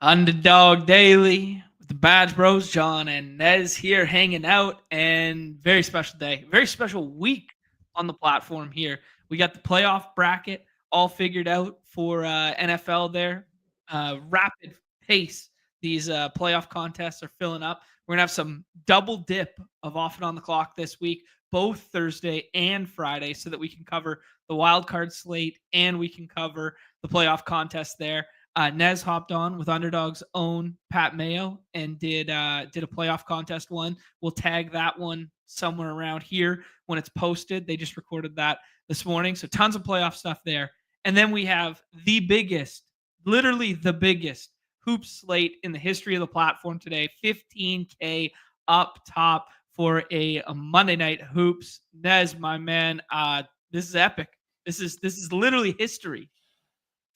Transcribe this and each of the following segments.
Underdog Daily with the Badge Bros, John and Nez here hanging out, and very special day, very special week on the platform here. We got the playoff bracket all figured out for NFL there. Rapid pace. These playoff contests are filling up. We're going to have some double dip of off and on the clock this week, both Thursday and Friday, so that we can cover the wild card slate and we can cover the playoff contest there. Nez hopped on with Underdog's own Pat Mayo and did a playoff contest one. We'll tag that one somewhere around here when it's posted. They just recorded that this morning, so tons of playoff stuff there. And then we have the biggest, literally the biggest hoop slate in the history of the platform today. 15K up top for a Monday night hoops. Nez, my man, this is epic. This is literally history.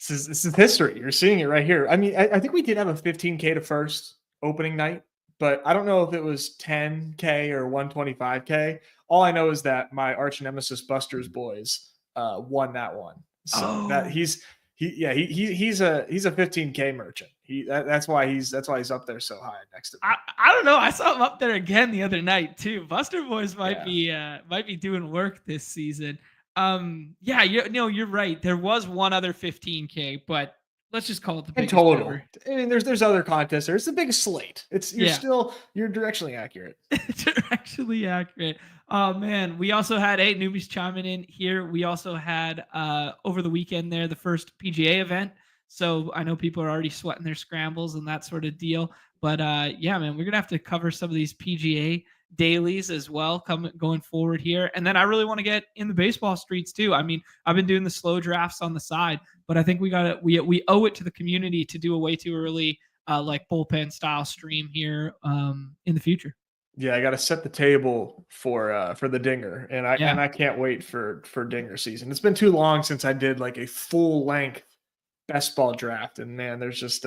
This is history. You're seeing it right here. I mean, I think we did have a 15K to first opening night, but I don't know if it was 10K or 125K. All I know is that my arch nemesis Buster's boys won that one. So that he's a 15K merchant. That's why he's up there so high next to me. I don't know. I saw him up there again the other night too. Buster boys might be doing work this season. You're right. There was one other 15K, but let's just call it the biggest total. ever. I mean, there's other contests there. It's the biggest slate. You're directionally accurate. Directionally accurate. Oh man, we also had newbies chiming in here. We also had over the weekend there the first PGA event. So I know people are already sweating their scrambles and that sort of deal. But man, we're gonna have to cover some of these PGA dailies as well going forward here. And then I really want to get in the baseball streets too. I mean, I've been doing the slow drafts on the side, but I think we owe it to the community to do a way too early like bullpen style stream here in the future. Yeah, I got to set the table for the dinger, and I can't wait for dinger season. It's been too long since I did like a full length best ball draft, and man, there's just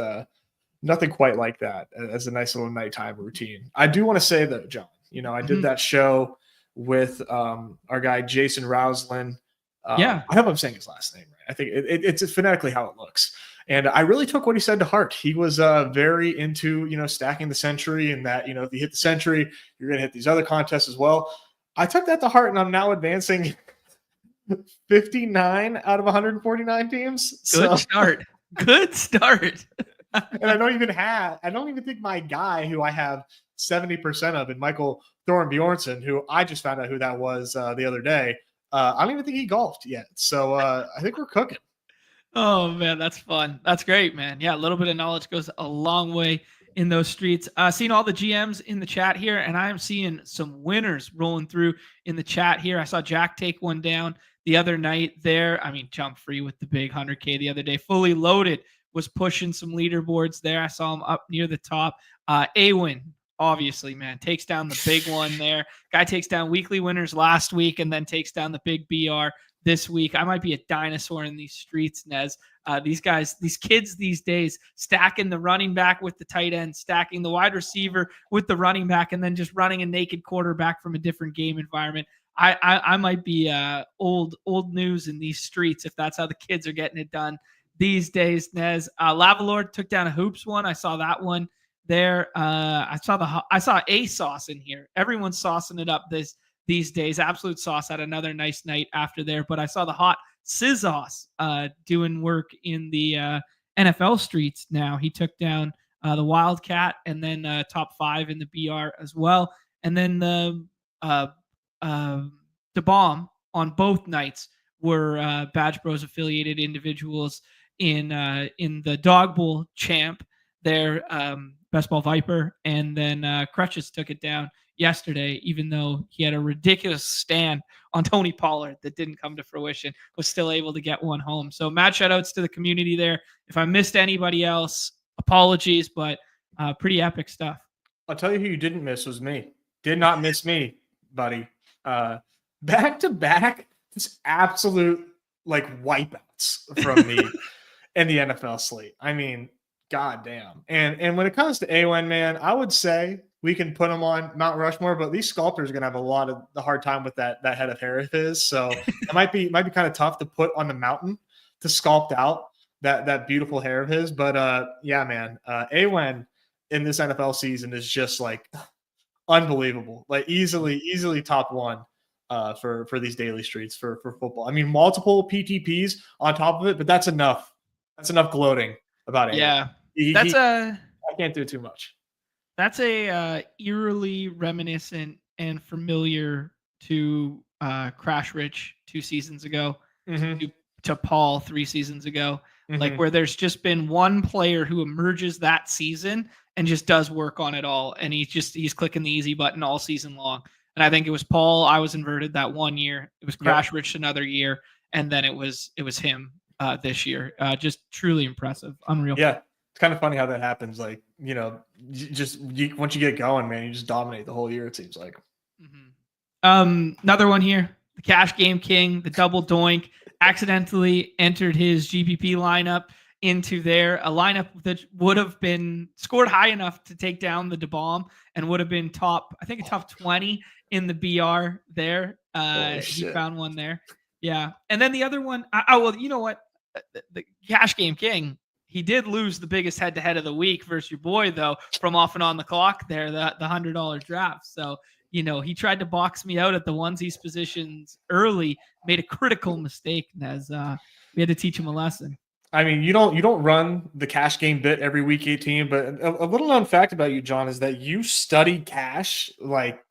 nothing quite like that as a nice little nighttime routine. I do want to say that, John, I did that show with our guy Jason Rouslin. I hope I'm saying his last name right. I think it's phonetically how it looks. And I really took what he said to heart. He was very into, stacking the century, and that, if you hit the century, you're going to hit these other contests as well. I took that to heart, and I'm now advancing 59 out of 149 teams. Good start. And I don't even think my guy who I have 70% of, and Michael Thorin Bjornsson, who I just found out who that was the other day. I don't even think he golfed yet. So I think we're cooking. Oh man, that's fun. That's great, man. Yeah, a little bit of knowledge goes a long way in those streets. Seeing all the GMs in the chat here, and I am seeing some winners rolling through in the chat here. I saw Jack take one down the other night there. I mean, jump free with the big 100K the other day. Fully loaded was pushing some leaderboards there. I saw him up near the top. Awin, obviously, man, takes down the big one there. Guy takes down weekly winners last week and then takes down the big BR this week. I might be a dinosaur in these streets, Nez. These kids these days, stacking the running back with the tight end, stacking the wide receiver with the running back, and then just running a naked quarterback from a different game environment. I might be old news in these streets if that's how the kids are getting it done these days, Nez. Lavalord took down a hoops one. I saw that one there. I saw a sauce in here. Everyone's saucing it up these days. Absolute Sauce had another nice night after there, but I saw the hot Sizzos doing work in the NFL streets now. He took down the Wildcat and then top 5 in the BR as well. And then the bomb on both nights were Badge Bros affiliated individuals in the Dog Bowl champ there, Best Ball Viper, and then Crutches took it down yesterday, even though he had a ridiculous stand on Tony Pollard that didn't come to fruition, was still able to get one home. So mad shout outs to the community there. If I missed anybody else, apologies, but pretty epic stuff. I'll tell you who you didn't miss was me. Did not miss me, buddy. Back to back, just absolute like wipeouts from me in the NFL slate. I mean, goddamn. And when it comes to Awin, man, I would say we can put him on Mount Rushmore, but these sculptors are going to have a lot of the hard time with that head of hair of his. So it might be kind of tough to put on the mountain to sculpt out that beautiful hair of his. But yeah, man, Awen in this NFL season is just like unbelievable. Like easily top one for these daily streets for football. I mean, multiple PTPs on top of it, but that's enough. That's enough gloating about Awen. Yeah, I can't do too much. That's a eerily reminiscent and familiar to Crash Rich 2 seasons ago, to Paul 3 seasons ago, like where there's just been one player who emerges that season and just does work on it all, and he's clicking the easy button all season long. And I think it was Paul. I was inverted that one year. It was Crash Rich another year, and then it was him this year. Just truly impressive, unreal. Yeah. It's kind of funny how that happens. Like, once you get going, man, you just dominate the whole year, it seems like. Another one here. The Cash Game King, the double doink, accidentally entered his GPP lineup into there. A lineup that would have been scored high enough to take down the DeBomb and would have been top 20 in the BR there. He found one there. Yeah. And then the other one, well, you know what? The Cash Game King, he did lose the biggest head-to-head of the week versus your boy, though, from off and on the clock there, the $100 draft. So, he tried to box me out at the onesies positions early, made a critical mistake, as we had to teach him a lesson. I mean, you don't run the cash game bit every week 18, but a little known fact about you, John, is that you study cash like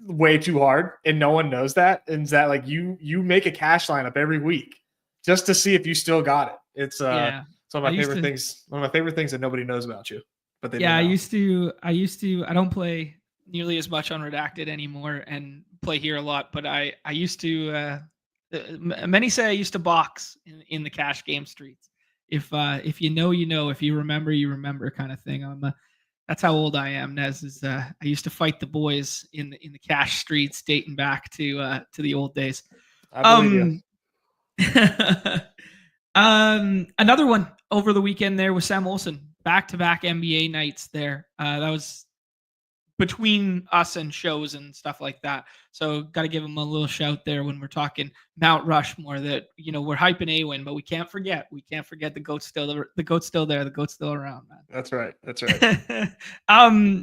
way too hard, and no one knows that. And that like you make a cash lineup every week just to see if you still got it. It's one of my favorite things. One of my favorite things that nobody knows about you. But they I used to. I don't play nearly as much on Redacted anymore, and play here a lot. But I used to. Many say I used to box in the cash game streets. If you know, you know. If you remember, kind of thing. That's how old I am. Nez is. I used to fight the boys in the cash streets, dating back to the old days. I believe you. Another one over the weekend there was Sam Olsen, back-to-back NBA nights there. That was between us and shows and stuff like that. So got to give him a little shout there when we're talking Mount Rushmore, that we're hyping Awen, but we can't forget the goat's still there. The goat's still around, man. That's right.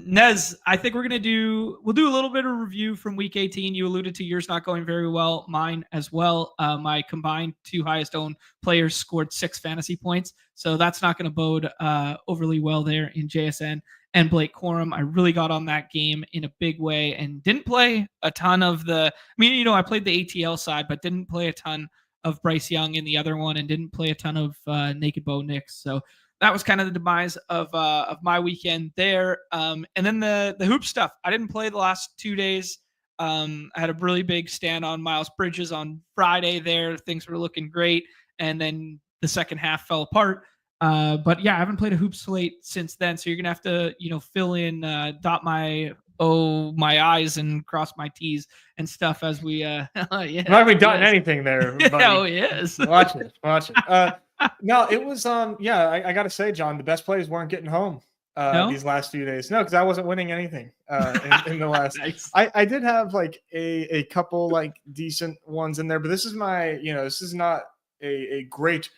Nez, I think we'll do a little bit of review from week 18. You alluded to yours not going very well, mine as well. My combined 2 highest owned players scored 6 fantasy points, so that's not going to bode overly well there in JSN and Blake Corum. I really got on that game in a big way and didn't play a ton of I played the ATL side, but didn't play a ton of Bryce Young in the other one, and didn't play a ton of Naked Bo Nix. So that was kind of the demise of my weekend there. And then the hoop stuff. I didn't play the last 2 days. I had a really big stand on Miles Bridges on Friday there. Things were looking great. And then the second half fell apart. But yeah, I haven't played a hoop slate since then. So you're going to have to, fill in, dot my I's and cross my T's and stuff as we, yeah. I'm not even done anything there. Oh, yes. Watch it. No, it was, I got to say, John, the best players weren't getting home these last few days. No, because I wasn't winning anything in the last. Nice. I did have like a couple like decent ones in there, but this is this is not a great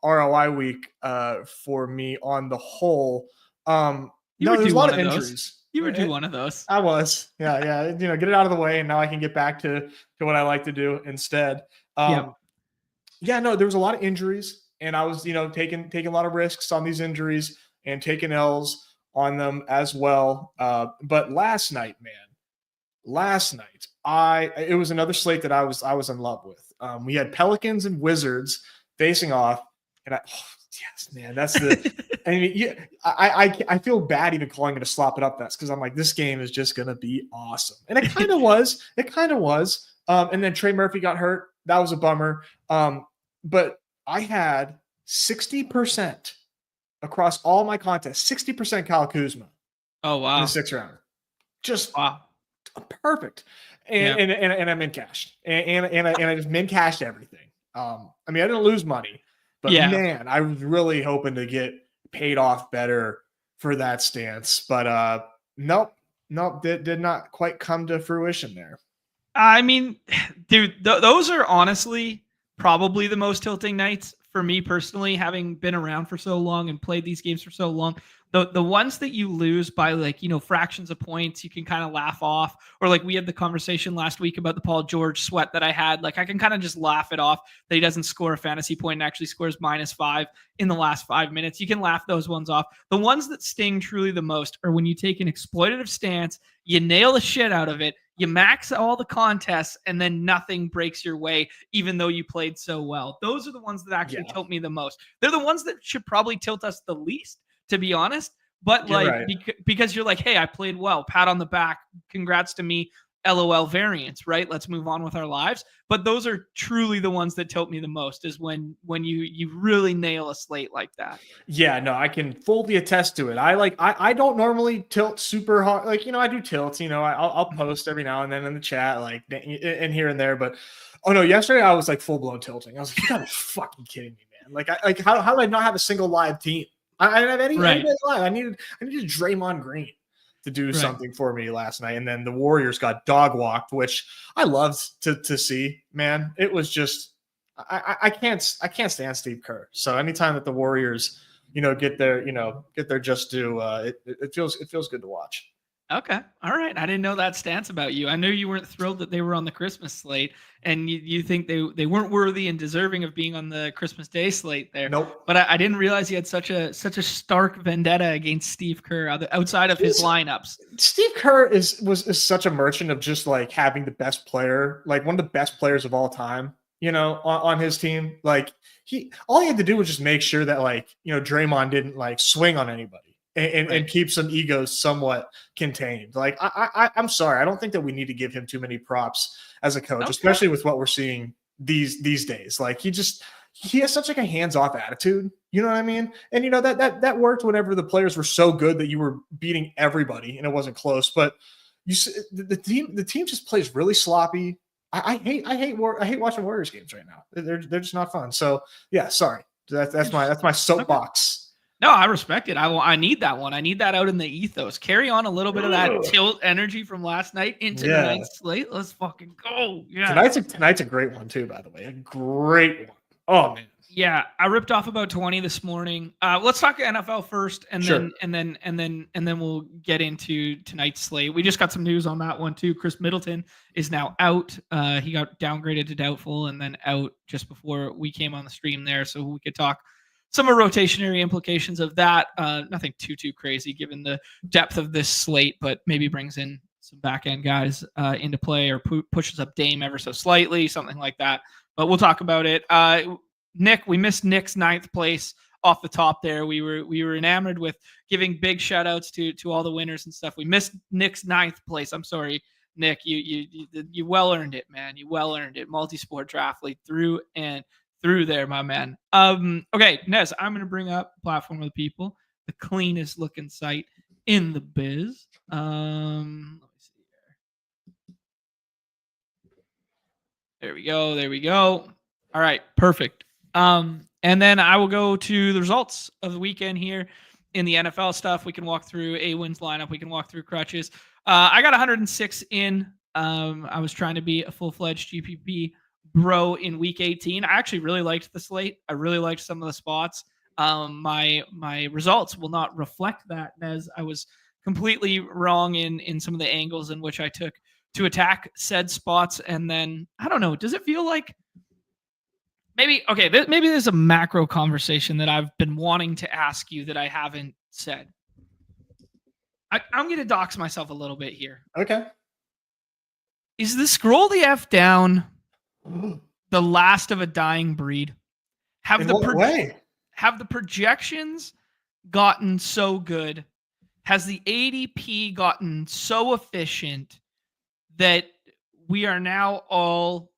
ROI week for me on the whole. There's a lot of injuries. You would do one of those. I was. Yeah. Get it out of the way, and now I can get back to what I like to do instead. There was a lot of injuries, and I was, taking a lot of risks on these injuries and taking L's on them as well. But last night, it was another slate that I was in love with. We had Pelicans and Wizards facing off. And yes, man, that's I feel bad even calling it a slop it up. That's because I'm like, this game is just going to be awesome. And it kind of was. And then Trey Murphy got hurt. That was a bummer. But I had 60% across all my contests, 60% Kyle Kuzma. Oh, wow. In the 6th round. Just perfect. And I min cashed. And I just min cashed everything. I didn't lose money. But man, I was really hoping to get paid off better for that stance. But nope, did not quite come to fruition there. Dude, those are honestly probably the most tilting nights for me personally, having been around for so long and played these games for so long, the ones that you lose by like, fractions of points, you can kind of laugh off. Or like we had the conversation last week about the Paul George sweat that I had. Like I can kind of just laugh it off that he doesn't score a fantasy point and actually scores -5 in the last 5 minutes. You can laugh those ones off. The ones that sting truly the most are when you take an exploitative stance, you nail the shit out of it, you max all the contests, and then nothing breaks your way, even though you played so well. Those are the ones that actually tilt me the most. They're the ones that should probably tilt us the least, to be honest. But like, because you're like, hey, I played well, pat on the back, congrats to me, LOL variants, right? Let's move on with our lives. But those are truly the ones that tilt me the most, is when you really nail a slate like that. Yeah, no, I can fully attest to it. I don't normally tilt super hard. Like, I do tilts, I'll post every now and then in the chat, like and here and there. But oh no, yesterday I was like full blown tilting. I was like, you gotta be fucking kidding me, man. Like how did I not have a single live team? I didn't have anybody live. I needed Draymond Green to do something for me last night. And then the Warriors got dog walked, which I loved to see, man. It was just, I can't stand Steve Kerr. So anytime that the Warriors, get their just due, it feels good to watch. Okay. All right. I didn't know that stance about you. I knew you weren't thrilled that they were on the Christmas slate, and you think they weren't worthy and deserving of being on the Christmas Day slate there. Nope. But I didn't realize you had such a stark vendetta against Steve Kerr outside of his lineups. Steve Kerr is such a merchant of just like having the best player, like one of the best players of all time, on his team. Like all he had to do was just make sure that like, Draymond didn't like swing on anybody. And keep some egos somewhat contained. Like I'm sorry, I don't think that we need to give him too many props as a coach, especially with what we're seeing these days. Like he has such like a hands-off attitude. You know what I mean? And that worked whenever the players were so good that you were beating everybody and it wasn't close. But the team just plays really sloppy. I hate watching Warriors games right now. They're just not fun. So yeah, sorry. That's my soapbox. No, I respect it. I need that one. I need that out in the ethos. Carry on a little bit of that tilt energy from last night into tonight's slate. Let's fucking go. Yeah. Tonight's a great one too, by the way. A great one. Oh man. Yeah, I ripped off about 20 this morning. Let's talk NFL first, and then we'll get into tonight's slate. We just got some news on that one too. Chris Middleton is now out. He got downgraded to doubtful, and then out just before we came on the stream there, so we could talk some of rotationary implications of that. Nothing too crazy given the depth of this slate, but maybe brings in some back end guys into play, or pushes up Dame ever so slightly, something like that. But we'll talk about it. Nick, we missed Nick's 9th place off the top there. We were enamored with giving big shout outs to all the winners and stuff. We missed Nick's 9th place. I'm sorry, Nick. You well earned it, man. You well earned it. Multi-sport draft league through there, my man. Okay, Nez, I'm gonna bring up Platform of the People, the cleanest looking site in the biz. Let me see here. There we go. All right, perfect. And then I will go to the results of the weekend here in the NFL stuff. We can walk through A-Win's lineup. We can walk through crutches. I got 106 in. I was trying to be a full-fledged GPP bro in week 18. I actually really liked the slate. I really liked some of the spots. My results will not reflect that, as I was completely wrong in some of the angles in which I took to attack said spots. And then I don't know, does it feel like maybe there's a macro conversation that I've been wanting to ask you that I haven't said. I'm going to dox myself a little bit here. Okay. Is the scroll the F down the last of a dying breed? Have the projections gotten so good? Has the ADP gotten so efficient that we are now all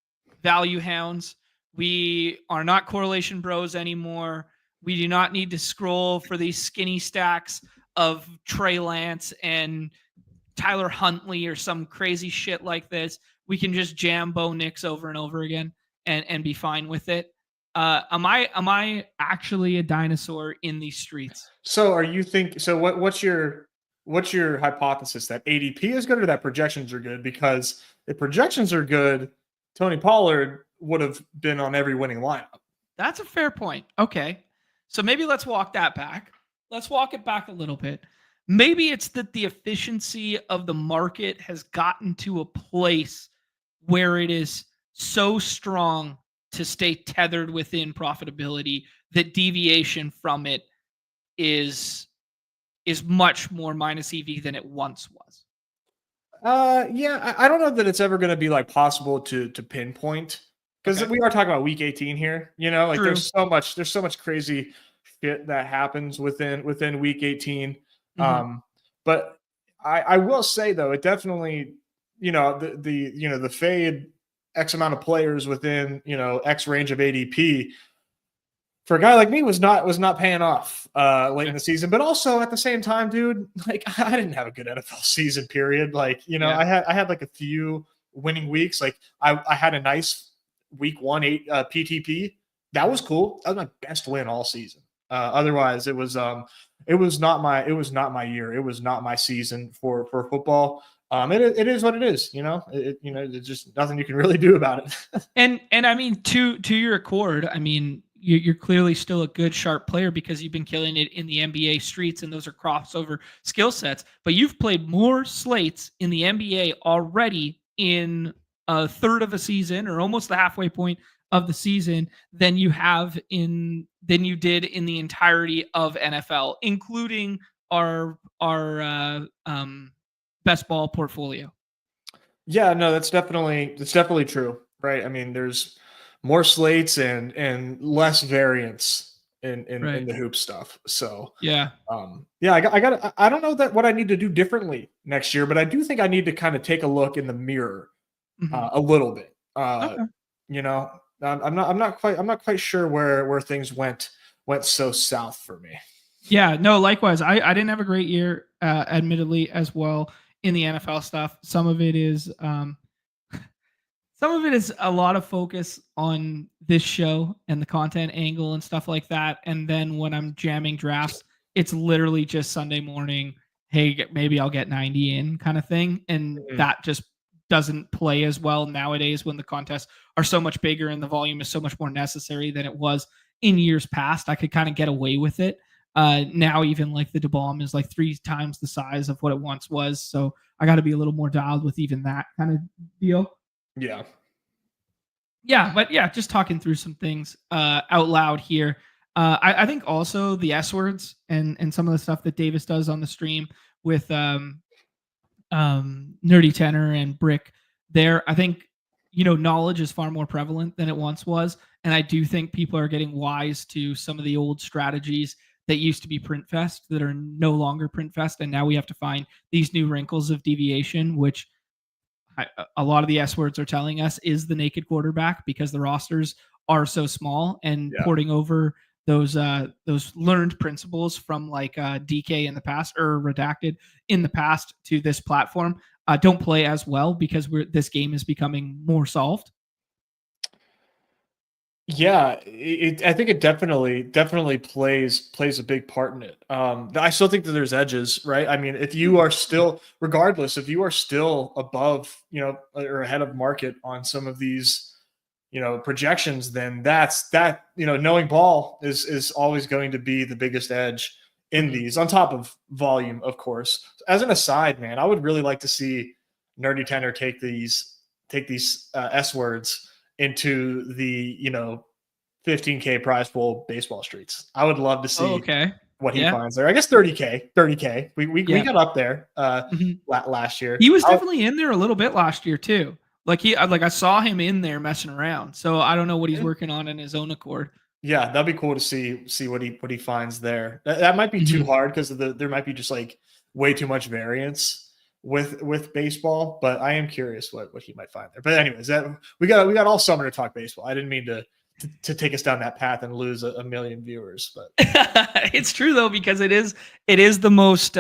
value hounds? We are not correlation bros anymore. We do not need to scroll for these skinny stacks of Trey Lance and Tyler Huntley or some crazy shit like this. We can just jam Bo Nix over and over again and be fine with it. Am I actually a dinosaur in these streets? So what's your hypothesis, that ADP is good or that projections are good? Because if projections are good, Tony Pollard would have been on every winning lineup. That's a fair point. Okay. So maybe let's walk that back. Let's walk it back a little bit. Maybe it's that the efficiency of the market has gotten to a place where it is so strong to stay tethered within profitability that deviation from it is much more minus EV than it once was. Yeah, I don't know that it's ever going to be like possible to pinpoint, because Okay. we are talking about week 18 here. You know, like True. there's so much crazy shit that happens within week 18. Mhm. But I will say though, it definitely, the fade X amount of players within, X range of ADP for a guy like me was not paying off late in the season. But also at the same time, dude, like I didn't have a good NFL season. Period. Like Yeah. I had like a few winning weeks. Like I had a nice week 1 8 PTP. That was cool. That was my best win all season. Otherwise, it was not my year. It was not my season for football. It is what it is. It's just nothing you can really do about it. And I mean, to your accord, I mean, you're clearly still a good sharp player because you've been killing it in the NBA streets, and those are crossover skill sets. But you've played more slates in the NBA already in a third of a season, or almost the halfway point of the season, than you did in the entirety of NFL, including our best ball portfolio. Yeah, no, that's definitely true, right? I mean, there's more slates and less variance in Right. the hoop stuff. So, Yeah. yeah, I don't know that what I need to do differently next year, but I do think I need to kind of take a look in the mirror Mhm. a little bit. Okay. You know, I'm not quite sure where things went so south for me. Yeah, no, likewise. I didn't have a great year, admittedly, as well in the NFL stuff. Some of it is a lot of focus on this show and the content angle and stuff like that. And then when I'm jamming drafts, it's literally just Sunday morning. Hey, maybe I'll get 90 in kind of thing. And Mhm. that just doesn't play as well nowadays when the contests are so much bigger and the volume is so much more necessary than it was in years past. I could kind of get away with it. Now, even like the DeBalm is like 3 times the size of what it once was. So I got to be a little more dialed with even that kind of deal. Yeah. Yeah, but yeah, just talking through some things out loud here. I think also the S words and some of the stuff that Davis does on the stream with Nerdy Tenor and Brick there. I think knowledge is far more prevalent than it once was, and I do think people are getting wise to some of the old strategies that used to be print fest that are no longer print fest, and now we have to find these new wrinkles of deviation, which a lot of the S words are telling us is the naked quarterback because the rosters are so small, and Yeah. porting over those learned principles from like DK in the past or redacted in the past to this platform don't play as well because this game is becoming more solved. Yeah, I think it definitely plays a big part in it. I still think that there's edges, right? I mean, if you are still, regardless, if you are still above, or ahead of market on some of these, projections, then knowing ball is always going to be the biggest edge in Mhm. these, on top of volume, of course. As an aside, man, I would really like to see Nerdy Tenor take these S words into the 15K prize pool baseball streets. I would love to Oh, see okay. what he Yeah. finds there. I guess 30K. We Yeah. got up there Mhm. last year. He was definitely in there a little bit last year too. Like I saw him in there messing around. So I don't know what he's working on in his own accord. Yeah, that'd be cool to see what he finds there. That might be too Mhm. hard because there might be just like way too much variance with baseball. But I am curious what he might find there. But anyways, that we got all summer to talk baseball. I didn't mean to take us down that path and lose a million viewers, but It's true though because it is the most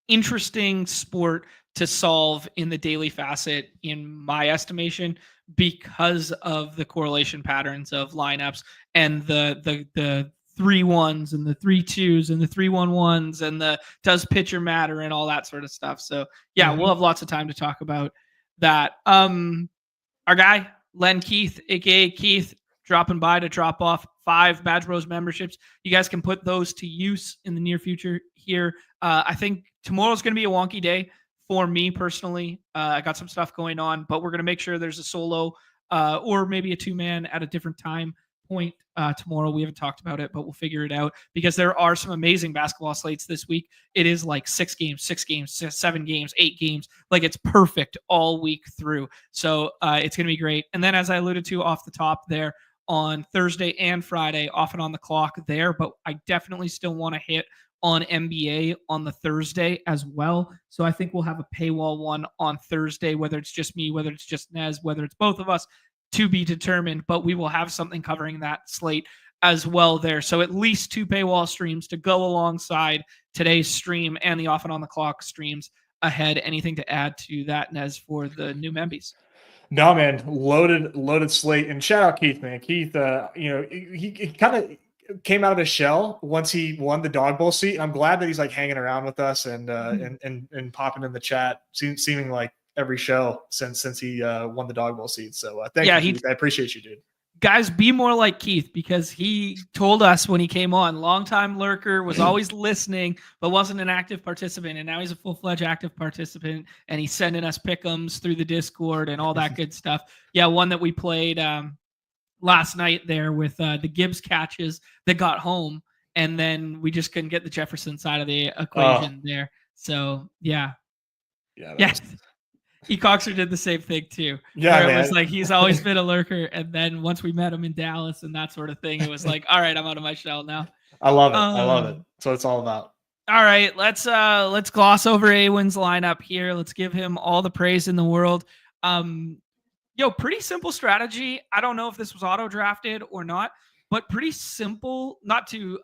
interesting sport to solve in the daily facet, in my estimation, because of the correlation patterns of lineups and the 3-1s and the 3-2s and the 3-1-1s and the does pitcher matter and all that sort of stuff. So yeah, we'll Mhm. have lots of time to talk about that. Our guy Len Keith, aka Keith, dropping by to drop off 5 Badge Bros memberships. You guys can put those to use in the near future here. I think tomorrow's going to be a wonky day for me personally. I got some stuff going on, but we're going to make sure there's a solo or maybe a 2-man at a different time point tomorrow. We haven't talked about it, but we'll figure it out because there are some amazing basketball slates this week. It is like 6 games, 7 games, 8 games. Like it's perfect all week through. So it's going to be great. And then as I alluded to off the top there, on Thursday and Friday, off and on the clock there, but I definitely still want to hit on NBA on the Thursday as well. So I think we'll have a paywall one on Thursday, whether it's just me, whether it's just Nez, whether it's both of us, to be determined, but we will have something covering that slate as well there. So at least 2 paywall streams to go alongside today's stream and the off and on the clock streams ahead. Anything to add to that, Nez, for the new membies? No, man, loaded slate. And shout out Keith, man. Keith, he kind of came out of his shell once he won the dog bowl seat. And I'm glad that he's like hanging around with us and popping in the chat, seeming like every show since he won the dog bowl seat. So thank you, Keith. I appreciate you, dude. Guys, be more like Keith because he told us when he came on, longtime lurker, was always listening, but wasn't an active participant. And now he's a full-fledged active participant, and he's sending us pick'ems through the Discord and all that good stuff. Yeah, one that we played last night there with the Gibbs catches that got home, and then we just couldn't get the Jefferson side of the equation there. So, yeah. Yeah. Coxer did the same thing too. Yeah, it was like he's always been a lurker, and then once we met him in Dallas and that sort of thing, it was like, all right, I'm out of my shell now. I love it. I love it. That's what it's all about. All right, let's gloss over Awin's lineup here. Let's give him all the praise in the world. Pretty simple strategy. I don't know if this was auto drafted or not, but pretty simple. Not to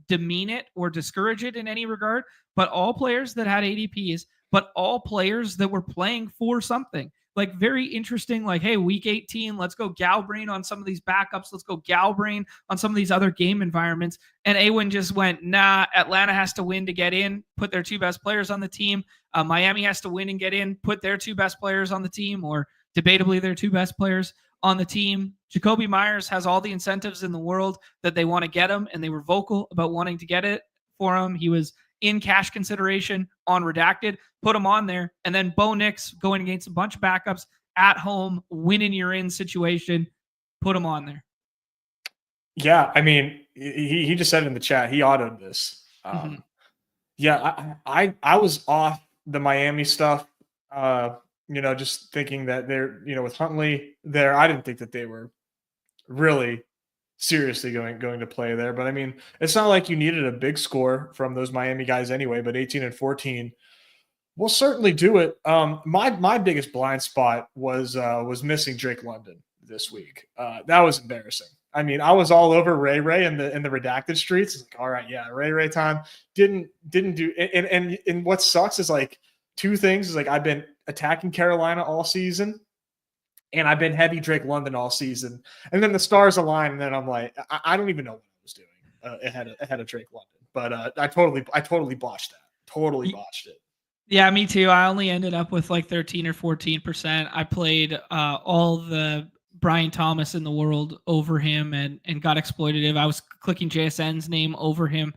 demean it or discourage it in any regard, but all players that had ADPs. But all players that were playing for something. Like very interesting, like, hey, week 18, let's go Galbrain on some of these backups. Let's go Galbrain on some of these other game environments. And Awin just went, nah, Atlanta has to win to get in, put their 2 best players on the team. Miami has to win and get in, put their 2 best players on the team, or debatably their 2 best players on the team. Jacoby Myers has all the incentives in the world that they want to get him, and they were vocal about wanting to get it for him. He was in cash consideration on redacted, put him on there. And then Bo Nix going against a bunch of backups at home, winning your in situation, put him on there. Yeah. I mean, he just said in the chat, he autoed this. Yeah. I was off the Miami stuff, just thinking that they're, with Huntley there, I didn't think that they were really seriously going to play there. But I mean, it's not like you needed a big score from those Miami guys anyway, but 18 and 14 will certainly do it. My biggest blind spot was missing Drake London this week. That was embarrassing. I mean, I was all over Ray in the redacted streets. It's like, all right, yeah, Ray time. Didn't do and what sucks is like 2 things is like I've been attacking Carolina all season. And I've been heavy Drake London all season. And then the stars align, and then I'm like, I don't even know what I was doing ahead of Drake London. But I totally botched that. Totally botched it. Yeah, me too. I only ended up with like 13 or 14%. I played all the Brian Thomas in the world over him and got exploitative. I was clicking JSN's name over him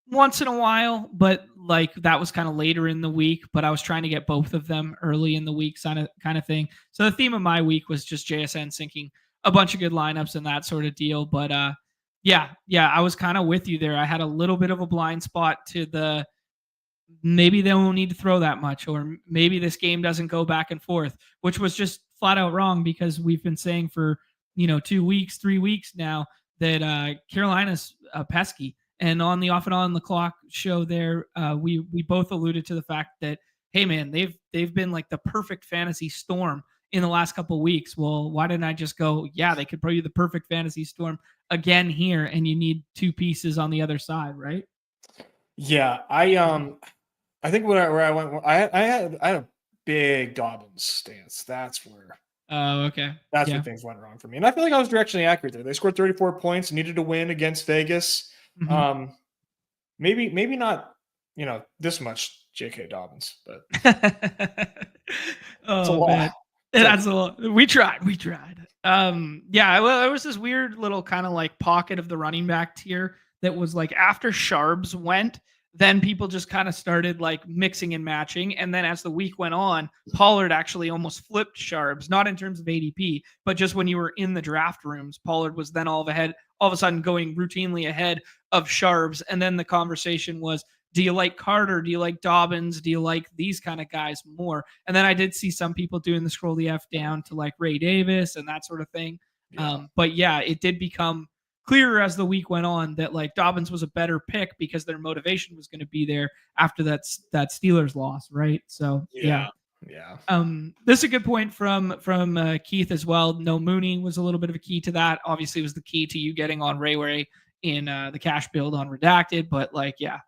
once in a while, but like that was kind of later in the week, but I was trying to get both of them early in the week kind of thing. So the theme of my week was just JSN syncing a bunch of good lineups and that sort of deal. But yeah, I was kind of with you there. I had a little bit of a blind spot to the maybe they won't need to throw that much, or maybe this game doesn't go back and forth, which was just flat out wrong because we've been saying for 2 weeks, 3 weeks now that Carolina's pesky. And on the off and on the clock show there, we both alluded to the fact that, hey man, they've been like the perfect fantasy storm in the last couple of weeks. Well, why didn't I just go, yeah, they could probably the perfect fantasy storm again here, and you need 2 pieces on the other side, right? Yeah, I think where I went, I had a big Dobbins stance. That's where. Oh, okay. That's where things went wrong for me, and I feel like I was directionally accurate there. They scored 34 points, needed to win against Vegas. Mm-hmm. Maybe not, this much J.K. Dobbins, but oh man, that's a lot. We tried. Yeah, well, there was this weird little kind of like pocket of the running back tier that was like after Sharbs went, then people just kind of started like mixing and matching. And then as the week went on, Pollard actually almost flipped Sharbs, not in terms of ADP, but just when you were in the draft rooms, Pollard was then all of a sudden going routinely ahead of Sharbs. And then the conversation was, do you like Carter? Do you like Dobbins? Do you like these kind of guys more? And then I did see some people doing the scroll the F down to like Ray Davis and that sort of thing. Yeah. But yeah, it did become clearer as the week went on that like Dobbins was a better pick because their motivation was going to be there after that Steelers loss, right? So yeah. This is a good point from Keith as well. No Mooney was a little bit of a key to that. Obviously, it was the key to you getting on Ray in the cash build on Redacted, but like yeah.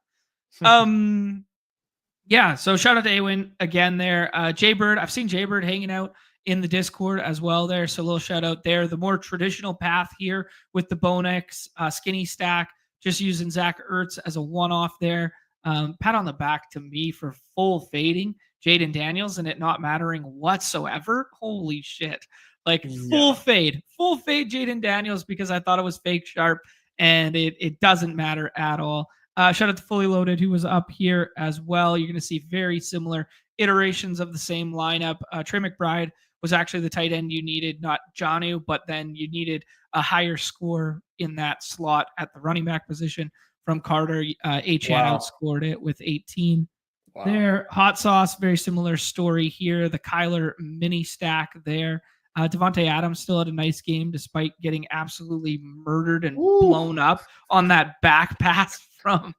Yeah, so shout out to Awin again there. Jaybird, I've seen Jaybird hanging out in the Discord as well there. So a little shout out there. The more traditional path here with the Bonex skinny stack, just using Zach Ertz as a one-off there. Pat on the back to me for full fading Jaden Daniels and it not mattering whatsoever. Holy shit. Like full fade Jaden Daniels because I thought it was fake sharp and it doesn't matter at all. Shout out to Fully Loaded, who was up here as well. You're going to see very similar iterations of the same lineup. Trey McBride was actually the tight end you needed, not Jonnu, but then you needed a higher score in that slot at the running back position from Carter. Achan outscored it with 18. Wow. There, Hot Sauce, very similar story here. The Kyler mini stack there. Devontae Adams still had a nice game despite getting absolutely murdered and blown up on that back pass from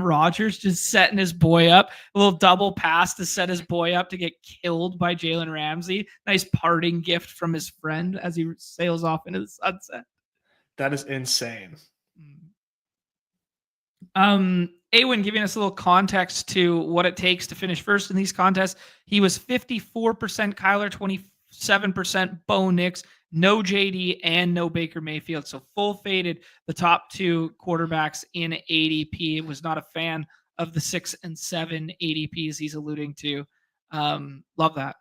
Rodgers, just setting his boy up. A little double pass to set his boy up to get killed by Jalen Ramsey. Nice parting gift from his friend as he sails off into the sunset. That is insane. Awin giving us a little context to what it takes to finish first in these contests. He was 54% Kyler, 27% Bo Nix, no JD, and no Baker Mayfield. So full faded the top two quarterbacks in ADP. Was not a fan of the 6 and 7 ADPs he's alluding to. Love that.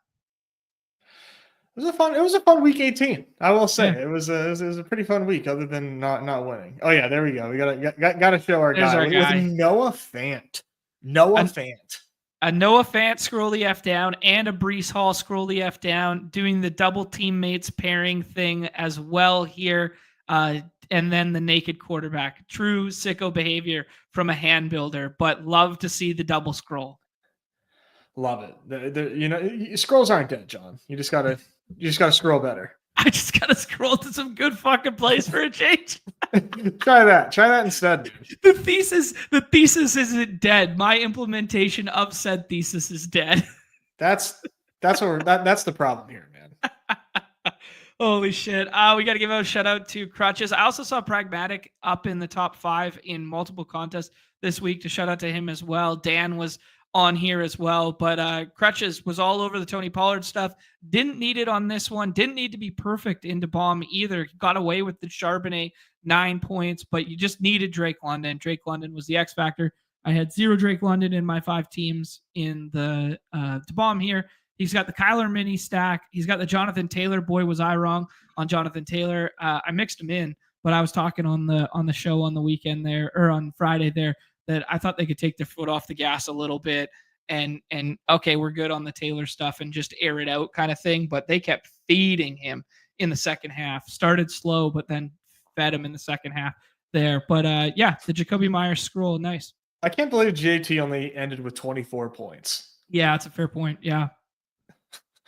It was a fun week 18. I will say it was a pretty fun week, other than not winning. Oh yeah, there we go. We gotta show our guy. With Noah Fant. A Noah Fant scroll the F down and a Breece Hall scroll the F down, doing the double teammates pairing thing as well here. And then the naked quarterback. True sicko behavior from a hand builder, but love to see the double scroll. Love it. Scrolls aren't dead, John. You just gotta scroll better. I just gotta scroll to some good fucking plays for a change. Try that instead, dude. The thesis isn't dead. My implementation of said thesis is dead. That's the problem here, man. Holy shit. We got to give a shout out to Crutches. I also saw Pragmatic up in the top 5 in multiple contests this week, to shout out to him as well. Dan was on here as well, but Crutches was all over the Tony Pollard stuff. Didn't need it on this one. Didn't need to be perfect into bomb either. Got away with the Charbonnet 9 points, but you just needed Drake London. Drake London was the X factor. I had 0 Drake London in my 5 teams in the bomb here. He's got the Kyler mini stack. He's got the Jonathan Taylor. Boy, was I wrong on Jonathan Taylor. I mixed him in, but I was talking on the show on the weekend there, or on Friday there, that I thought they could take their foot off the gas a little bit and okay, we're good on the Taylor stuff and just air it out kind of thing. But they kept feeding him in the second half. Started slow, but then fed him in the second half there. But yeah, the Jacoby Myers scroll, nice. I can't believe JT only ended with 24 points. Yeah, that's a fair point. Yeah.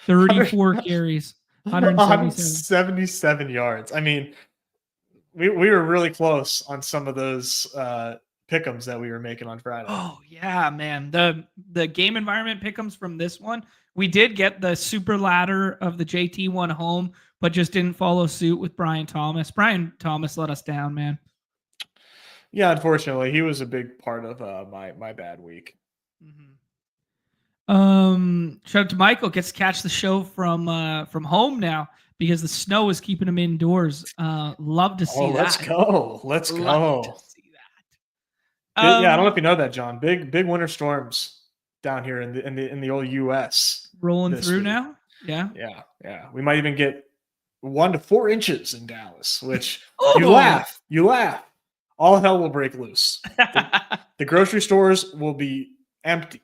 34 carries, 177 yards. I mean, we were really close on some of those pick'ems that we were making on Friday. Oh yeah, man. The game environment pick'ems from this one, we did get the super ladder of the JT one home, but just didn't follow suit with Brian Thomas. Brian Thomas let us down, man. Yeah, unfortunately, he was a big part of my bad week. Mm-hmm. Shout out to Michael, gets to catch the show from home now because the snow is keeping him indoors. Love to see that. Let's go. Love to see that. Yeah, I don't know if you know that, John. Big winter storms down here in the old US rolling through week. Now. Yeah. We might even get 1 to 4 inches in Dallas, which Oh! you laugh. All hell will break loose. The grocery stores will be empty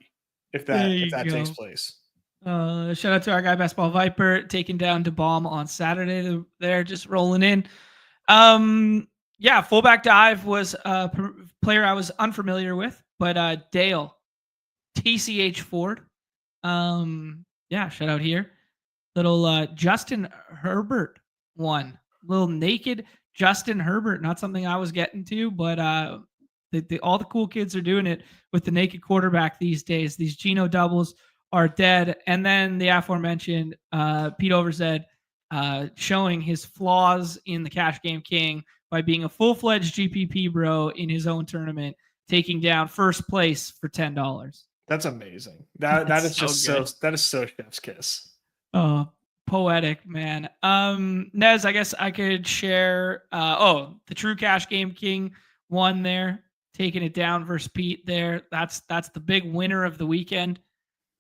if There that you takes go. place. Shout out to our guy Basketball Viper taking down DeBalm on Saturday. They're just rolling in. Yeah, fullback dive was a player I was unfamiliar with, but Dale TCH Ford. Yeah, shout out here. Little Justin Herbert one. Little naked Justin Herbert. Not something I was getting to, but all the cool kids are doing it with the naked quarterback these days. These Geno doubles are dead. And then the aforementioned Pete Overzed showing his flaws in the Cash Game King by being a full-fledged GPP bro in his own tournament, taking down first place for $10. That's amazing. That is just so chef's kiss. Oh, poetic, man. Nez, I guess I could share. The True Cash Game King won there, taking it down versus Pete there. That's the big winner of the weekend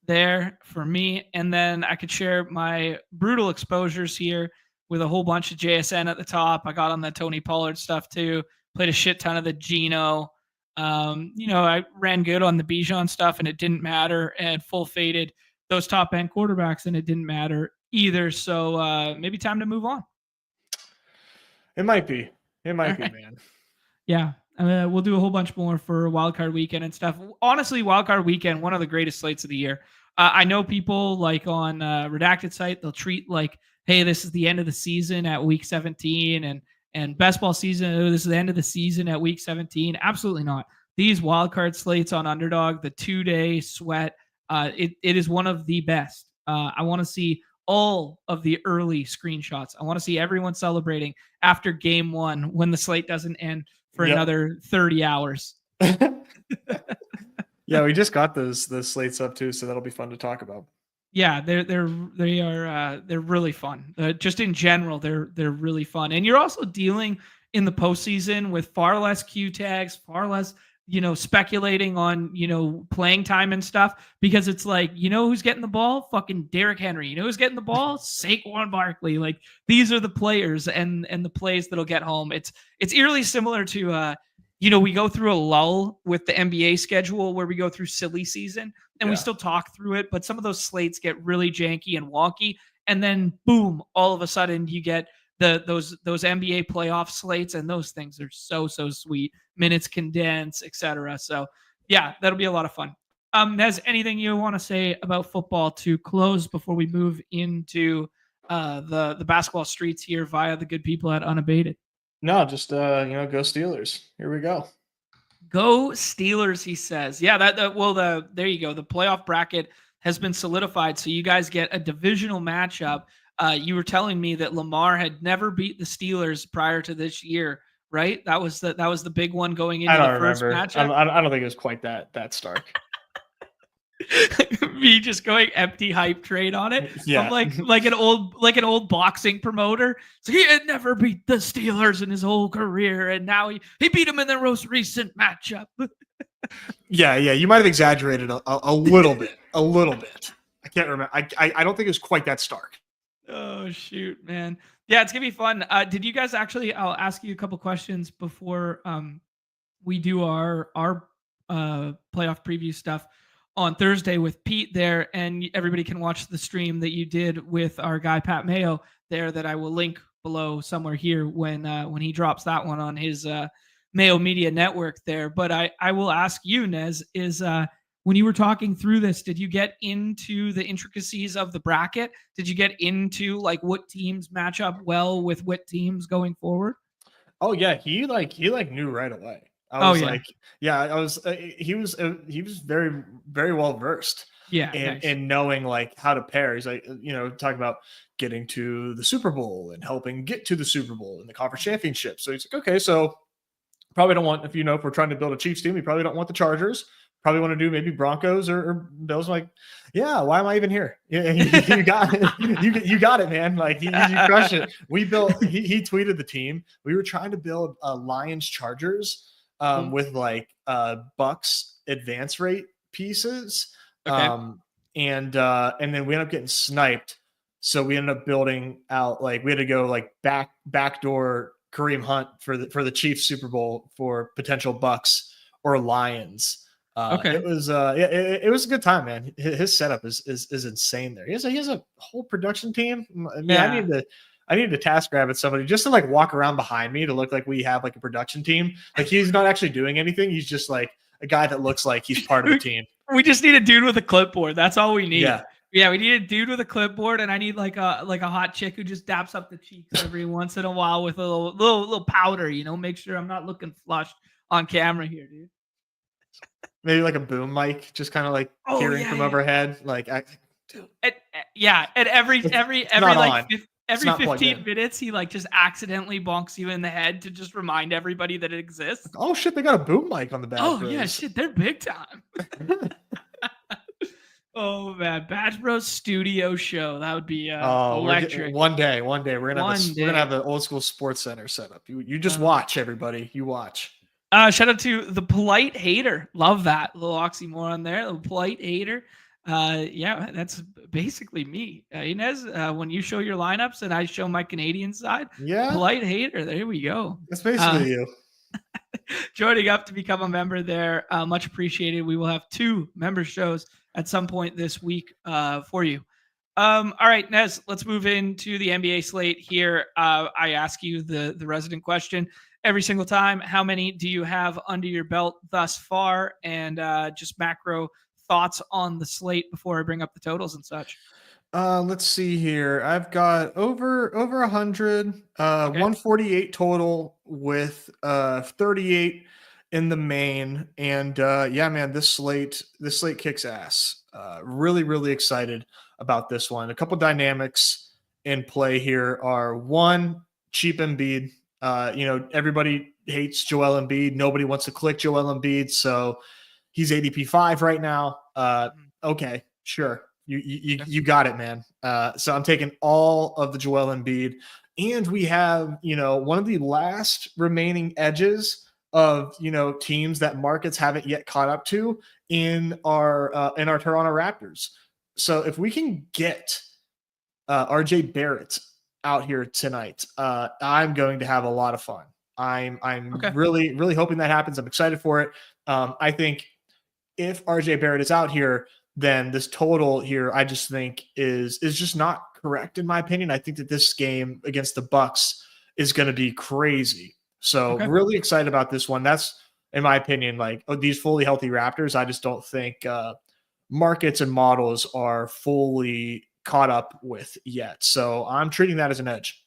there for me. And then I could share my brutal exposures here with a whole bunch of JSN at the top. I got on the Tony Pollard stuff too. Played a shit ton of the Geno. I ran good on the Bijan stuff and it didn't matter, and full faded those top end quarterbacks and it didn't matter either. So maybe time to move on. It might be. Man. Yeah. We'll do a whole bunch more for wildcard weekend and stuff. Honestly, wildcard weekend, one of the greatest slates of the year. I know people like on Redacted site, they'll treat like, hey, this is the end of the season at week 17 and best ball season, this is the end of the season at week 17. Absolutely not. These wildcard slates on Underdog, the 2-day sweat, it is one of the best. I want to see all of the early screenshots. I want to see everyone celebrating after game 1 when the slate doesn't end for another 30 hours. Yeah, we just got those slates up too, so that'll be fun to talk about. Yeah, they're really fun. Just in general, they're really fun. And you're also dealing in the postseason with far less Q tags, far less speculating on playing time and stuff, because it's like, who's getting the ball? Fucking Derrick Henry. Who's getting the ball? Saquon Barkley. Like, these are the players and the plays that'll get home. It's eerily similar to we go through a lull with the NBA schedule where we go through silly season and we still talk through it, but some of those slates get really janky and wonky, and then boom, all of a sudden you get those NBA playoff slates, and those things are so sweet. Minutes condensed, etc. So yeah, that'll be a lot of fun. Nez, anything you want to say about football to close before we move into the basketball streets here via the good people at Unabated? No, just go Steelers. Here we go. Go Steelers, he says. Yeah, there you go. The playoff bracket has been solidified, so you guys get a divisional matchup. You were telling me that Lamar had never beat the Steelers prior to this year, right? That was the big one going into the first matchup. I don't think it was quite that stark. Me just going empty hype trade on it. Yeah. I'm like an old boxing promoter. So he had never beat the Steelers in his whole career, and now he beat them in their most recent matchup. Yeah. You might have exaggerated a little bit. A little bit. I can't remember. I don't think it was quite that stark. Oh shoot, man. Yeah, it's gonna be fun. Did you guys actually? I'll ask you a couple questions before we do our playoff preview stuff on Thursday with Pete there, and everybody can watch the stream that you did with our guy Pat Mayo there, that I will link below somewhere here when he drops that one on his Mayo Media Network there. But I will ask you, Nez, is when you were talking through this, did you get into the intricacies of the bracket? Did you get into like what teams match up well with what teams going forward? Oh yeah, he knew right away. He was very, very well versed. Yeah, in knowing like how to pair. He's like, talking about getting to the Super Bowl and helping get to the Super Bowl and the conference championship. So he's like, okay, so probably don't want, if we're trying to build a Chiefs team, we probably don't want the Chargers. Probably want to do maybe Broncos or Bills. I'm like, yeah, why am I even here? Yeah, you got it. You got it, man. Like you crushed it. We built. He tweeted the team. We were trying to build Lions Chargers with like Bucks advance rate pieces. Okay. And then we ended up getting sniped So we ended up building out, like, we had to go like backdoor Kareem Hunt for the Chiefs Super Bowl for potential Bucks or Lions. Okay. It was it was a good time, man. His setup is insane there. He has a whole production team. Man, Yeah. I need to task grab at somebody just to like walk around behind me to look like we have like a production team. Like he's not actually doing anything. He's just like a guy that looks like he's part of the team. We just need a dude with a clipboard. That's all we need. Yeah. Yeah, we need a dude with a clipboard, and I need like a hot chick who just daps up the cheeks every once in a while with a little powder, make sure I'm not looking flushed on camera here, dude. Maybe like a boom mic, just kind of like hearing from overhead. Like, dude. And every like every 15 minutes, he like just accidentally bonks you in the head to just remind everybody that it exists. Oh shit, they got a boom mic on the Badge Bros. Oh yeah, shit, they're big time. Oh man, Badge Bros studio show. That would be electric. One day we're gonna have an old school sports center set up. You just watch, everybody. You watch. Shout out to the polite hater. Love that little oxymoron there. The polite hater. Yeah, that's basically me. Inez, when you show your lineups and I show my Canadian side, polite hater. There we go. That's basically you. Joining up to become a member there. Much appreciated. We will have 2 member shows at some point this week for you. All right, Nez, let's move into the NBA slate here. I ask you the resident question every single time. How many do you have under your belt thus far? And just macro thoughts on the slate before I bring up the totals and such. Let's see here. I've got over 100, 148 total with 38 in the main. And yeah, man, this slate kicks ass. Really, really excited about this one. A couple dynamics in play here are, one, cheap Embiid. Everybody hates Joel Embiid. Nobody wants to click Joel Embiid, so he's ADP 5 right now. Okay, sure. You got it, man. So I'm taking all of the Joel Embiid, and we have, one of the last remaining edges of, teams that markets haven't yet caught up to in our Toronto Raptors. So if we can get RJ Barrett out here tonight, I'm going to have a lot of fun. I'm really, really hoping that happens. I'm excited for it. I think if RJ Barrett is out here, then this total here, I just think is just not correct in my opinion. I think that this game against the Bucks is going to be crazy. So really excited about this one. That's, in my opinion, like these fully healthy Raptors. I just don't think markets and models are fully caught up with yet. So I'm treating that as an edge.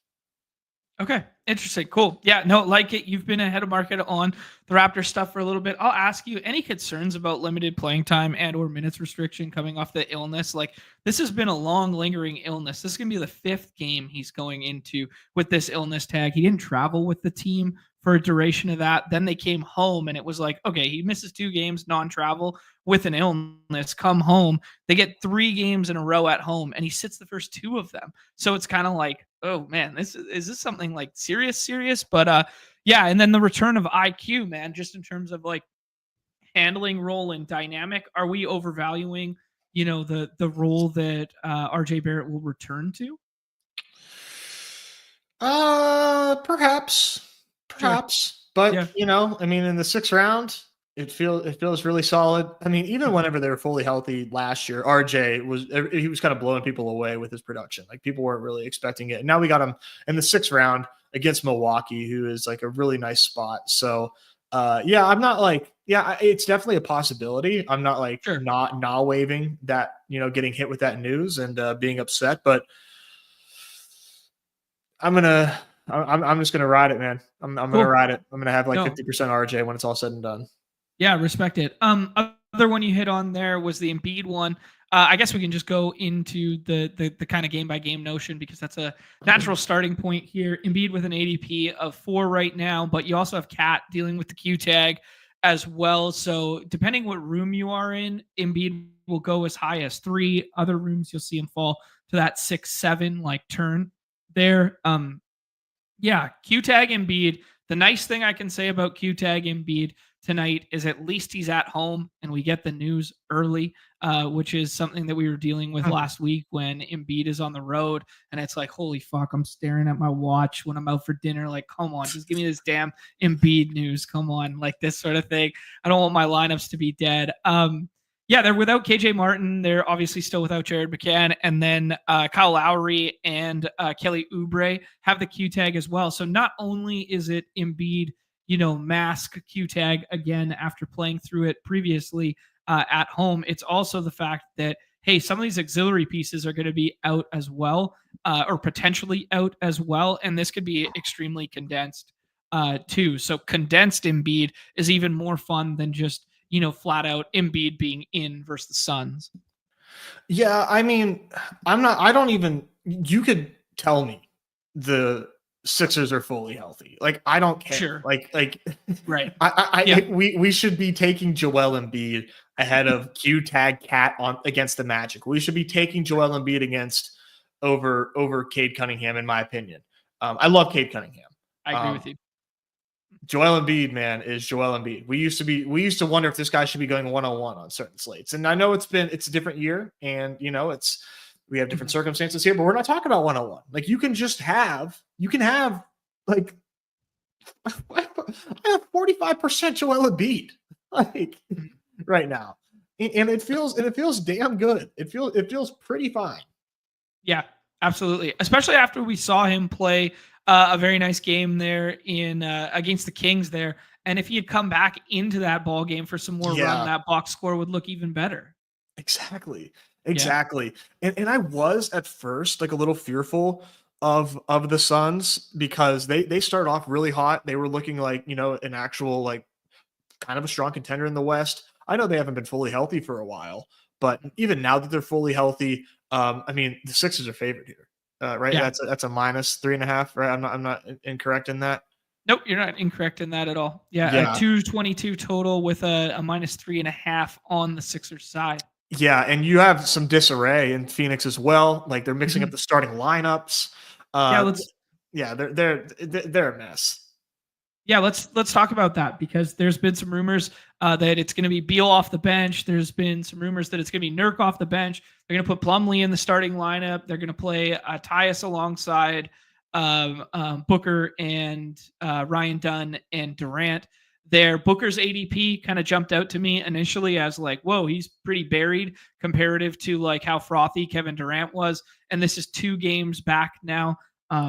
Okay. Interesting. Cool. Yeah, no, like it. You've been ahead of market on the Raptor stuff for a little bit. I'll ask you, any concerns about limited playing time and or minutes restriction coming off the illness? Like, this has been a long lingering illness. This is going to be the 5th game he's going into with this illness tag. He didn't travel with the team for a duration of that. Then they came home and it was like, okay, he misses 2 games non-travel with an illness, come home. They get 3 games in a row at home and he sits the first 2 of them. So it's kind of like, oh man, is this something like serious? But yeah, and then the return of IQ, man, just in terms of like handling role and dynamic. Are we overvaluing, the role that RJ Barrett will return to? Perhaps. But I mean, in the 6th round, it feels really solid. I mean, even whenever they were fully healthy last year, RJ was kind of blowing people away with his production. Like, people weren't really expecting it. And now we got him in the 6th round against Milwaukee, who is like a really nice spot. So yeah, I'm not like, it's definitely a possibility. I'm not like not waving that, getting hit with that news and being upset, but I'm just gonna ride it, man. I'm gonna ride it. I'm gonna have like 50% RJ when it's all said and done. Yeah, respect it. Other one you hit on there was the Embiid one. I guess we can just go into the kind of game by game notion because that's a natural starting point here. Embiid with an ADP of 4 right now, but you also have Cat dealing with the Q tag as well. So depending what room you are in, Embiid will go as high as 3. Other rooms you'll see him fall to that 6-7 like turn there. Yeah, Q tag Embiid. The nice thing I can say about Q tag Embiid tonight is at least he's at home and we get the news early. which is something that we were dealing with last week when Embiid is on the road. And it's like, holy fuck, I'm staring at my watch when I'm out for dinner. Like, come on, just give me this damn Embiid news. Come on, like this sort of thing. I don't want my lineups to be dead. Yeah, they're without KJ Martin. They're obviously still without Jared McCann. And then Kyle Lowry and Kelly Oubre have the Q tag as well. So not only is it Embiid, mask Q tag again after playing through it previously at home, it's also the fact that, hey, some of these auxiliary pieces are going to be out as well, or potentially out as well. And this could be extremely condensed too. So condensed Embiid is even more fun than just flat out Embiid being in versus the Suns. Yeah, I mean, you could tell me the Sixers are fully healthy. Like, I don't care. Sure. Like, right. We should be taking Joel Embiid ahead of Q tag Cat against the Magic. We should be taking Joel Embiid over Cade Cunningham, in my opinion. I love Cade Cunningham. I agree with you. Joel Embiid, man, is Joel Embiid. We used to wonder if this guy should be going 101 on certain slates. And I know it's a different year, and we have different circumstances here, but we're not talking about 101. Like, you can have like I have 45% Joel Embiid like right now. And it feels damn good. It feels pretty fine. Yeah, absolutely. Especially after we saw him play a very nice game there in against the Kings there. And if he had come back into that ball game for some more run, that box score would look even better. Exactly. And I was at first like a little fearful of the Suns because they started off really hot. They were looking like, an actual like kind of a strong contender in the West. I know they haven't been fully healthy for a while, but even now that they're fully healthy, I mean, the Sixers are favored here. Right. Yeah. That's a -3.5, right? I'm not incorrect in that. Nope, you're not incorrect in that at all. Yeah. 222 total with a -3.5 on the Sixers side. Yeah, and you have some disarray in Phoenix as well. Like, they're mixing up the starting lineups. They're a mess. Yeah, let's talk about that because there's been some rumors that it's going to be Beal off the bench. There's been some rumors that it's going to be Nurk off the bench. They're going to put Plumlee in the starting lineup. They're going to play Tyus alongside Booker and Ryan Dunn and Durant. Booker's ADP kind of jumped out to me initially as like, whoa, he's pretty buried comparative to like how frothy Kevin Durant was. And this is 2 games back now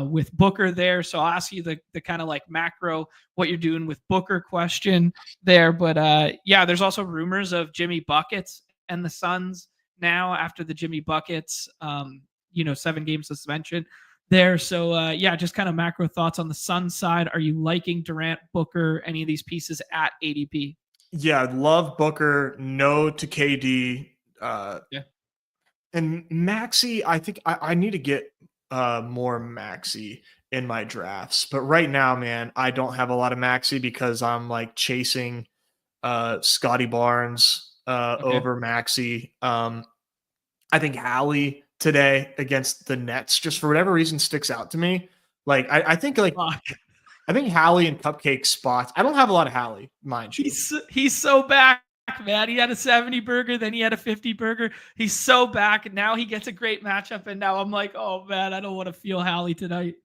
with Booker there. So I'll ask you the kind of like macro, what you're doing with Booker question there. But there's also rumors of Jimmy Buckets and the Suns now after the Jimmy Buckets, 7-game suspension there. So just kind of macro thoughts on the Suns side. Are you liking Durant, Booker, any of these pieces at ADP? Yeah, love Booker. No to KD. And Maxey, I think I need to get more Maxey in my drafts. But right now, man, I don't have a lot of Maxey because I'm like chasing Scotty Barnes over Maxey. I think Hallie today against the Nets, just for whatever reason, sticks out to me. Like, I think Hallie and Cupcake spots. I don't have a lot of Hallie, mind you. He's so back, man. He had a 70 burger, then he had a 50 burger. He's so back. Now he gets a great matchup, and now I'm like, oh man, I don't want to feel Hallie tonight.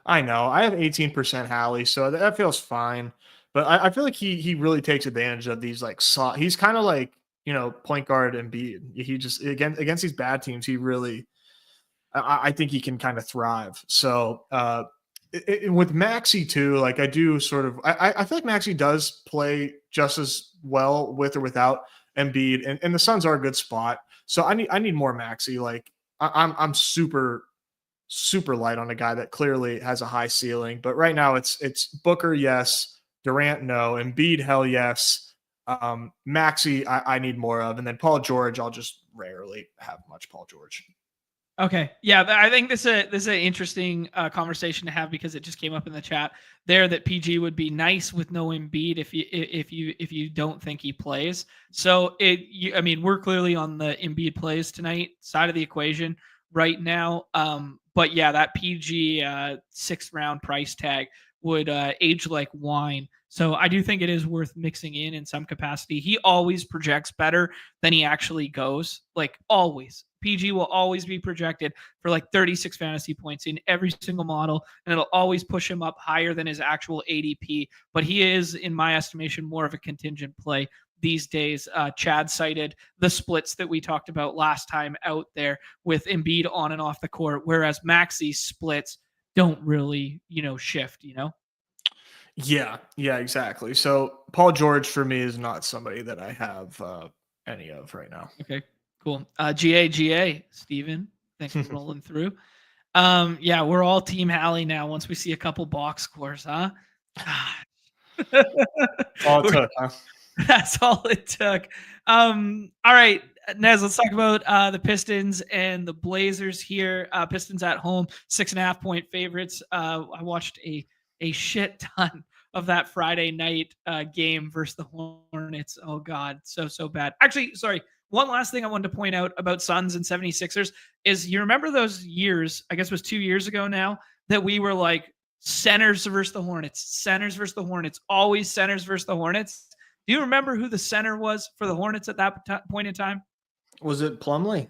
I know. I have 18% Hallie, so that feels fine. But I feel like he really takes advantage of these like he's kind of like, point guard Embiid. He just against these bad teams, he really, I think he can kind of thrive. So with Maxey too, like I do sort of, I feel like Maxey does play just as well with or without Embiid, and the Suns are a good spot. So I need more Maxey. Like I'm super light on a guy that clearly has a high ceiling, but right now it's Booker, yes, Durant, no, Embiid, hell yes. Maxey, I need more of, and then Paul George, I'll just rarely have much Paul George. Okay, yeah, I think this is an interesting conversation to have because it just came up in the chat there that PG would be nice with no Embiid if you don't think he plays. So we're clearly on the Embiid plays tonight side of the equation right now. But yeah, that PG 6th round price tag would age like wine. So I do think it is worth mixing in some capacity. He always projects better than he actually goes, like always. PG will always be projected for like 36 fantasy points in every single model, and it'll always push him up higher than his actual ADP. But he is, in my estimation, more of a contingent play these days. Chad cited the splits that we talked about last time out there with Embiid on and off the court, whereas Maxi's splits don't really, shift, Yeah, exactly. So Paul George for me is not somebody that I have any of right now. Okay, cool. GA, Steven. Thanks for rolling through. Yeah, we're all Team Hallie now once we see a couple box scores, huh? All it took, huh? That's all it took. All right, Nez, let's talk about the Pistons and the Blazers here. Pistons at home, 6.5-point favorites. I watched a shit ton of that Friday night game versus the Hornets. Oh, God, so bad. Actually, sorry. One last thing I wanted to point out about Suns and 76ers is you remember those years, I guess it was 2 years ago now, that we were like centers versus the Hornets, always centers versus the Hornets. Do you remember who the center was for the Hornets at that point in time? Was it Plumlee?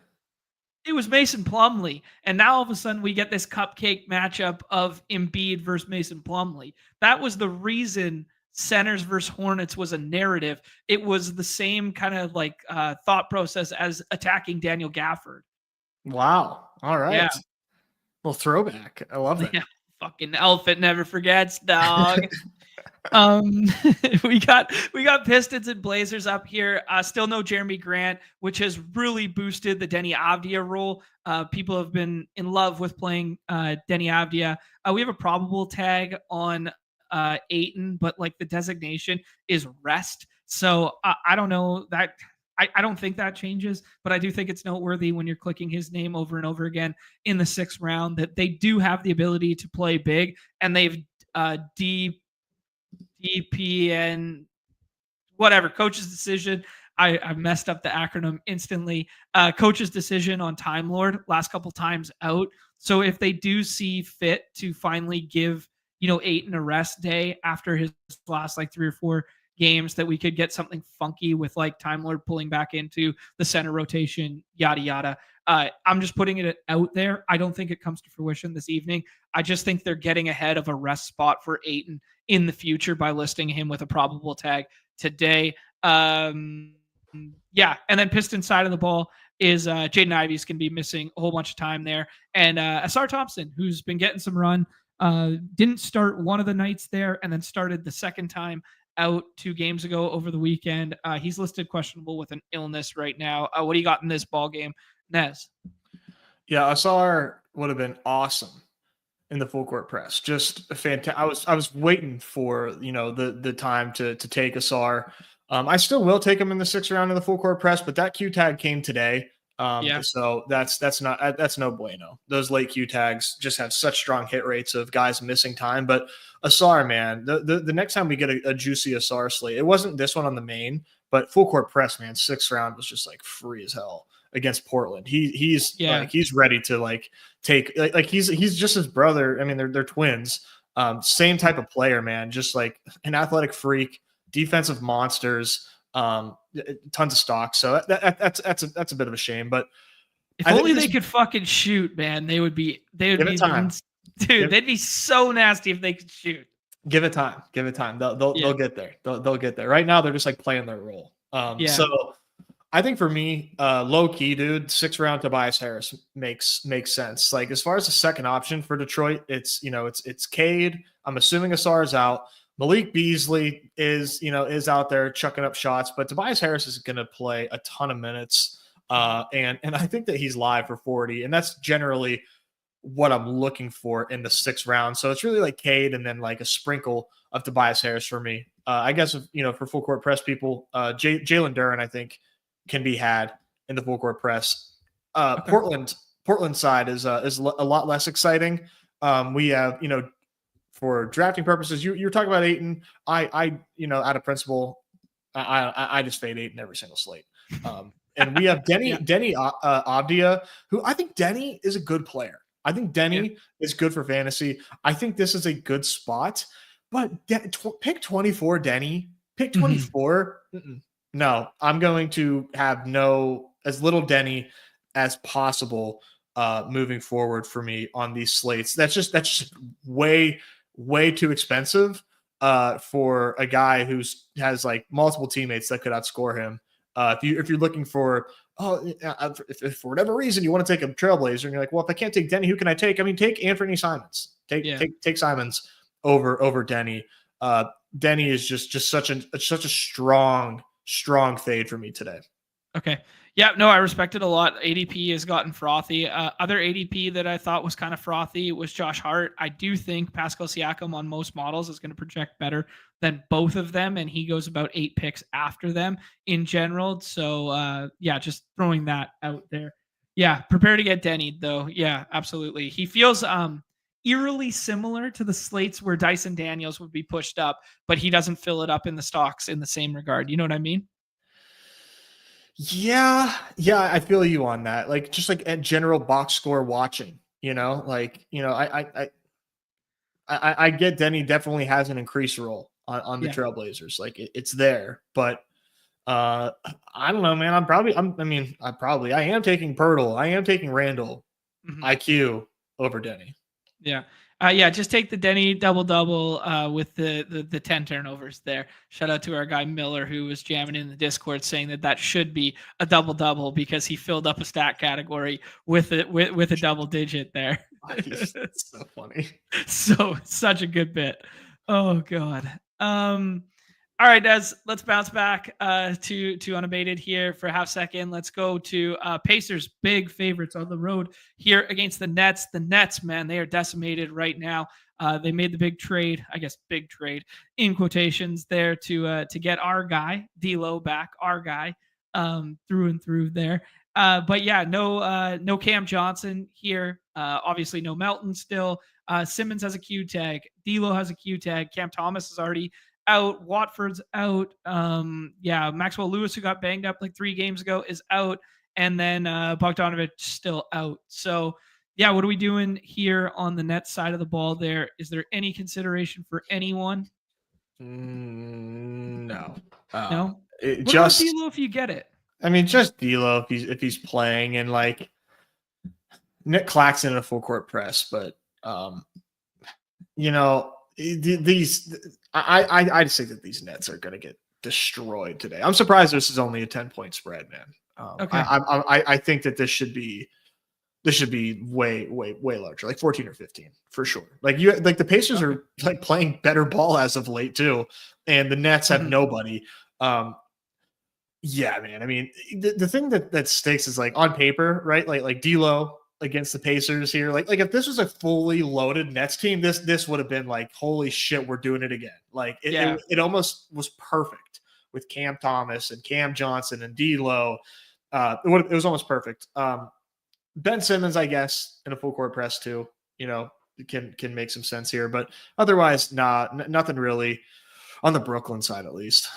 It was Mason Plumlee. And now all of a sudden we get this cupcake matchup of Embiid versus Mason Plumlee. That was the reason centers versus Hornets was a narrative. It was the same kind of like thought process as attacking Daniel Gafford. Wow. All right. Yeah. Well, throwback. I love it. Yeah. Fucking elephant never forgets, dog. We got Pistons and Blazers up here. Still no Jeremy Grant, which has really boosted the Denny Avdia role. People have been in love with playing Denny Avdia. We have a probable tag on Ayton, but like the designation is rest. So I don't know that. I don't think that changes, but I do think it's noteworthy when you're clicking his name over and over again in the 6th round that they do have the ability to play big, and they've DPN, whatever, coach's decision. I messed up the acronym instantly. Coach's decision on Time Lord last couple times out. So if they do see fit to finally give, Ayton a rest day after his last like 3 or 4 games, that we could get something funky with like Time Lord pulling back into the center rotation, yada, yada. I'm just putting it out there. I don't think it comes to fruition this evening. I just think they're getting ahead of a rest spot for Ayton in the future by listing him with a probable tag today. Yeah. And then Piston side of the ball is Jaden Ivey's going to be missing a whole bunch of time there. And Asar Thompson, who's been getting some run, didn't start one of the nights there and then started the second time out 2 games ago over the weekend. He's listed questionable with an illness right now. What do you got in this ball game, Nez? Yeah, Asar would have been awesome in the full court press. Just a fantastic. I was waiting for the time to take Asar. I still will take him in the 6th round of the full court press, but that Q tag came today. So that's no bueno. Those late Q tags just have such strong hit rates of guys missing time. But Asar, man, the next time we get a juicy Asar slate, it wasn't this one on the main, but full court press, man, 6th round was just like free as hell against Portland. He's ready to like take like he's just his brother. I mean, they're twins. Same type of player, man. Just like an athletic freak, defensive monsters. Tons of stock. So that's a bit of a shame. But if only they could fucking shoot, man, they would be time. Dude, they'd be so nasty if they could shoot. Give it time. They'll get there. They'll get there. Right now, they're just like playing their role. So I think for me, low key, dude, 6th round Tobias Harris makes sense. Like as far as the second option for Detroit, it's Cade. I'm assuming Asar is out. Malik Beasley is out there chucking up shots, but Tobias Harris is going to play a ton of minutes. And I think that he's live for 40, and that's generally what I'm looking for in the 6th round. So it's really like Cade and then like a sprinkle of Tobias Harris for me. I guess, for full court press people, Jalen Duren, I think, can be had in the full court press. Okay. Portland side is a lot less exciting. We have, for drafting purposes, you're talking about Ayton. I out of principle, I just fade Ayton every single slate. And we have Denny Avdia, who I think Denny is a good player. I think Denny is good for fantasy. I think this is a good spot, but pick 24 Denny, pick 24. No, I'm going to have as little Denny as possible moving forward for me on these slates. That's just way too expensive for a guy has like multiple teammates that could outscore him. If you're looking for if for whatever reason you want to take a Trailblazer and you're like, well, if I can't take Denny, who can I take? I mean, take Anthony Simons. Take Simons over Denny. Denny is just such a strong fade for me today. Okay. Yeah, no, I respect it a lot. ADP has gotten frothy. Other ADP that I thought was kind of frothy was Josh Hart. I do think Pascal Siakam on most models is going to project better than both of them, and he goes about 8 picks after them in general. So, yeah, just throwing that out there. Yeah, prepare to get Denny, though. Yeah, absolutely. He feels eerily similar to the slates where Dyson Daniels would be pushed up, but he doesn't fill it up in the stocks in the same regard. You know what I mean? Yeah, I feel you on that. Like just like at general box score watching, I get Denny definitely has an increased role on the Trailblazers. Like it's there, but I don't know, man. I am taking Pirtle. I am taking Randall. IQ over Denny. Yeah. Just take the Denny double with the 10 turnovers there. Shout out to our guy Miller, who was jamming in the Discord saying that should be a double because he filled up a stat category with a double digit there. That's so funny. So such a good bit. Oh God. All right, Des, let's bounce back to Unabated here for a half second. Let's go to Pacers, big favorites on the road here against the Nets. The Nets, man, they are decimated right now. They made the big trade in quotations there to get our guy D'Lo back, our guy through and through there. But yeah, no Cam Johnson here. Obviously, no Melton still. Simmons has a Q tag. D'Lo has a Q tag. Cam Thomas is already out. Watford's out. Maxwell Lewis, who got banged up like 3 games ago, is out. And then Bogdanovic still out. So, yeah, what are we doing here on the Nets side of the ball there? Is there any consideration for anyone? No. No? What just about D'Lo if you get it? I mean, just D'Lo if he's playing, and like Nick Claxton in a full court press, but I just think that these Nets are going to get destroyed today. I'm surprised this is only a 10-point spread, man. Okay. I think that this should be way larger, like 14 or 15 for sure. Like the Pacers are like playing better ball as of late too, and the Nets have nobody. Yeah, man. I mean, the thing that sticks is like on paper, right? Like D'Lo against the Pacers here. Like if this was a fully loaded Nets team, this would have been like, holy shit, we're doing it again. Like it almost was perfect with Cam Thomas and Cam Johnson and D'Lo. It was almost perfect. Ben Simmons, I guess, in a full court press too, can make some sense here, but otherwise, nothing really on the Brooklyn side, at least.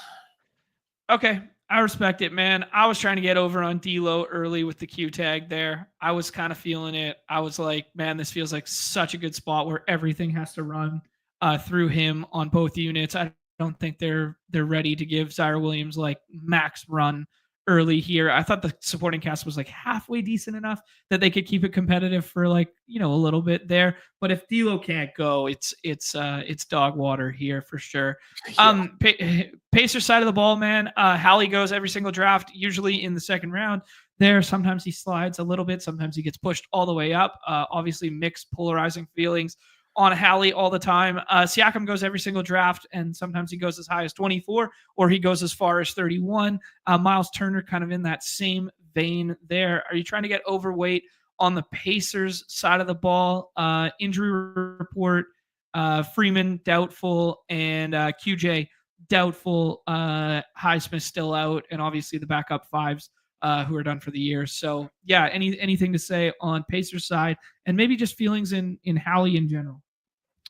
Okay. I respect it, man. I was trying to get over on D'Lo early with the Q tag there. I was kind of feeling it. I was like, man, this feels like such a good spot where everything has to run through him on both units. I don't think they're ready to give Zaire Williams like max run early here. I thought the supporting cast was like halfway decent enough that they could keep it competitive for like, a little bit there. But if D'Lo can't go, it's dog water here for sure. Yeah. Pacer side of the ball, man. Hallie goes every single draft, usually in the second round. There, sometimes he slides a little bit, sometimes he gets pushed all the way up. Obviously, mixed polarizing feelings on Hallie all the time. Siakam goes every single draft, and sometimes he goes as high as 24, or he goes as far as 31. Miles Turner kind of in that same vein there. Are you trying to get overweight on the Pacers side of the ball? Injury report, Freeman doubtful, and QJ doubtful. Highsmith still out, and obviously the backup fives who are done for the year. So yeah, anything to say on Pacers side, and maybe just feelings in Hallie in general?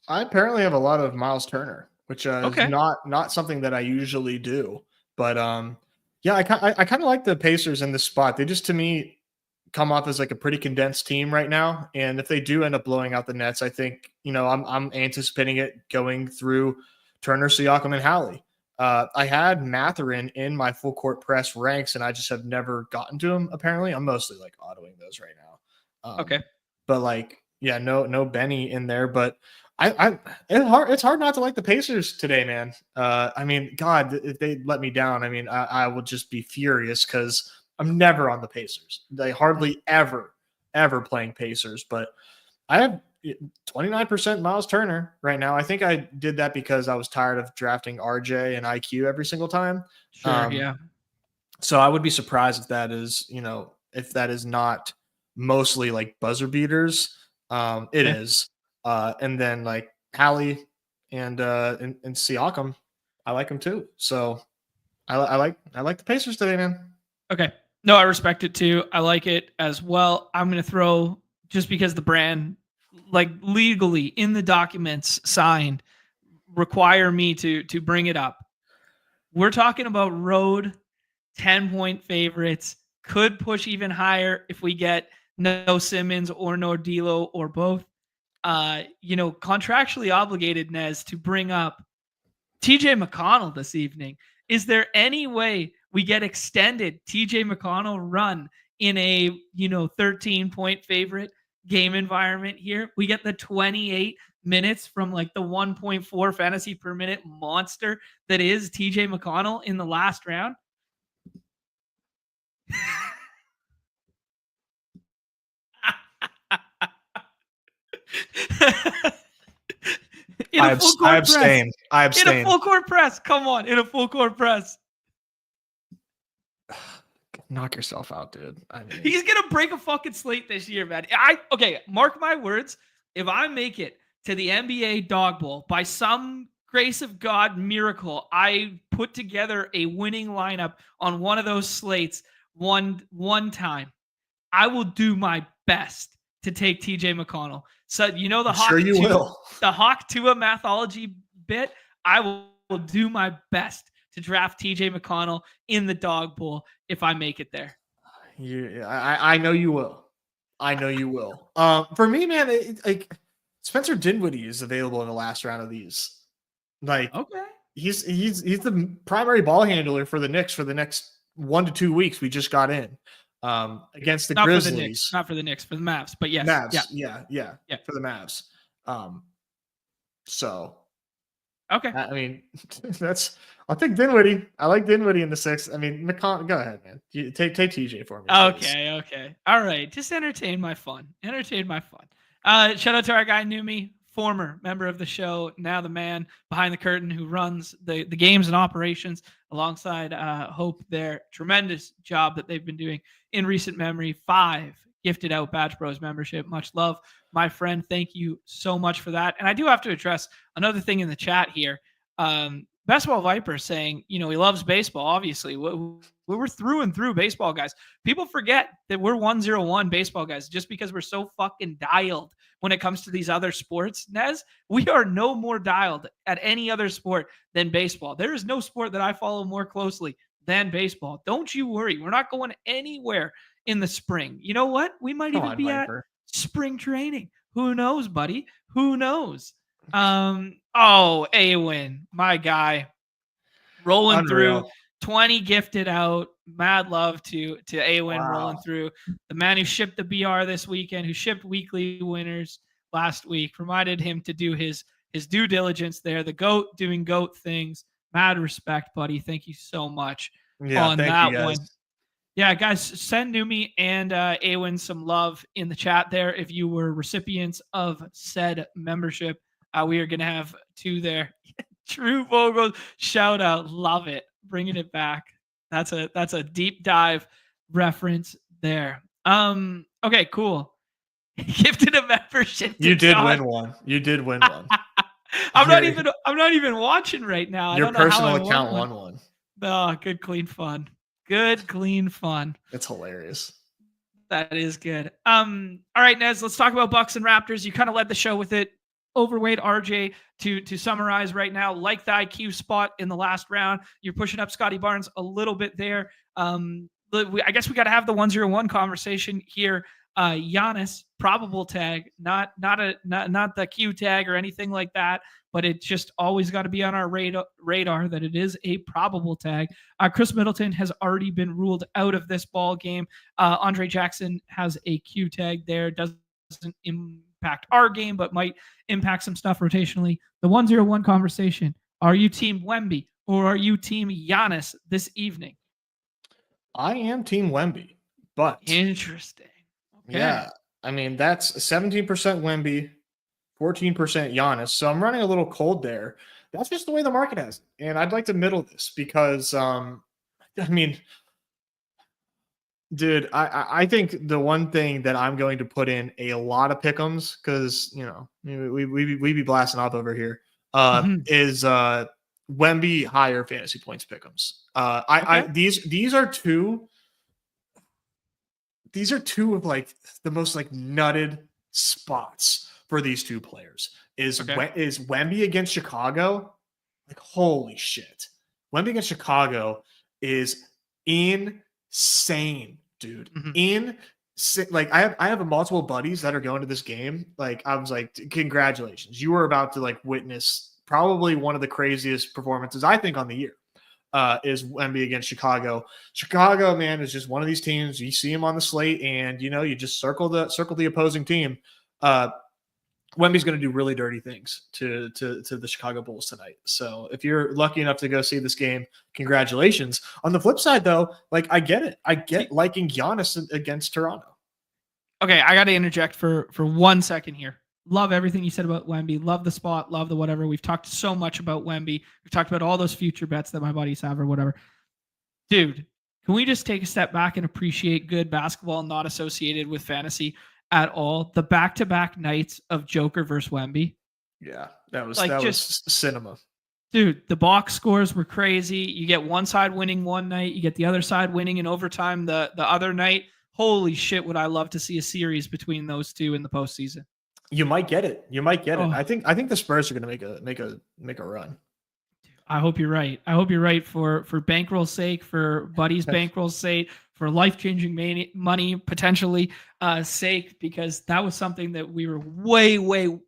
I apparently have a lot of Miles Turner, which is not something that I usually do. But I kind of like the Pacers in this spot. They just, to me, come off as like a pretty condensed team right now. And if they do end up blowing out the Nets, I think, I'm anticipating it going through Turner, Siakam, and Hallie. I had Mathurin in my full court press ranks, and I just have never gotten to him. Apparently, I'm mostly like autoing those right now. Okay, but like, yeah, no Benny in there. But it's hard not to like the Pacers today, man. I mean, God, if they let me down, I mean, I will just be furious because I'm never on the Pacers. They hardly ever playing Pacers, but I have 29% Miles Turner right now. I think I did that because I was tired of drafting RJ and IQ every single time. Sure, yeah. So I would be surprised if that is not mostly like buzzer beaters. It is. And then like Hallie and Siakam, I like them too. So I like the Pacers today, man. Okay. No, I respect it too. I like it as well. I'm going to throw, just because the brand, like legally in the documents signed, require me to bring it up. We're talking about road 10-point favorites. Could push even higher if we get no Simmons or no D'Lo or both. Contractually obligated, Nez, to bring up TJ McConnell this evening. Is there any way we get extended TJ McConnell run in a 13-point favorite game environment here? We get the 28 minutes from like the 1.4 fantasy per minute monster that is TJ McConnell in the last round. I abstain. In a full court press. Come on, in a full court press. Knock yourself out, dude. He's gonna break a fucking slate this year, man. Mark my words. If I make it to the NBA Dog Bowl, by some grace of God miracle, I put together a winning lineup on one of those slates one time, I will do my best to take TJ McConnell. So the Hawk, sure you will. The Hawk Tua mathology bit. I will do my best to draft TJ McConnell in the Dog Bowl if I make it there. I know you will. I know you will. For me, man, Spencer Dinwiddie is available in the last round of these. Like, okay, he's the primary ball handler for the Knicks for the next 1 to 2 weeks. We just got in against the Grizzlies. Not for the Knicks, for the Mavs. But yes, Mavs, yeah, for the Mavs. So, okay. I mean, I'll take Dinwiddie. I like Dinwiddie in the 6th. I mean, McConnell, go ahead, man. Take TJ for me. Okay. All right. Just entertain my fun. Shout out to our guy, Numi, former member of the show, now the man behind the curtain who runs the games and operations alongside Hope there. Tremendous job that they've been doing in recent memory. 5 gifted out Badge Bros membership. Much love, my friend. Thank you so much for that. And I do have to address another thing in the chat here. Basketball Viper saying, he loves baseball. Obviously, we're through and through baseball guys. People forget that we're 101 baseball guys just because we're so fucking dialed when it comes to these other sports. Nez, we are no more dialed at any other sport than baseball. There is no sport that I follow more closely than baseball. Don't you worry. We're not going anywhere in the spring. You know what? We might even be at spring training. Who knows, buddy? Who knows? Awen, my guy, rolling Unreal. through 20 gifted out. Mad love to Awen rolling through. The man who shipped the BR this weekend, who shipped weekly winners last week, reminded him to do his due diligence there. The GOAT doing GOAT things. Mad respect, buddy. Thank you so much on that one. Yeah, guys, send Numi and Awen some love in the chat there if you were recipients of said membership. We are going to have 2 there. True Vogel, shout out. Love it. Bringing it back. That's a deep dive reference there. Okay, cool. Gifted a membership. You did win one. I'm not even watching right now. Your personal account won one. Oh, good clean fun. Good clean fun. It's hilarious. That is good. All right, Nez, let's talk about Bucks and Raptors. You kind of led the show with it. Overweight RJ to summarize right now, like the IQ spot in the last round. You're pushing up Scotty Barnes a little bit there. I guess we got to have the 101 conversation here. Giannis probable tag, not the Q tag or anything like that, but it just always got to be on our radar that it is a probable tag. Chris Middleton has already been ruled out of this ball game. Andre Jackson has a Q tag there. Doesn't impact our game, but might impact some stuff rotationally. The 101 conversation. Are you team Wemby or are you team Giannis this evening? I am team Wemby, but interesting. Okay. Yeah, I mean that's 17% Wemby, 14% Giannis. So I'm running a little cold there. That's just the way the market has it. And I'd like to middle this because I mean, dude, I think the one thing that I'm going to put in a lot of pick'ems, because we be blasting off over here, is Wemby higher fantasy points pick'ems. These are two of like the most like nutted spots for these two players. Is Wemby against Chicago? Like, holy shit. Wemby against Chicago is insane, dude. Like I have multiple buddies that are going to this game. Like I was like, congratulations. You were about to like witness probably one of the craziest performances I think on the year. Is Wemby against Chicago. Chicago, man, is just one of these teams. You see them on the slate, and you just circle the opposing team. Wemby's going to do really dirty things to the Chicago Bulls tonight. So if you're lucky enough to go see this game, congratulations. On the flip side, though, like I get it. I get liking Giannis against Toronto. Okay, I got to interject for 1 second here. Love everything you said about Wemby. Love the spot. Love the whatever. We've talked so much about Wemby. We've talked about all those future bets that my buddies have or whatever. Dude, can we just take a step back and appreciate good basketball not associated with fantasy at all? The back-to-back nights of Joker versus Wemby. Yeah, that was just cinema. Dude, the box scores were crazy. You get one side winning one night. You get the other side winning in overtime the other night. Holy shit, would I love to see a series between those two in the postseason. You might get it. I think the Spurs are going to make a run. I hope you're right. I hope you're right for bankroll's sake, for Buddy's bankroll's sake, for life-changing money potentially sake, because that was something that we were way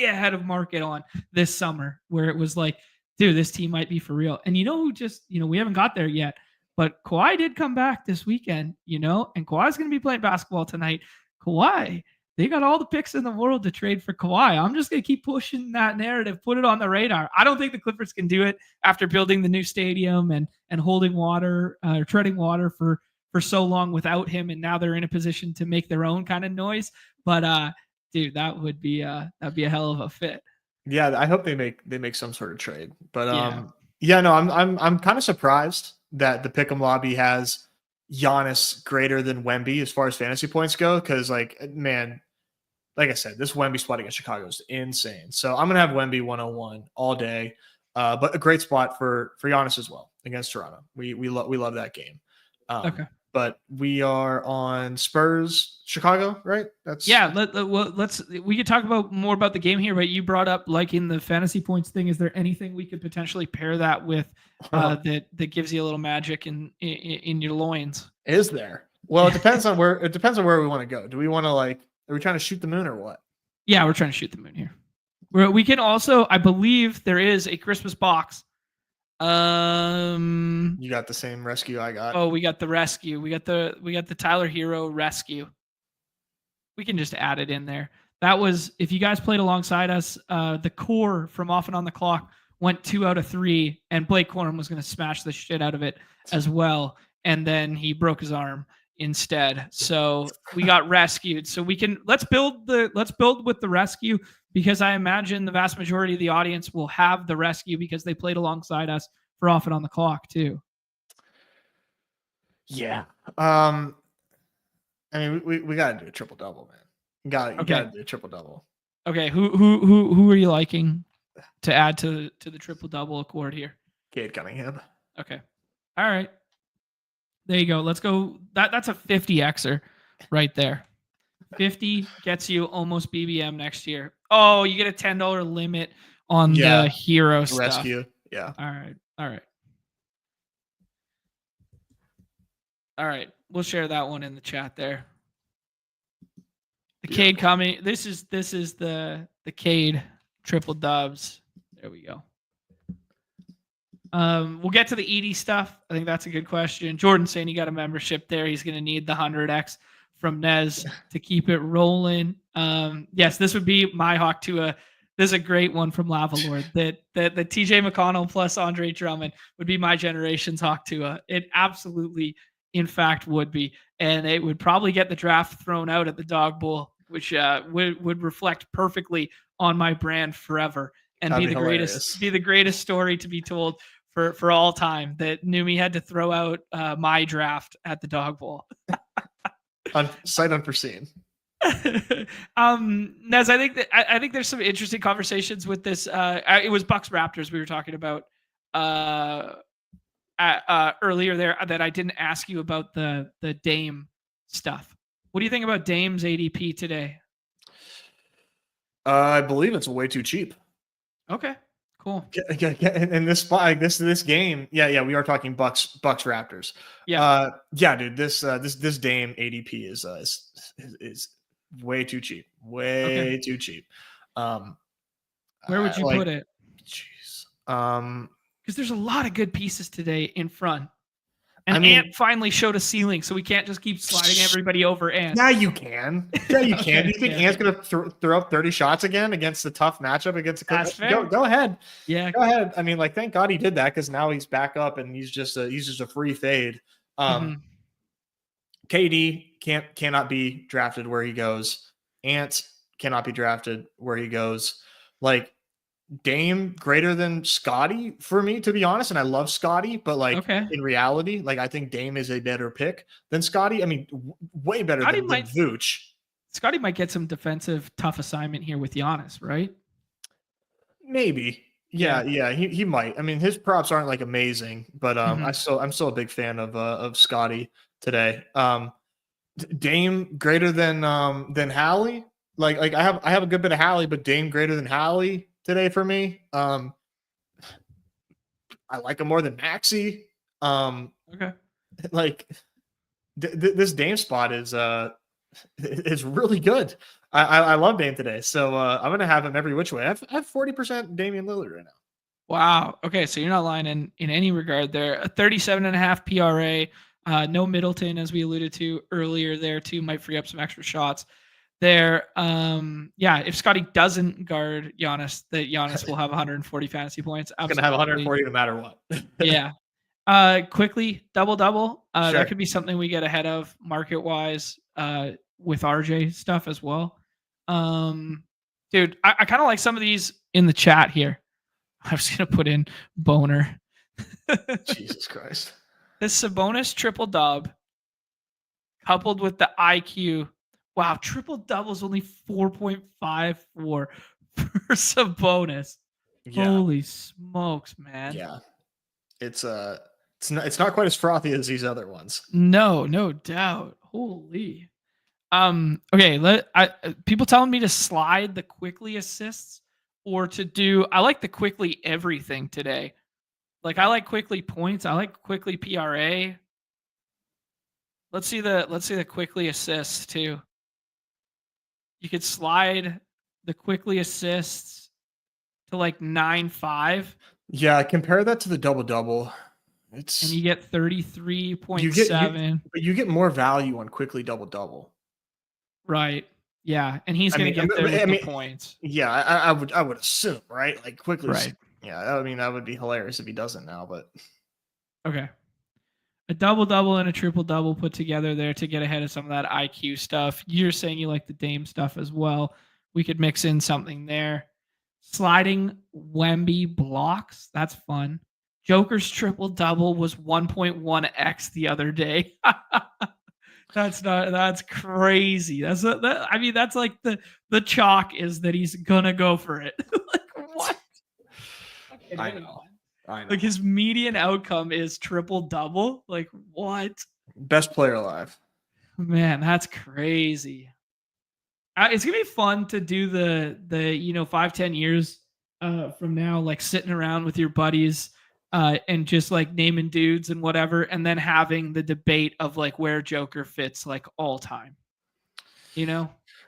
ahead of market on this summer, where it was like, dude, this team might be for real. And we haven't got there yet, but Kawhi did come back this weekend, and Kawhi's going to be playing basketball tonight. Kawhi, they got all the picks in the world to trade for Kawhi. I'm just going to keep pushing that narrative, put it on the radar. I don't think the Clippers can do it after building the new stadium and holding water, or treading water for so long without him. And now they're in a position to make their own kind of noise. But dude, that'd be a hell of a fit. Yeah, I hope they make some sort of trade. But I'm kind of surprised that the Pick'em lobby has Giannis greater than Wemby as far as fantasy points go, because man, like I said, this Wemby spot against Chicago is insane. So I'm gonna have Wemby 101 all day, but a great spot for Giannis as well against Toronto. We love that game. Okay, but we are on Spurs Chicago, right? We could talk more about the game here, but you brought up liking the fantasy points thing. Is there anything we could potentially pair that with that gives you a little magic in your loins? Is there? Well, it depends on where we want to go. Do we want to are we trying to shoot the moon or what? Yeah, we're trying to shoot the moon here. We can also, I believe there is a Christmas box. You got the same rescue I got. Oh, we got the rescue. We got the Tyler Hero rescue. We can just add it in there. That was, if you guys played alongside us, the core from Off and On the Clock went 2 out of 3, and Blake Corum was going to smash the shit out of it as well. And then he broke his arm instead. So we got rescued. So let's build with the rescue, because I imagine the vast majority of the audience will have the rescue because they played alongside us for Off and On the Clock too. Yeah. I mean, we got to do a triple double, man. You got to do a triple double. Okay. Who are you liking to add to the triple double accord here? Cade Cunningham. Okay. All right. There you go. Let's go. That's a 50xer right there. 50 gets you almost BBM next year. Oh, you get a $10 limit on the hero stuff. Rescue. Yeah. All right. All right, we'll share that one in the chat there. The Beautiful. Cade coming. This is the Cade triple dubs. There we go. We'll get to the ED stuff. I think that's a good question. Jordan saying he got a membership there. He's going to need the 100x from Nez to keep it rolling. Yes, this would be my Hawk Tua. This is a great one from Lava Lord. That the TJ McConnell plus Andre Drummond would be my generation's Hawk Tua. It absolutely, in fact, would be, and it would probably get the draft thrown out at the Dog Bowl, which would reflect perfectly on my brand forever and be the greatest story to be told for all time, that Numi had to throw out my draft at the Dog Bowl. Sight unforeseen. Nez, I think there's some interesting conversations with this. It was Bucks Raptors we were talking about earlier there that I didn't ask you about the Dame stuff. What do you think about Dame's ADP today? I believe it's way too cheap. Okay, cool. In this spot, like this game, yeah, we are talking Bucks Raptors. Yeah, dude, this Dame ADP is way too cheap. Too cheap. Where would you put it? Jeez. Because there's a lot of good pieces today in front. And Ant finally showed a ceiling, so we can't just keep sliding everybody over Ant. Yeah, you can. Yeah, you can. Do you think Ant's going to throw up 30 shots again against the tough matchup against the Clippers? Go ahead. Yeah, go ahead. I mean, like, thank God he did that, because now he's back up and he's just a free fade. KD cannot be drafted where he goes. Ant cannot be drafted where he goes. Like, Dame greater than Scotty for me, to be honest. And I love Scotty, but in reality, like, I think Dame is a better pick than Scotty. I mean, way better than Vooch. Scotty might get some defensive tough assignment here with Giannis, right? Maybe. Yeah, he might. I mean, his props aren't like amazing, but I'm still a big fan of Scotty today. Dame greater than Hallie. Like I have a good bit of Hallie, but Dame greater than Hallie today for me. I like him more than Maxey. Okay. Like this Dame spot is really good. I love Dame today, so I'm gonna have him every which way. I have 40% Damian Lillard right now. Wow. Okay, so you're not lying in any regard there. A 37.5 PRA. No Middleton, as we alluded to earlier there too, might free up some extra shots there. If Scotty doesn't guard Giannis, that Giannis will have 140 fantasy points. He's gonna have 140 no matter what. Yeah. Quickly double. Sure. That could be something we get ahead of market wise with RJ stuff as well. Dude, I kind of like some of these in the chat here. I was gonna put in Boner. Jesus Christ. This Sabonis triple dub coupled with the IQ. Wow, triple double is only 4.54 for Sabonis. Yeah. Holy smokes, man. Yeah. It's not quite as frothy as these other ones. No doubt. Holy. Okay, people telling me to slide the quickly assists or to do, I like the quickly everything today. Like, I like quickly points. I like quickly PRA. Let's see the quickly assists too. You could slide the quickly assists to like 9.5. Yeah, compare that to the double. And you get 33.7. But you get more value on quickly double. Right. Yeah, and he's going to get there with the points. Yeah, I would assume, right? Like quickly. Right. Yeah, I mean, that would be hilarious if he doesn't now, but okay. A double and a triple double put together there to get ahead of some of that IQ stuff. You're saying you like the Dame stuff as well. We could mix in something there. Sliding Wemby blocks. That's fun. Joker's triple double was 1.1x the other day. That's crazy. That's like the chalk is that he's gonna go for it. Like, what? I know. Like, his median outcome is triple double. Like, what? Best player alive. Man, that's crazy. It's gonna be fun to do the 5-10 years from now, like sitting around with your buddies and just like naming dudes and whatever, and then having the debate of like where Joker fits like all time.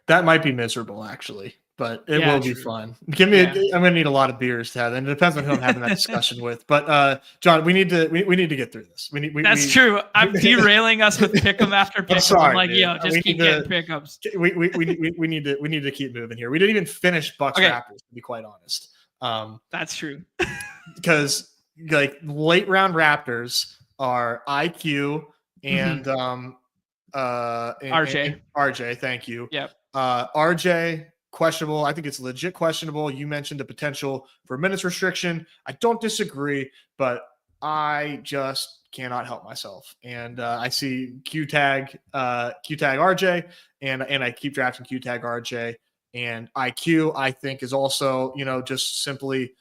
That might be miserable actually, but it will be fun. Give me I'm gonna need a lot of beers to have, and it depends on who I'm having that discussion with. But John, we need to get through this. That's true. I'm derailing us with pick'em after pick'em. Sorry, I'm like, dude. yo, just keep getting pick'ems. We need to keep moving here. We didn't even finish Bucks Raptors, to be quite honest. That's true. Because like late round Raptors are IQ and RJ, thank you. Yep. RJ questionable. I think it's legit questionable. You mentioned the potential for minutes restriction. I don't disagree, but I just cannot help myself. And I see Q tag RJ, and I keep drafting Q tag RJ. And IQ, I think, is also, just simply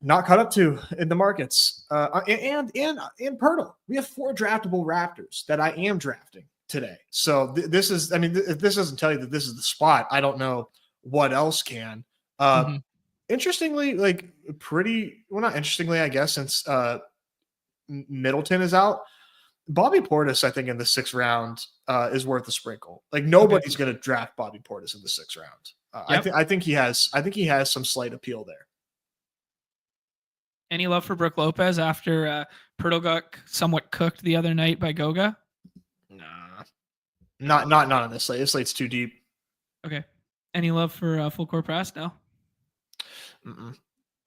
not caught up to in the markets. And Pirtle. We have 4 draftable Raptors that I am drafting today. So this is, if this doesn't tell you that this is the spot, I don't know what else can. Interestingly, not interestingly, I guess, since Middleton is out, Bobby Portis, I think, in the 6th round is worth a sprinkle. Like nobody's going to draft Bobby Portis in the 6th round. I think he has some slight appeal there. Any love for Brook Lopez after Pirtle got somewhat cooked the other night by Goga? Nah, not on this slate. This slate's too deep. Okay. Any love for full court press? No. Mm-mm.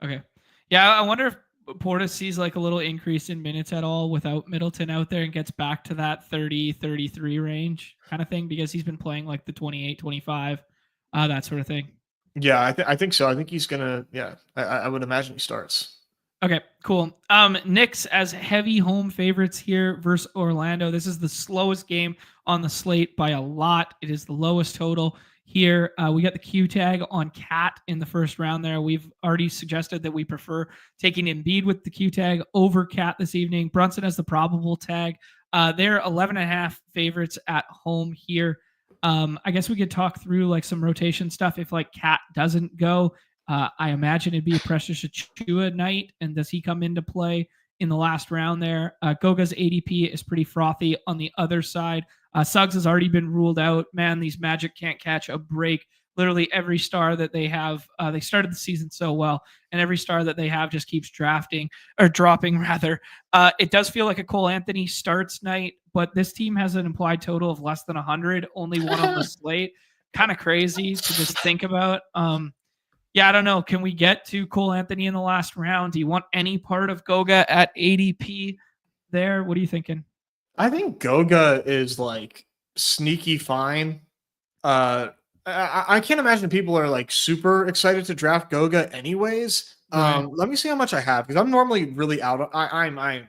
Okay. Yeah, I wonder if Portis sees like a little increase in minutes at all without Middleton out there and gets back to that 30-33 range kind of thing, because he's been playing like the 28-25, that sort of thing. Yeah, I think so. I think he's gonna. Yeah, I would imagine he starts. Okay, cool. Knicks as heavy home favorites here versus Orlando. This is the slowest game on the slate by a lot. It is the lowest total here. We got the Q tag on Cat in the first round there. We've already suggested that we prefer taking Embiid with the Q tag over Cat this evening. Brunson has the probable tag. They're 11.5 favorites at home here. I guess we could talk through like some rotation stuff if like Cat doesn't go. I imagine it'd be a Precious Achiuwa night, and does he come into play in the last round there? Goga's ADP is pretty frothy on the other side. Suggs has already been ruled out. Man, these Magic can't catch a break. Literally every star that they have, they started the season so well, and every star that they have just keeps dropping rather. It does feel like a Cole Anthony starts night, but this team has an implied total of less than 100, only one on the slate. Kind of crazy to just think about. Yeah, I don't know. Can we get to Cole Anthony in the last round? Do you want any part of Goga at ADP there? What are you thinking? I think Goga is like sneaky fine. I can't imagine people are like super excited to draft Goga anyways. Right. Let me see how much I have, because I'm normally really out. I'm not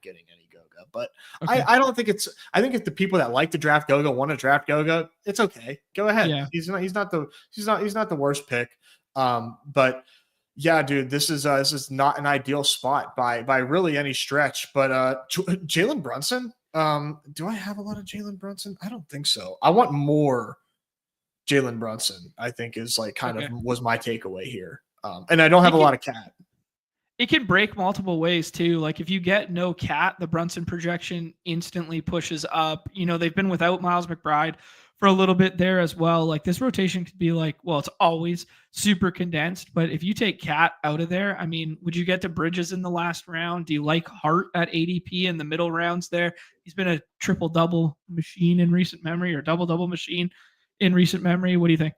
getting any Goga, but okay. I don't think it's. I think if the people that like to draft Goga want to draft Goga, it's okay. Go ahead. Yeah. He's not the worst pick. But yeah, dude, this is not an ideal spot by really any stretch. But Jalen Brunson. Do I have a lot of Jalen Brunson? I don't think so. I want more Jalen Brunson, I think, is like kind of was my takeaway here. And I don't have a lot of Cat. It can break multiple ways too. Like if you get no Cat, the Brunson projection instantly pushes up. They've been without Miles McBride for a little bit there as well. Like this rotation could be like, well, it's always super condensed, but if you take Cat out of there, would you get to Bridges in the last round? Do you like Hart at ADP in the middle rounds there? He's been a triple-double machine in recent memory, or double-double machine in recent memory. What do you think?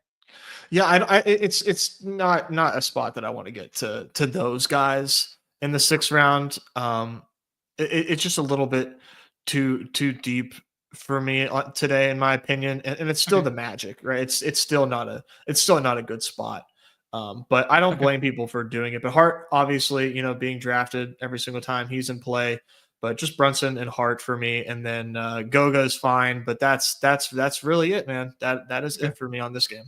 Yeah, it's not a spot that I want to get to those guys in the 6th round. It's just a little bit too deep for me today, in my opinion, and it's still the Magic, right? It's still not a good spot. But I don't blame people for doing it. But Hart, obviously, being drafted every single time he's in play. But just Brunson and Hart for me, and then Goga is fine. But that's really it, man. That is it for me on this game.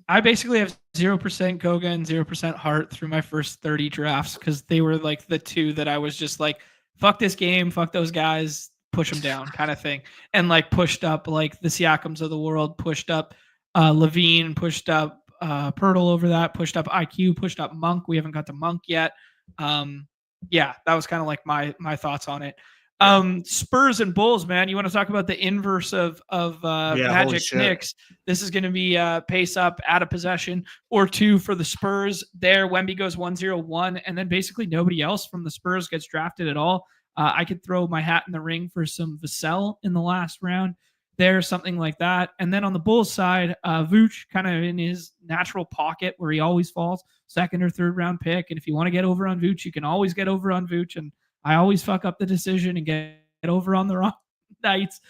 I basically have 0% Goga and 0% Hart through my first 30 drafts, because they were like the two that I was just like, fuck this game, fuck those guys, push them down kind of thing. And like pushed up like the Siakams of the world, pushed up Levine, pushed up Pirtle over that, pushed up IQ, pushed up Monk. We haven't got to Monk yet. Yeah, that was kind of like my thoughts on it. Yeah. Spurs and Bulls, man. You want to talk about the inverse of Yeah. Holy Magic shit. Knicks? This is going to be pace up, out of possession or two for the Spurs. There, Wemby goes 1-0-1, and then basically nobody else from the Spurs gets drafted at all. I could throw my hat in the ring for some Vassell in the last round. There, something like that. And then on the Bulls side, Vooch kind of in his natural pocket where he always falls, second or third round pick. And if you want to get over on Vooch, you can always get over on Vooch. And I always fuck up the decision and get over on the wrong nights.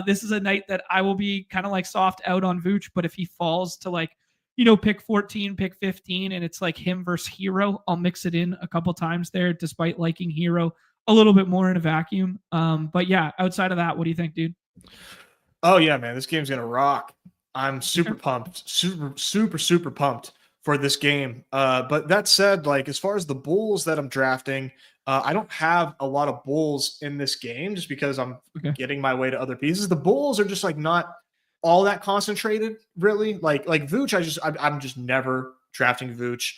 This is a night that I will be kind of like soft out on Vooch, but if he falls to like, pick 14, pick 15, and it's like him versus Hero, I'll mix it in a couple times there, despite liking Hero a little bit more in a vacuum. But yeah, outside of that, what do you think, dude? Oh yeah, man, this game's gonna rock. I'm super pumped, super pumped for this game. But that said, like as far as the Bulls that I'm drafting, I don't have a lot of Bulls in this game just because I'm getting my way to other pieces. The Bulls are just like not all that concentrated, really. Like Vooch, I'm just never drafting Vooch.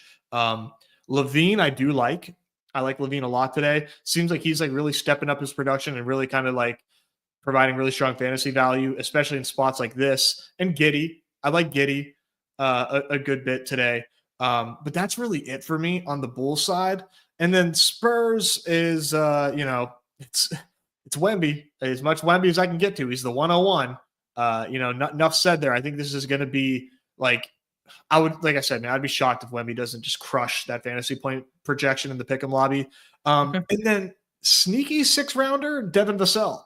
Levine, I do like. I like Levine a lot today. Seems like he's like really stepping up his production and really kind of like providing really strong fantasy value, especially in spots like this. And Giddy, I like Giddy a good bit today. But that's really it for me on the Bulls side. And then Spurs is, it's Wemby, as much Wemby as I can get to. He's the 101. Not enough said there. I think this is going to be like, like I said, man, I'd be shocked if Wemby doesn't just crush that fantasy point projection in the pick'em lobby. And then sneaky 6-rounder, Devin Vassell.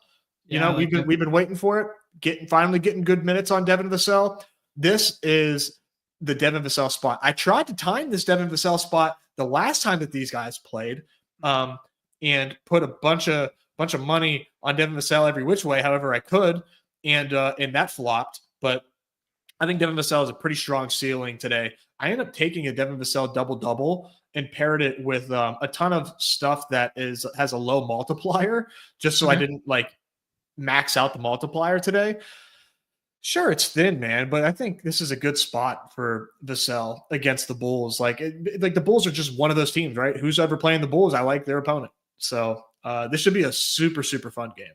We've been waiting for it, finally getting good minutes on Devin Vassell. This is the Devin Vassell spot. I tried to time this Devin Vassell spot the last time that these guys played, and put a bunch of money on Devin Vassell every which way, however I could, and that flopped. But I think Devin Vassell is a pretty strong ceiling today. I ended up taking a Devin Vassell double and paired it with a ton of stuff that has a low multiplier, just so I didn't like max out the multiplier today. Sure, it's thin, man, but I think this is a good spot for Vassell against the Bulls. Like the Bulls are just one of those teams, right? Who's ever playing the Bulls, I like their opponent. So this should be a super fun game.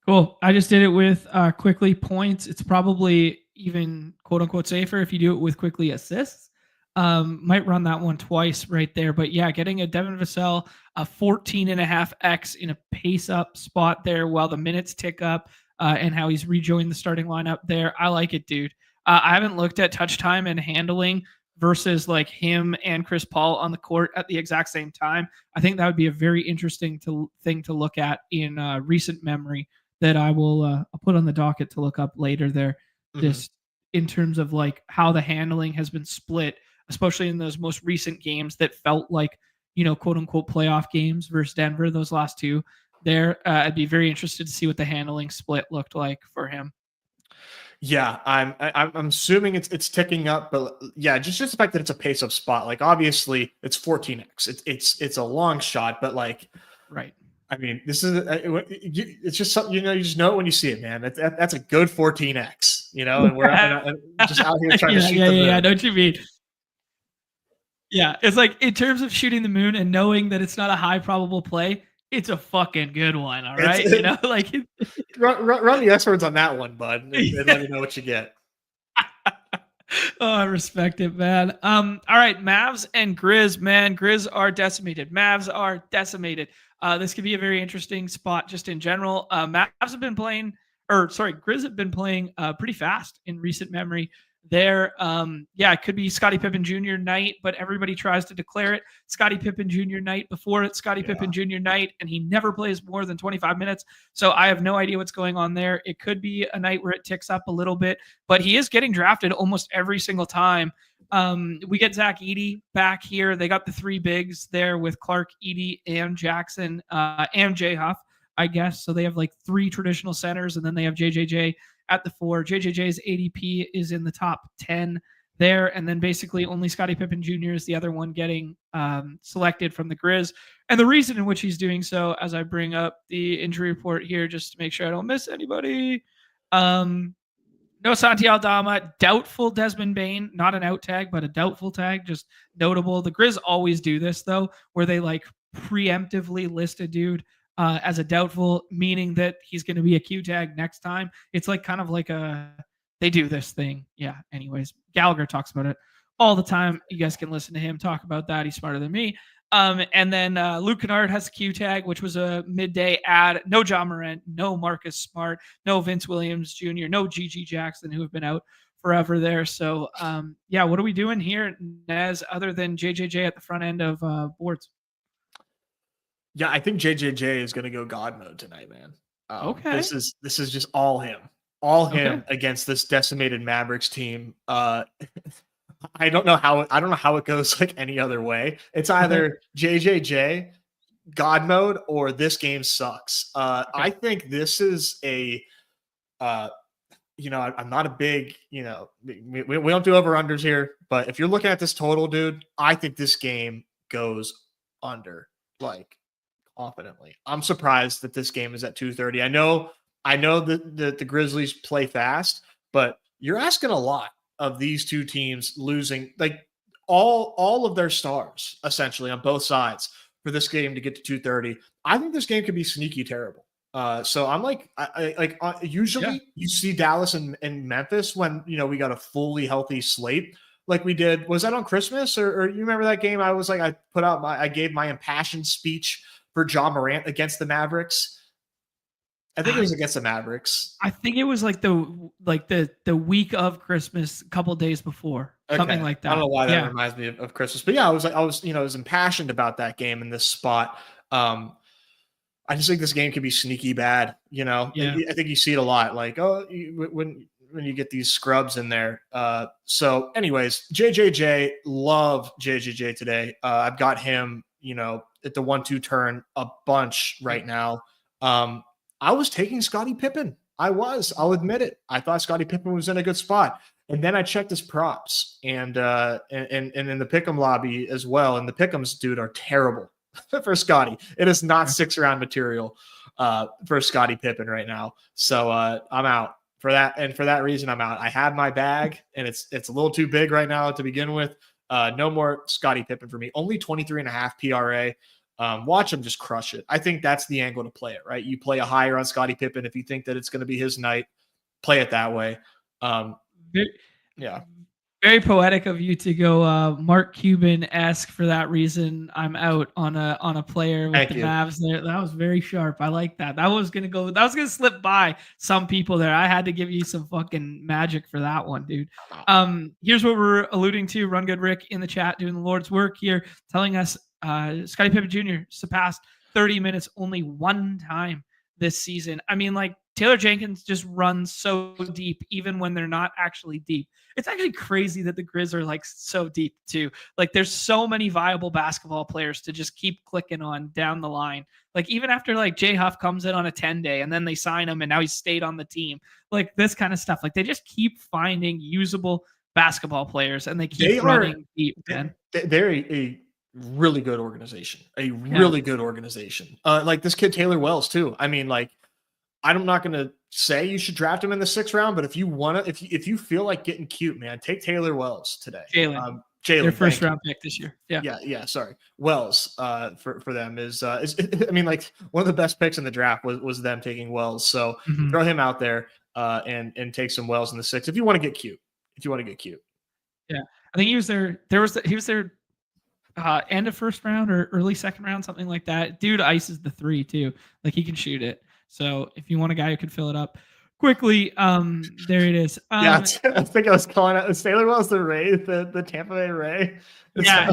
Cool. I just did it with quickly points. It's probably even quote unquote safer if you do it with quickly assists. Might run that one twice right there. But yeah, getting a Devin Vassell, a 14.5x in a pace up spot there while the minutes tick up, and how he's rejoined the starting lineup there. I like it, dude. I haven't looked at touch time and handling versus like him and Chris Paul on the court at the exact same time. I think that would be a very interesting thing to look at in recent memory that I will I'll put on the docket to look up later there. Just in terms of like how the handling has been split, especially in those most recent games that felt like, quote unquote playoff games versus Denver, those last two there. I'd be very interested to see what the handling split looked like for him. Yeah, I'm assuming it's ticking up, but yeah, just the fact that it's a pace up spot. Like obviously it's 14x. It's a long shot, but like, right. I mean, this is it's just something, you just know it when you see it, man. That's a good 14x, and we're just out here trying to shoot the moon. Yeah, I know what you mean. Yeah, it's like in terms of shooting the moon and knowing that it's not a high probable play, it's a fucking good one. All right, like run the S words on that one, bud, and let me know what you get. Oh, I respect it, man. All right, Mavs and Grizz, man. Grizz are decimated. Mavs are decimated. This could be a very interesting spot just in general. Mavs have been playing, Grizz have been playing pretty fast in recent memory. There, it could be Scottie Pippen Jr. night, but everybody tries to declare it Scottie Pippen Jr. night before it's Scottie Pippen Jr. night, and he never plays more than 25 minutes. So I have no idea what's going on there. It could be a night where it ticks up a little bit, but he is getting drafted almost every single time. We get Zach Edey back here. They got the three bigs there with Clark, Edey, and Jackson, and Jay Huff, I guess. So they have like three traditional centers, and then they have JJJ at the 4. JJJ's ADP is in the top 10 there. And then basically only Scottie Pippen Jr. is the other one getting selected from the Grizz. And the reason in which he's doing so, as I bring up the injury report here, just to make sure I don't miss anybody. No Santi Aldama, doubtful Desmond Bain, not an out tag, but a doubtful tag, just notable. The Grizz always do this though, where they like preemptively list a dude as a doubtful, meaning that he's going to be a Q tag next time. It's like kind of like they do this thing. Yeah. Anyways, Gallagher talks about it all the time. You guys can listen to him talk about that. He's smarter than me. And then Luke Kennard has a Q tag, which was a midday ad. No John Morant, no Marcus Smart, no Vince Williams Jr., no GG Jackson, who have been out forever there. So, yeah, what are we doing here, Nez, other than JJJ at the front end of boards? Yeah, I think JJJ is going to go God mode tonight, man. Okay. This is just all him against this decimated Mavericks team. I don't know how it goes like any other way. It's either JJJ God mode or this game sucks. I think this is a I'm not a big, we don't do over unders here, but if you're looking at this total, dude, I think this game goes under like confidently. I'm surprised that this game is at 230. I know that the Grizzlies play fast, but you're asking a lot of these two teams losing like all of their stars essentially on both sides for this game to get to 230. I think this game could be sneaky terrible. So I'm like, usually you see Dallas and Memphis when, we got a fully healthy slate like we did. Was that on Christmas or you remember that game? I was like, I gave my impassioned speech for John Morant against the Mavericks. I think it was against the Mavericks. I think it was like the week of Christmas, a couple days before, something like that. I don't know why that reminds me of Christmas, but yeah, I was impassioned about that game in this spot. I just think this game could be sneaky bad. I think you see it a lot. Like, when you get these scrubs in there. So, anyways, JJJ, love JJJ today. I've got him, at the 1-2 turn a bunch right now. I was taking Scottie Pippen. I'll admit it. I thought Scottie Pippen was in a good spot. And then I checked his props and in the pick'em lobby as well. And the pick'ems, dude, are terrible for Scottie. It is not 6-round material for Scottie Pippen right now. So I'm out for that. And for that reason, I'm out. I had my bag and it's a little too big right now to begin with. No more Scottie Pippen for me. Only 23.5 PRA. Watch him just crush it. I think that's the angle to play it, right? You play a higher on Scottie Pippen if you think that it's going to be his night. Play it that way. Very poetic of you to go Mark Cuban-esque for that reason. I'm out on a player with the Mavs there. That was very sharp. I like that. That was gonna slip by some people there. I had to give you some fucking magic for that one, dude. Here's what we're alluding to. Run Good Rick in the chat doing the Lord's work here, telling us Scottie Pippen Jr. surpassed 30 minutes only one time this season. I mean, like, Taylor Jenkins just runs so deep, even when they're not actually deep. It's actually crazy that the Grizz are like so deep too. Like, there's so many viable basketball players to just keep clicking on down the line. Like, even after like Jay Huff comes in on a 10-day and then they sign him and now he's stayed on the team, like this kind of stuff. Like, they just keep finding usable basketball players and they keep running deep, man. They're a really good organization, good organization. Like this kid, Taylor Wells too. I mean, like, I'm not going to say you should draft him in the 6th round, but if you want to, if you feel like getting cute, man, take Taylor Wells today. Jalen, their first round pick this year. Yeah. Sorry. Wells, for them is, I mean, like, one of the best picks in the draft was them taking Wells. So throw him out there, and take some Wells in the 6th. If you want to get cute, Yeah. I think he was their end of 1st round or early 2nd round, something like that. Dude ices the 3 too. Like, he can shoot it. So if you want a guy who can fill it up quickly, there it is. I think I was calling it Taylor Wells the Ray, the Tampa Bay Ray. Yeah.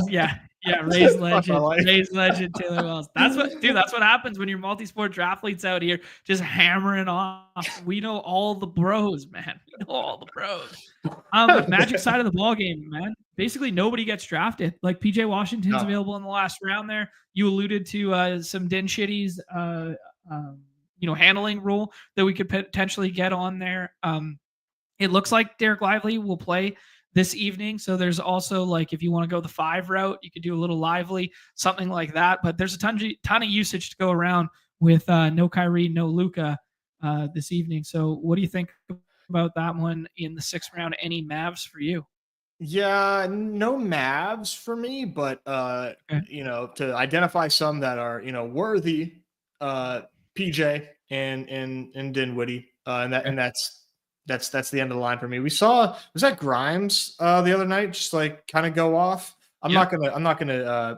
Ray's legend, Taylor Wells. That's what happens when you're multi-sport draftleads out here just hammering off. We know all the bros, man. We know all the bros. Magic side of the ball game, man. Basically, nobody gets drafted. Like, PJ Washington's available in the last round there. You alluded to some Din Shitty's handling rule that we could potentially get on there. It looks like Derek Lively will play this evening. So there's also, like, if you want to go the 5 route, you could do a little Lively, something like that. But there's a ton of usage to go around with no Kyrie, no Luka this evening. So what do you think about that one in the 6th round. Any Mavs for you? Yeah, no Mavs for me, but Okay. to identify some that are, worthy, PJ and Dinwiddie, Okay. that's the end of the line for me. We saw, was that Grimes the other night, just like kind of go off. Yep. I'm not gonna,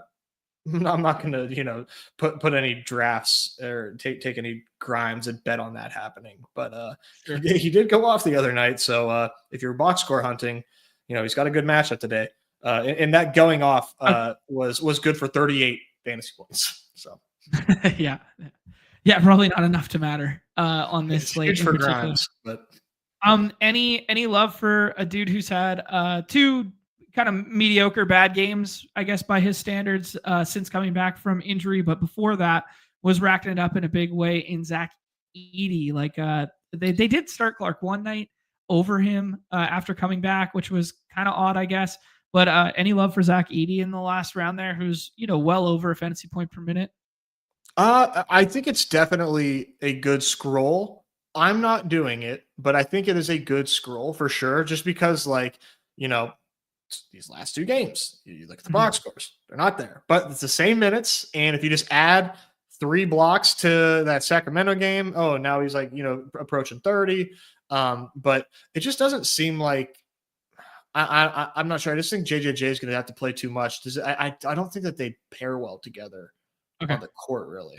put any drafts or take any Grimes and bet on that happening. But Sure. he did go off the other night. So if you're box score hunting, he's got a good matchup today. And that going off was good for 38 fantasy points. So Yeah. Yeah, probably not enough to matter on this it's slate huge in for particular. Grimes, but Any love for a dude who's had 2 kind of mediocre bad games, I guess by his standards, since coming back from injury, but before that was racking it up in a big way in Zach Edey. Like they did start Clark one night over him after coming back, which was kind of odd, I guess. But any love for Zach Edey in the last round there, who's well over a fantasy point per minute? I think it's definitely a good scroll. I'm not doing it, but I think it is a good scroll for sure. Just because, these last 2 games, you look at the box scores, they're not there, but it's the same minutes. And if you just add 3 blocks to that Sacramento game, oh, now he's approaching 30. But it just doesn't seem like I'm not sure. I just think JJJ is going to have to play too much. I don't think that they pair well together Okay. on the court, really.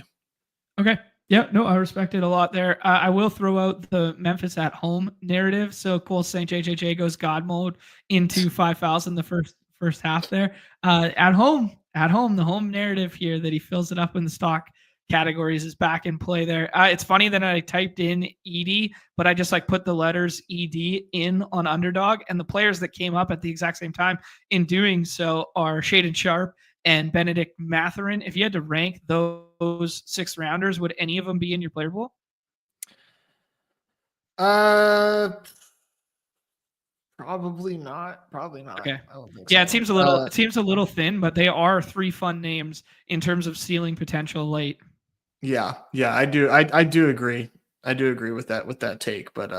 Okay. Yeah, no, I respect it a lot there. I will throw out the Memphis at home narrative. So Cole St. JJJ goes God mode into 5,000 the first half there. At home, the home narrative here that he fills it up in the stock categories is back in play there. It's funny that I typed in ED, but I just put the letters ED in on Underdog, and the players that came up at the exact same time in doing so are Shaden Sharp and Benedict Mathurin. If you had to rank those 6th rounders, would any of them be in your player pool? Probably not. Probably not. Okay. I don't think Yeah, so. it seems a little thin, but they are 3 fun names in terms of ceiling potential late. Yeah, I do. I do agree. I do agree with that take, but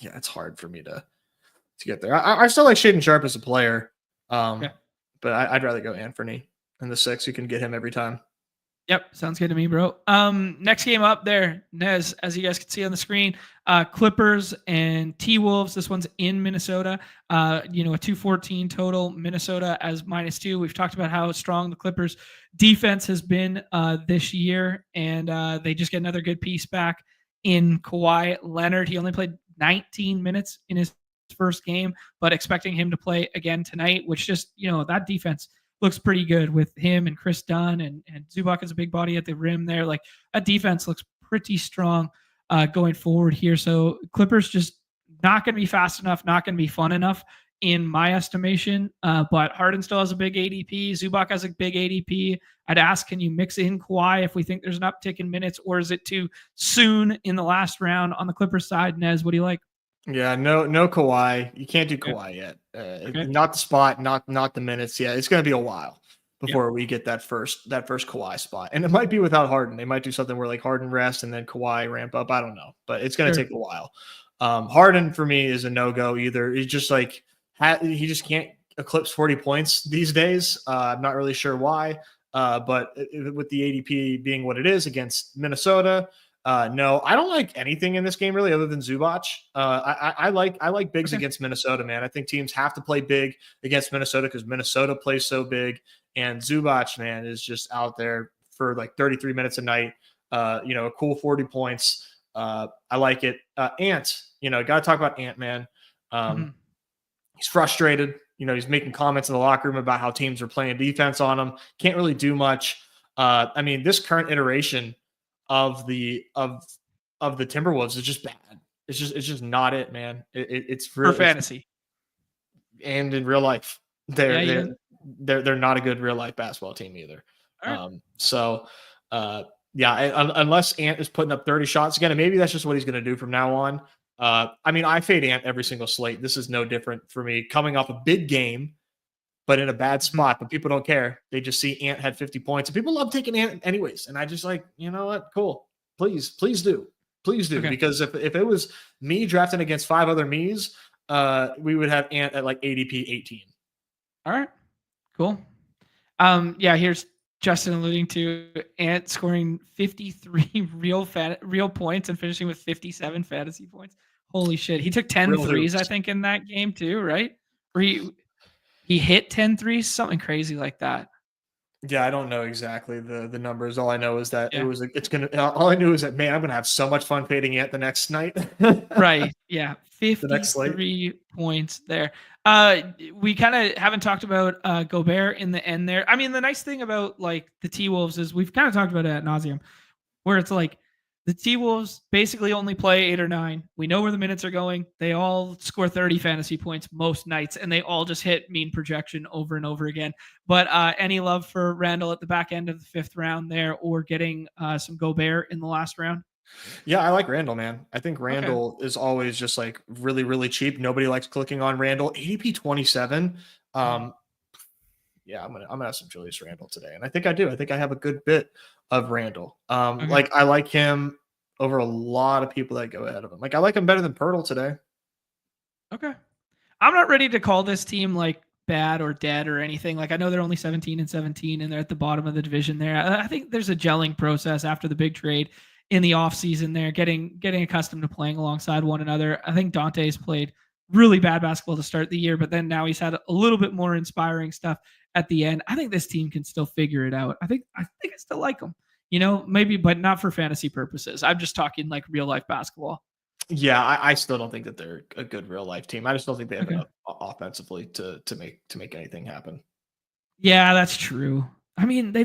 yeah, it's hard for me to get there. I still like Shaden Sharp as a player, Okay. but I'd rather go Anthony in the 6. You can get him every time. Yep, sounds good to me, bro. Next game up there, Nez, as you guys can see on the screen, Clippers and T-Wolves. This one's in Minnesota. A 214 total. Minnesota as -2. We've talked about how strong the Clippers defense has been this year, and they just get another good piece back in Kawhi Leonard. He only played 19 minutes in his first game, but expecting him to play again tonight, which just, that defense looks pretty good with him and Chris Dunn and Zubac is a big body at the rim there. Like that defense looks pretty strong going forward here. So Clippers just not going to be fast enough, not going to be fun enough in my estimation. But Harden still has a big ADP. Zubac has a big ADP. I'd ask, can you mix in Kawhi if we think there's an uptick in minutes, or is it too soon in the last round on the Clippers side? Nez, what do you like? Yeah, no Kawhi. You can't do Kawhi yet. Okay. Not the spot, not the minutes. Yeah, it's going to be a while before we get that first Kawhi spot, and it might be without Harden. They might do something where Harden rest and then Kawhi ramp up. I don't know, but it's going to take a while. Harden for me is a no go either. He's just he just can't eclipse 40 points these days. I'm not really sure why, but with the ADP being what it is against Minnesota. No, I don't like anything in this game really other than Zubac. I like bigs against Minnesota, man. I think teams have to play big against Minnesota because Minnesota plays so big. And Zubac, man, is just out there for 33 minutes a night. A cool 40 points. I like it. Ant, got to talk about Ant, man. He's frustrated. He's making comments in the locker room about how teams are playing defense on him. Can't really do much. This current iteration of the Timberwolves is just bad. It's just not it, man. It's for fantasy and in real life. They're not a good real life basketball team either. Right. Unless Ant is putting up 30 shots again, and maybe that's just what he's going to do from now on. I fade Ant every single slate. This is no different for me. Coming off a big game, but in a bad spot, but people don't care. They just see Ant had 50 points, and people love taking Ant anyways. And I just you know what? Cool. Please do. Please do, because if it was me drafting against 5 other me's, we would have Ant at like ADP 18. All right, cool. Here's Justin alluding to Ant scoring 53 real points and finishing with 57 fantasy points. Holy shit. He took 10 threes, I think, in that game too, right? Or he hit 10 threes, something crazy like that. Yeah, I don't know exactly the numbers. All I know is that all I knew is that, man, I'm gonna have so much fun fading Ant the next night. Right. Yeah. 53 points there. We kind of haven't talked about Gobert in the end there. I mean, the nice thing about like the T-Wolves is we've kind of talked about it ad nauseum, where it's like the T-Wolves basically only play 8 or 9. We know where the minutes are going. They all score 30 fantasy points most nights, and they all just hit mean projection over and over again. But any love for Randall at the back end of the 5th round there, or getting some Gobert in the last round? Yeah, I like Randall, man. I think Randall is always just like really, really cheap. Nobody likes clicking on Randall. ADP 27. Yeah, I'm gonna have some Julius Randall today, and I think I do. I think I have a good bit of Randall. Like I like him over a lot of people that go ahead of him. Like I like him better than Pirtle today. Okay, I'm not ready to call this team like bad or dead or anything. Like I know they're only 17-17 and they're at the bottom of the division there. I think there's a gelling process after the big trade in the offseason there, getting accustomed to playing alongside one another. I think Dante's played really bad basketball to start the year, but then now he's had a little bit more inspiring stuff at the end. I think this team can still figure it out. I think I still like them, maybe, but not for fantasy purposes. I'm just talking like real life basketball. Yeah, I still don't think that they're a good real life team. I just don't think they have enough offensively to make anything happen. Yeah, that's true. I mean, they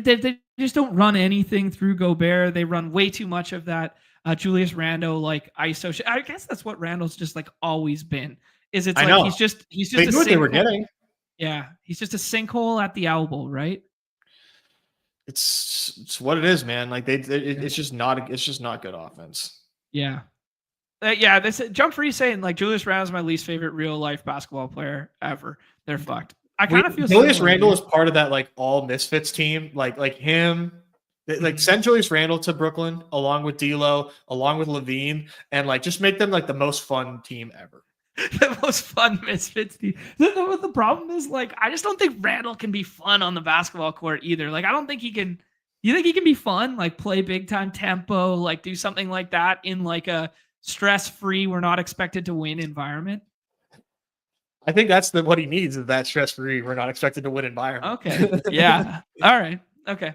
just don't run anything through Gobert. They run way too much of that Julius Randle like ISO. I guess that's what Randle's just like always been. He's just they knew what they were getting. Yeah, he's just a sinkhole at the elbow, right? It's what it is, man. Like it's just not good offense. Yeah. This Jump Free saying like Julius Randle is my least favorite real life basketball player ever. They're fucked. I kind of feel Julius Randle is part of that like all misfits team. Like him, like send Julius Randle to Brooklyn along with D'Lo, along with Levine, and like just make them like the most fun team ever. The most fun misfits team. The problem is like I just don't think Randle can be fun on the basketball court either. Like I don't think he can. You think he can be fun? Like play big time tempo, like do something like that in like a stress-free, we're not expected to win environment? I think that's what he needs, is that stress-free, we're not expected to win environment. Okay. Yeah. All right. Okay.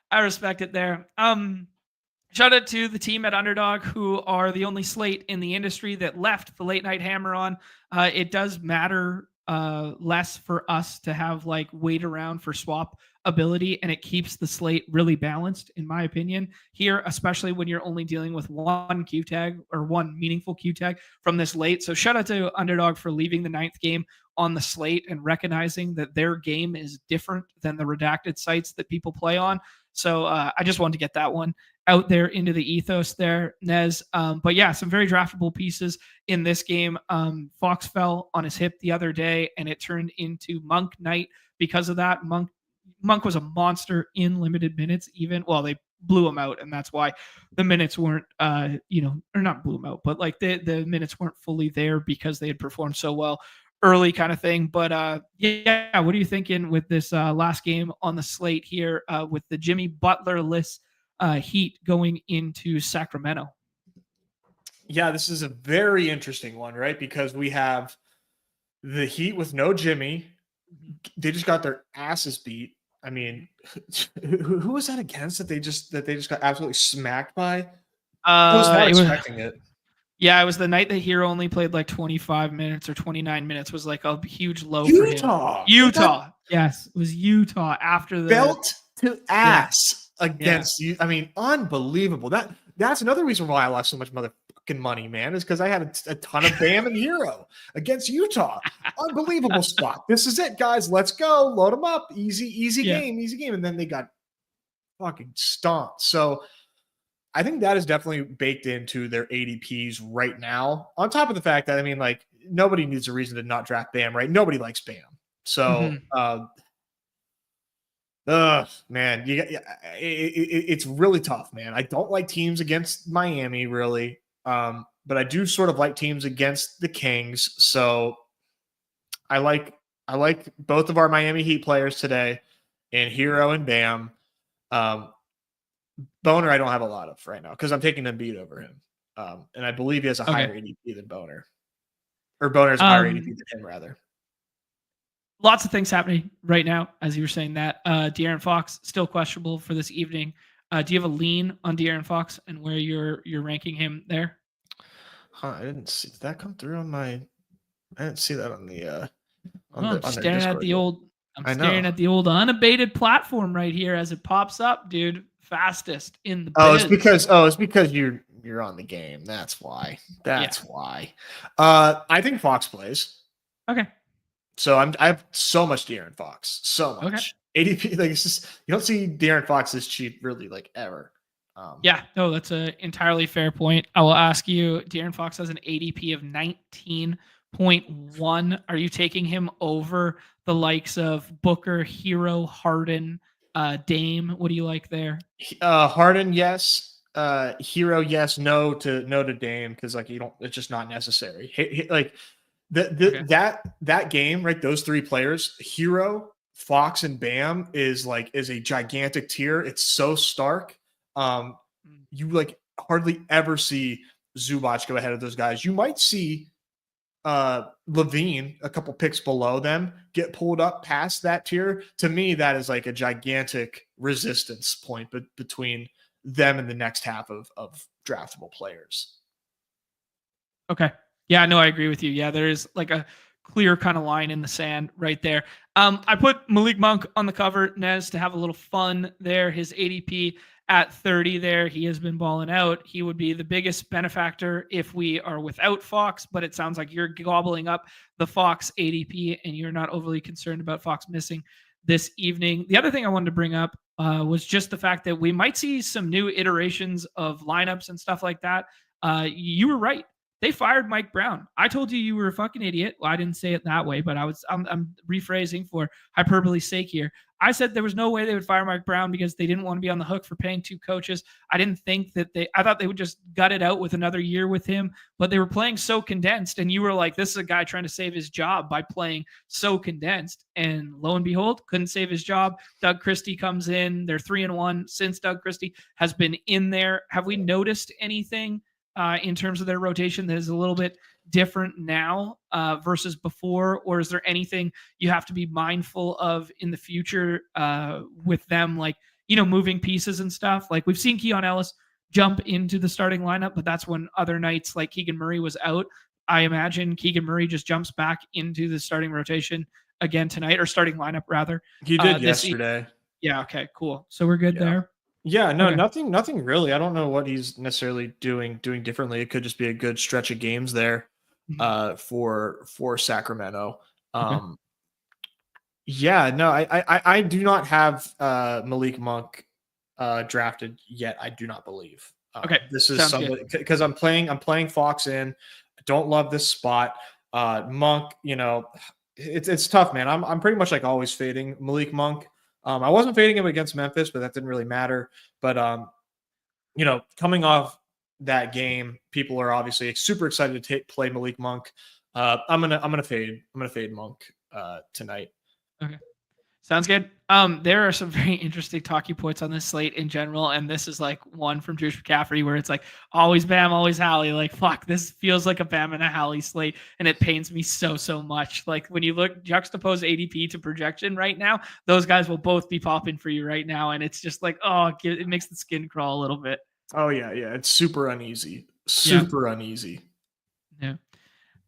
I respect it there. Shout out to the team at Underdog, who are the only slate in the industry that left the late night hammer on. It does matter less for us to have like wait around for swap ability, and it keeps the slate really balanced, in my opinion, here, especially when you're only dealing with one Q tag or one meaningful Q tag from this late. So shout out to Underdog for leaving the 9th game on the slate and recognizing that their game is different than the redacted sites that people play on. So I just wanted to get that one out there into the ethos there, Nez. But yeah, some very draftable pieces in this game. Fox fell on his hip the other day, and it turned into Monk night because of that. Monk was a monster in limited minutes, even. Well, they blew him out, and that's why the minutes weren't, or not blew him out, but like the minutes weren't fully there because they had performed so well early, kind of thing. But yeah, what are you thinking with this last game on the slate here with the Jimmy Butler-less Heat going into Sacramento? Yeah, this is a very interesting one, right? Because we have the Heat with no Jimmy. They just got their asses beat. I mean, who was that against that they just got absolutely smacked by? I was not expecting it. Yeah, it was the night that Hero only played like 25 minutes or 29 minutes. Was like a huge low Utah. For him. Utah. Yes, it was Utah after the belt to ass against you. I mean, unbelievable. That's another reason why I lost so much motherfucking money, man, is because I had a ton of Bam and Hero against Utah. Unbelievable spot. This is it, guys. Let's go. Load them up. Easy game. And then they got fucking stomped. So I think that is definitely baked into their ADPs right now. On top of the fact that, I mean, like, nobody needs a reason to not draft Bam, right? Nobody likes Bam. So Man, it's really tough, man. I don't like teams against Miami, really, but I do sort of like teams against the Kings. So I like both of our Miami Heat players today, and Hero and Bam. Um, Boner, I don't have a lot of right now because I'm taking Embiid over him, and I believe he has a higher ADP than Boner, or Boner has a higher ADP than him, rather. Lots of things happening right now, as you were saying that. De'Aaron Fox still questionable for this evening. Do you have a lean on De'Aaron Fox and where you're ranking him there? Huh, I didn't see. Did that come through on my? I didn't see that on the Well, I'm on their staring at Discord. the old. I'm I staring know. at the old unabated platform right here as it pops up, dude. Fastest in the biz. It's because you're on the game. That's why. That's why. I think Fox plays. Okay. So I have so much De'Aaron Fox. So much. Okay. ADP, like it's just you don't see De'Aaron Fox this cheap really like ever. Yeah, no, that's an entirely fair point. I will ask you, De'Aaron Fox has an ADP of 19.1. Are you taking him over the likes of Booker, Hero, Harden, Dame? What do you like there? Harden, yes. Hero, yes. No to Dame because like you don't. It's just not necessary. Like that game, right? Those three players, Hero, Fox, and Bam, is a gigantic tier. It's so stark. You like hardly ever see Zubac go ahead of those guys. You might see Levine a couple picks below them get pulled up past that tier. To me, that is like a gigantic resistance point between them and the next half of draftable players. Okay. Yeah, no, I agree with you. Yeah, there is like a clear kind of line in the sand right there. I put Malik Monk on the cover, Nez, to have a little fun there. His ADP at 30 there. He has been balling out. He would be the biggest benefactor if we are without Fox, but it sounds like you're gobbling up the Fox ADP and you're not overly concerned about Fox missing this evening. The other thing I wanted to bring up was just the fact that we might see some new iterations of lineups and stuff like that. You were right. They fired Mike Brown. I told you were a fucking idiot. Well, I didn't say it that way, but I'm rephrasing for hyperbole's sake here. I said there was no way they would fire Mike Brown because they didn't want to be on the hook for paying two coaches. I didn't think that I thought they would just gut it out with another year with him, but they were playing so condensed. And you were like, this is a guy trying to save his job by playing so condensed. And lo and behold, couldn't save his job. Doug Christie comes in. They're 3-1 since Doug Christie has been in there. Have we noticed anything in terms of their rotation that is a little bit different now versus before? Or is there anything you have to be mindful of in the future with them, like, moving pieces and stuff? Like we've seen Keon Ellis jump into the starting lineup, but that's when other nights like Keegan Murray was out. I imagine Keegan Murray just jumps back into the starting rotation again tonight, or starting lineup rather. He did yesterday. Yeah. Okay, cool. So we're good there. Yeah, no, okay. Nothing really. I don't know what he's necessarily doing differently. It could just be a good stretch of games there for Sacramento. Okay. Yeah, no, I do not have Malik Monk drafted yet. I do not believe. Okay, this is somebody because I'm playing Fox in. I don't love this spot. Monk, it's tough, man. I'm pretty much like always fading Malik Monk. I wasn't fading him against Memphis, but that didn't really matter. But coming off that game, people are obviously super excited to play Malik Monk. I'm gonna fade Monk tonight. Okay, sounds good. There are some very interesting talking points on this slate in general, and this is like one from Drew McCaffrey where it's like always Bam, always Hallie. Like fuck, this feels like a Bam and a Hallie slate, and it pains me so much. Like when you juxtapose ADP to projection right now, those guys will both be popping for you right now, and it's just like it makes the skin crawl a little bit. Oh yeah, it's super uneasy, uneasy. Yeah.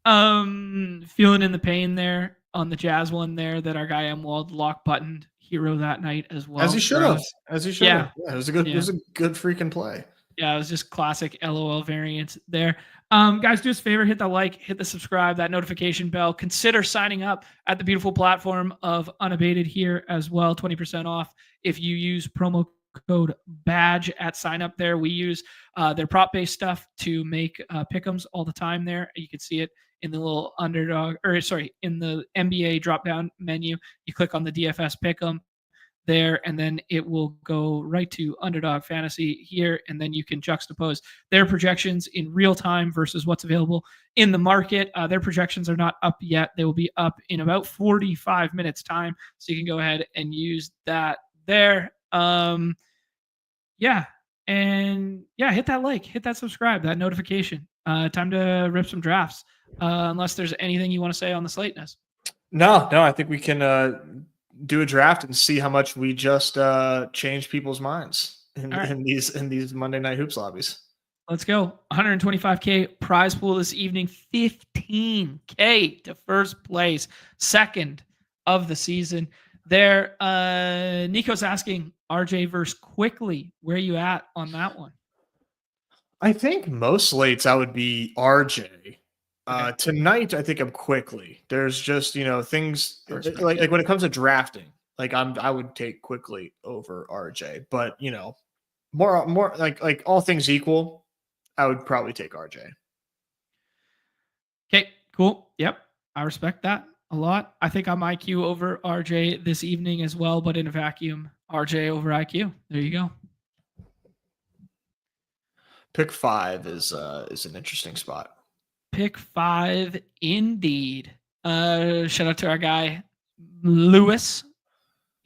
Feeling in the pain there on the Jazz one there that our guy Emwald lock buttoned Hero that night as well. As he should have. Yeah, it was a good freaking play. Yeah, it was just classic LOL variant there. Guys, do us a favor, hit the like, hit the subscribe, that notification bell. Consider signing up at the beautiful platform of Unabated here as well. 20% off if you use promo code badge at sign up there. We use their prop based stuff to make pick'ems all the time there. You can see it in the little in the NBA drop down menu. You click on the DFS pick'em. there, and then it will go right to Underdog Fantasy here, and then you can juxtapose their projections in real time versus what's available in the market. Their projections are not up yet. They will be up in about 45 minutes time, so you can go ahead and use that there. Yeah, and yeah, hit that like, hit that subscribe, that notification. Time to rip some drafts. Unless there's anything you want to say on the slate, Ness. No, I think we can do a draft and see how much we just changed people's minds in these Monday Night Hoops lobbies. Let's go. 125K prize pool this evening. 15K to first place, second of the season. There, Nico's asking RJ versus Quickly. Where are you at on that one? I think most slates I would be RJ. Okay. Tonight, I think I'm Quickly. There's just things like when it comes to drafting, like I would take Quickly over RJ, but more like all things equal, I would probably take RJ. Okay, cool. Yep, I respect that a lot. I think I'm IQ over RJ this evening as well, but in a vacuum, RJ over IQ. There you go. Pick 5 is an interesting spot. Pick 5, indeed. Shout out to our guy Lewis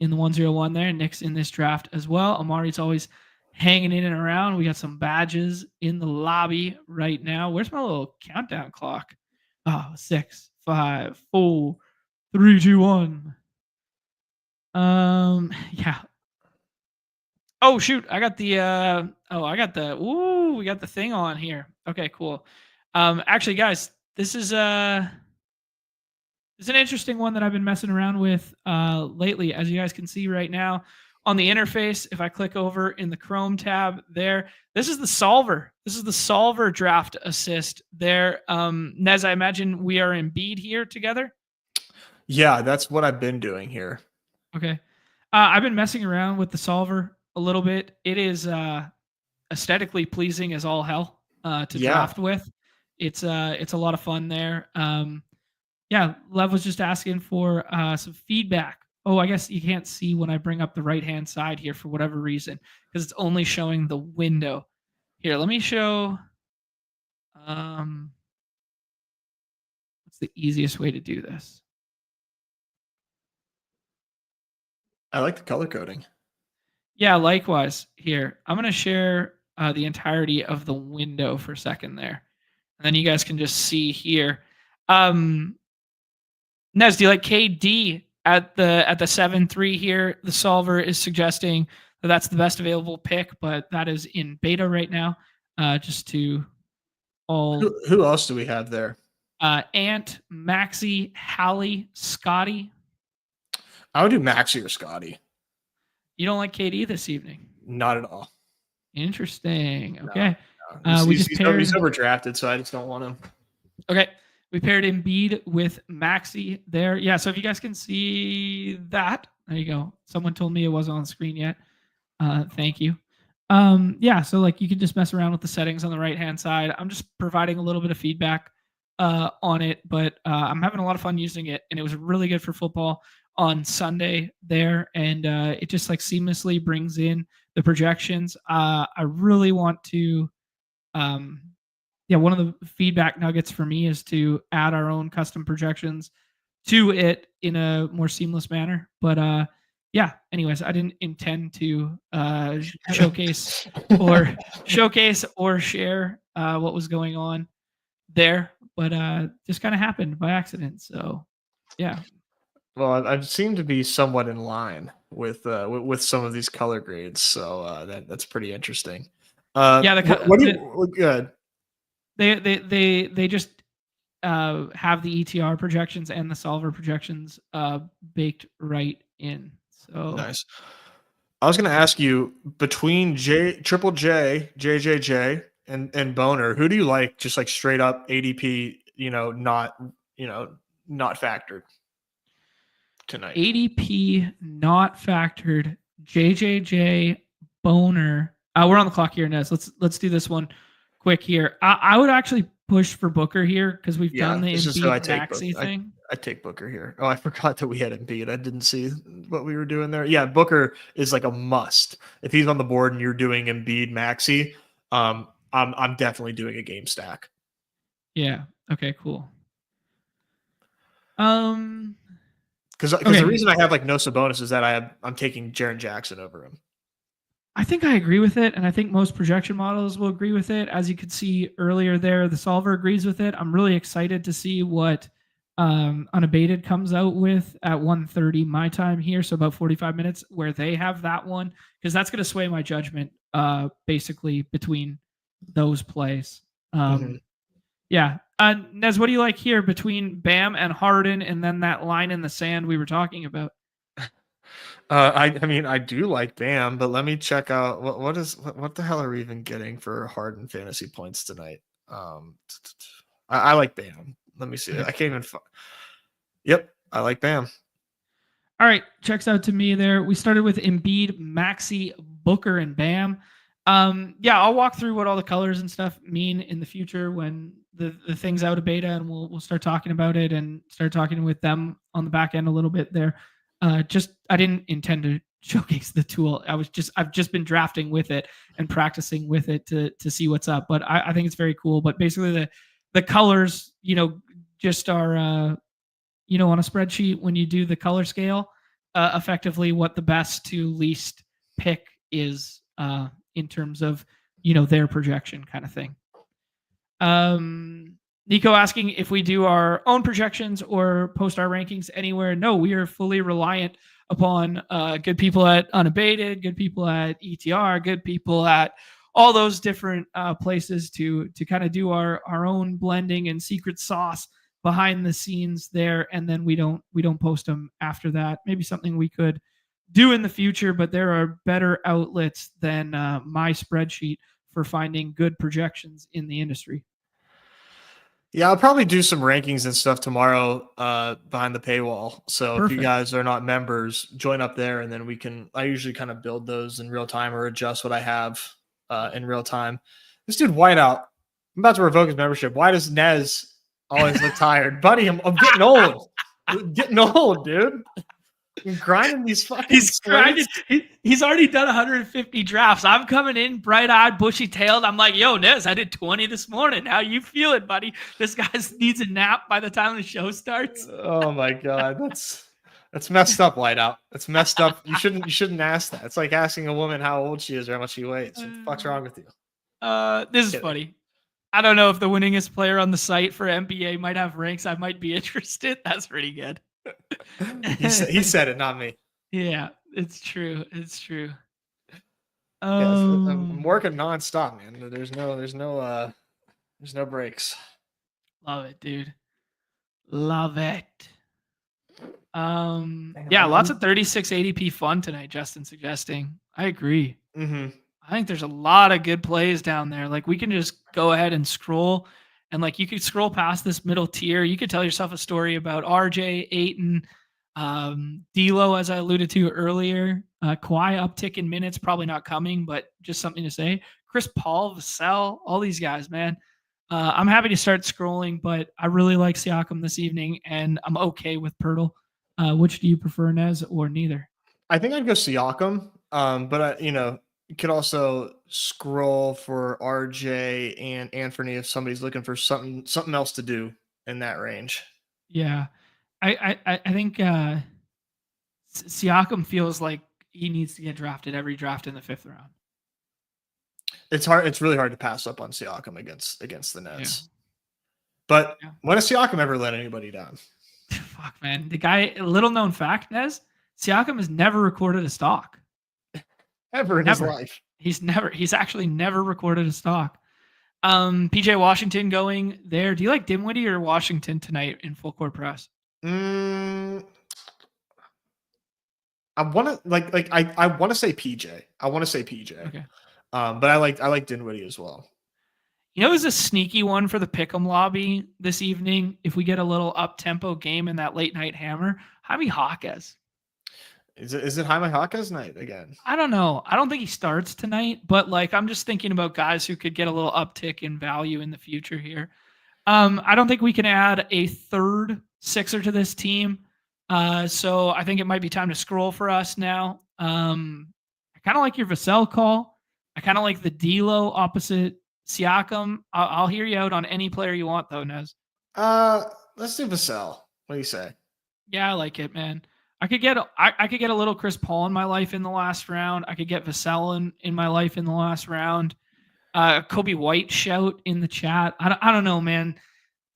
in the 101 there. Nick's in this draft as well. Amari's always hanging in and around. We got some badges in the lobby right now. Where's my little countdown clock? Oh, 6, 5, 4, 3, 2, 1. Yeah. Oh shoot, I got the we got the thing on here. Okay, cool. Actually guys, this is an interesting one that I've been messing around with lately. As you guys can see right now on the interface, if I click over in the Chrome tab there, this is the solver. This is the solver draft assist there. Nez, I imagine we are in Embiid here together. Yeah, that's what I've been doing here. Okay. I've been messing around with the solver a little bit. It is aesthetically pleasing as all hell to draft with. It's a lot of fun there. Yeah, Lev was just asking for some feedback. Oh, I guess you can't see when I bring up the right-hand side here for whatever reason, because it's only showing the window. Here, let me show. What's the easiest way to do this? I like the color coding. Yeah, likewise. Here, I'm going to share the entirety of the window for a second there. And then you guys can just see here. Nez, do you like KD at the 7-3 here? The solver is suggesting that that's the best available pick, but that is in beta right now. Just to all. Who else do we have there? Ant, Maxi, Hallie, Scotty. I would do Maxi or Scotty. You don't like KD this evening? Not at all. Interesting. Okay. No. He's overdrafted, so I just don't want him. Okay. We paired Embiid with Maxi there. Yeah, so if you guys can see that, there you go. Someone told me it wasn't on the screen yet. Thank you. Yeah, so like you can just mess around with the settings on the right-hand side. I'm just providing a little bit of feedback on it, but I'm having a lot of fun using it, and it was really good for football on Sunday there, and it just like seamlessly brings in the projections. I really want to one of the feedback nuggets for me is to add our own custom projections to it in a more seamless manner. But anyways, I didn't intend to showcase or share what was going on there, but just kind of happened by accident. So yeah. Well, I've seemed to be somewhat in line with some of these color grades, so that's pretty interesting. Good. They just have the ETR projections and the solver projections baked right in. So nice. I was going to ask you, between Triple J, JJJ, and Boner, who do you like? Just like straight up ADP, not factored tonight. ADP not factored. JJJ, Boner. We're on the clock here, Nez. Let's do this one quick here. I would actually push for Booker here because we've done the Embiid Maxi thing. I'd take Booker here. Oh, I forgot that we had Embiid. I didn't see what we were doing there. Yeah, Booker is like a must. If he's on the board and you're doing Embiid Maxi, I'm definitely doing a game stack. Yeah. Okay, cool. Because the reason I have like no Sabonis is that I'm taking Jaren Jackson over him. I think I agree with it, and I think most projection models will agree with it. As you could see earlier there, the solver agrees with it. I'm really excited to see what Unabated comes out with at 1:30 my time here, so about 45 minutes, where they have that one, because that's going to sway my judgment basically between those plays. Yeah. Nez, what do you like here between Bam and Harden, and then that line in the sand we were talking about? I mean, I do like Bam, but let me check out what the hell are we even getting for Harden fantasy points tonight? I like Bam. Let me see. Okay. I can't even. Yep, I like Bam. All right, checks out to me there. We started with Embiid, Maxi, Booker, and Bam. Yeah, I'll walk through what all the colors and stuff mean in the future when the thing's out of beta, and we'll start talking about it and start talking with them on the back end a little bit there. I didn't intend to showcase the tool. I've just been drafting with it and practicing with it to see what's up. But I think it's very cool. But basically the colors, just are on a spreadsheet when you do the color scale, effectively what the best to least pick is in terms of their projection kind of thing. Nico asking if we do our own projections or post our rankings anywhere. No, we are fully reliant upon good people at Unabated, good people at ETR, good people at all those different places to kind of do our own blending and secret sauce behind the scenes there, and then we don't post them after that. Maybe something we could do in the future, but there are better outlets than my spreadsheet for finding good projections in the industry. Yeah, I'll probably do some rankings and stuff tomorrow behind the paywall. So Perfect. If you guys are not members, join up there, and then I usually kind of build those in real time or adjust what I have in real time. This dude Whiteout, I'm about to revoke his membership. Why does Nez always look tired? Buddy, I'm getting old. I'm getting old, dude. I'm grinding these fucking He's grinding. He's already done 150 drafts. I'm coming in bright-eyed, bushy-tailed. I'm like, yo, Nez, I did 20 this morning. How you feeling, buddy? This guy needs a nap by the time the show starts. Oh my god, that's messed up, Whiteout. That's messed up. You shouldn't ask that. It's like asking a woman how old she is or how much she weighs. What the fuck's wrong with you? This is funny. I don't know if the winningest player on the site for NBA might have ranks. I might be interested. That's pretty good. He said it, not me. Yeah, it's true. It's true. I'm working nonstop, man. There's no breaks. Love it, dude. Love it. Yeah, lots of 36 ADP fun tonight, Justin suggesting. I agree. Mm-hmm. I think there's a lot of good plays down there. Like we can just go ahead and scroll, and like you could scroll past this middle tier. You could tell yourself a story about RJ, Ayton, D'Lo, as I alluded to earlier. Kawhi uptick in minutes, probably not coming, but just something to say. Chris Paul, Vassell, all these guys, man. I'm happy to start scrolling, but I really like Siakam this evening, and I'm okay with Pirtle. Which do you prefer, Nez, or neither? I think I'd go Siakam, but you could also scroll for RJ and Anthony if somebody's looking for something else to do in that range. Yeah, I think Siakam feels like he needs to get drafted every draft in the 5th round. It's hard. It's really hard to pass up on Siakam against the Nets. Yeah. But when has Siakam ever let anybody down? Fuck, man. The guy, little known fact, Nez, Siakam has never recorded a stock. Ever in his life. He's actually never recorded a stock. PJ Washington going there. Do you like Dinwiddie or Washington tonight in full court press? I want to I want to say PJ. Okay. But I like Dinwiddie as well. Who's a sneaky one for the Pick'em lobby this evening? If we get a little up-tempo game in that late night hammer, Jaime Jaquez. Is it Jaime Jaquez night again? I don't know. I don't think he starts tonight, but I'm just thinking about guys who could get a little uptick in value in the future here. I don't think we can add a third sixer to this team. So I think it might be time to scroll for us now. I kind of like your Vassell call. I kind of like the D'Lo opposite Siakam. I'll hear you out on any player you want, though, Nez. Let's do Vassell. What do you say? Yeah, I like it, man. I could get a little Chris Paul in my life in the last round. I could get Vassell in my life in the last round. Kobe White shout in the chat. I don't know, man.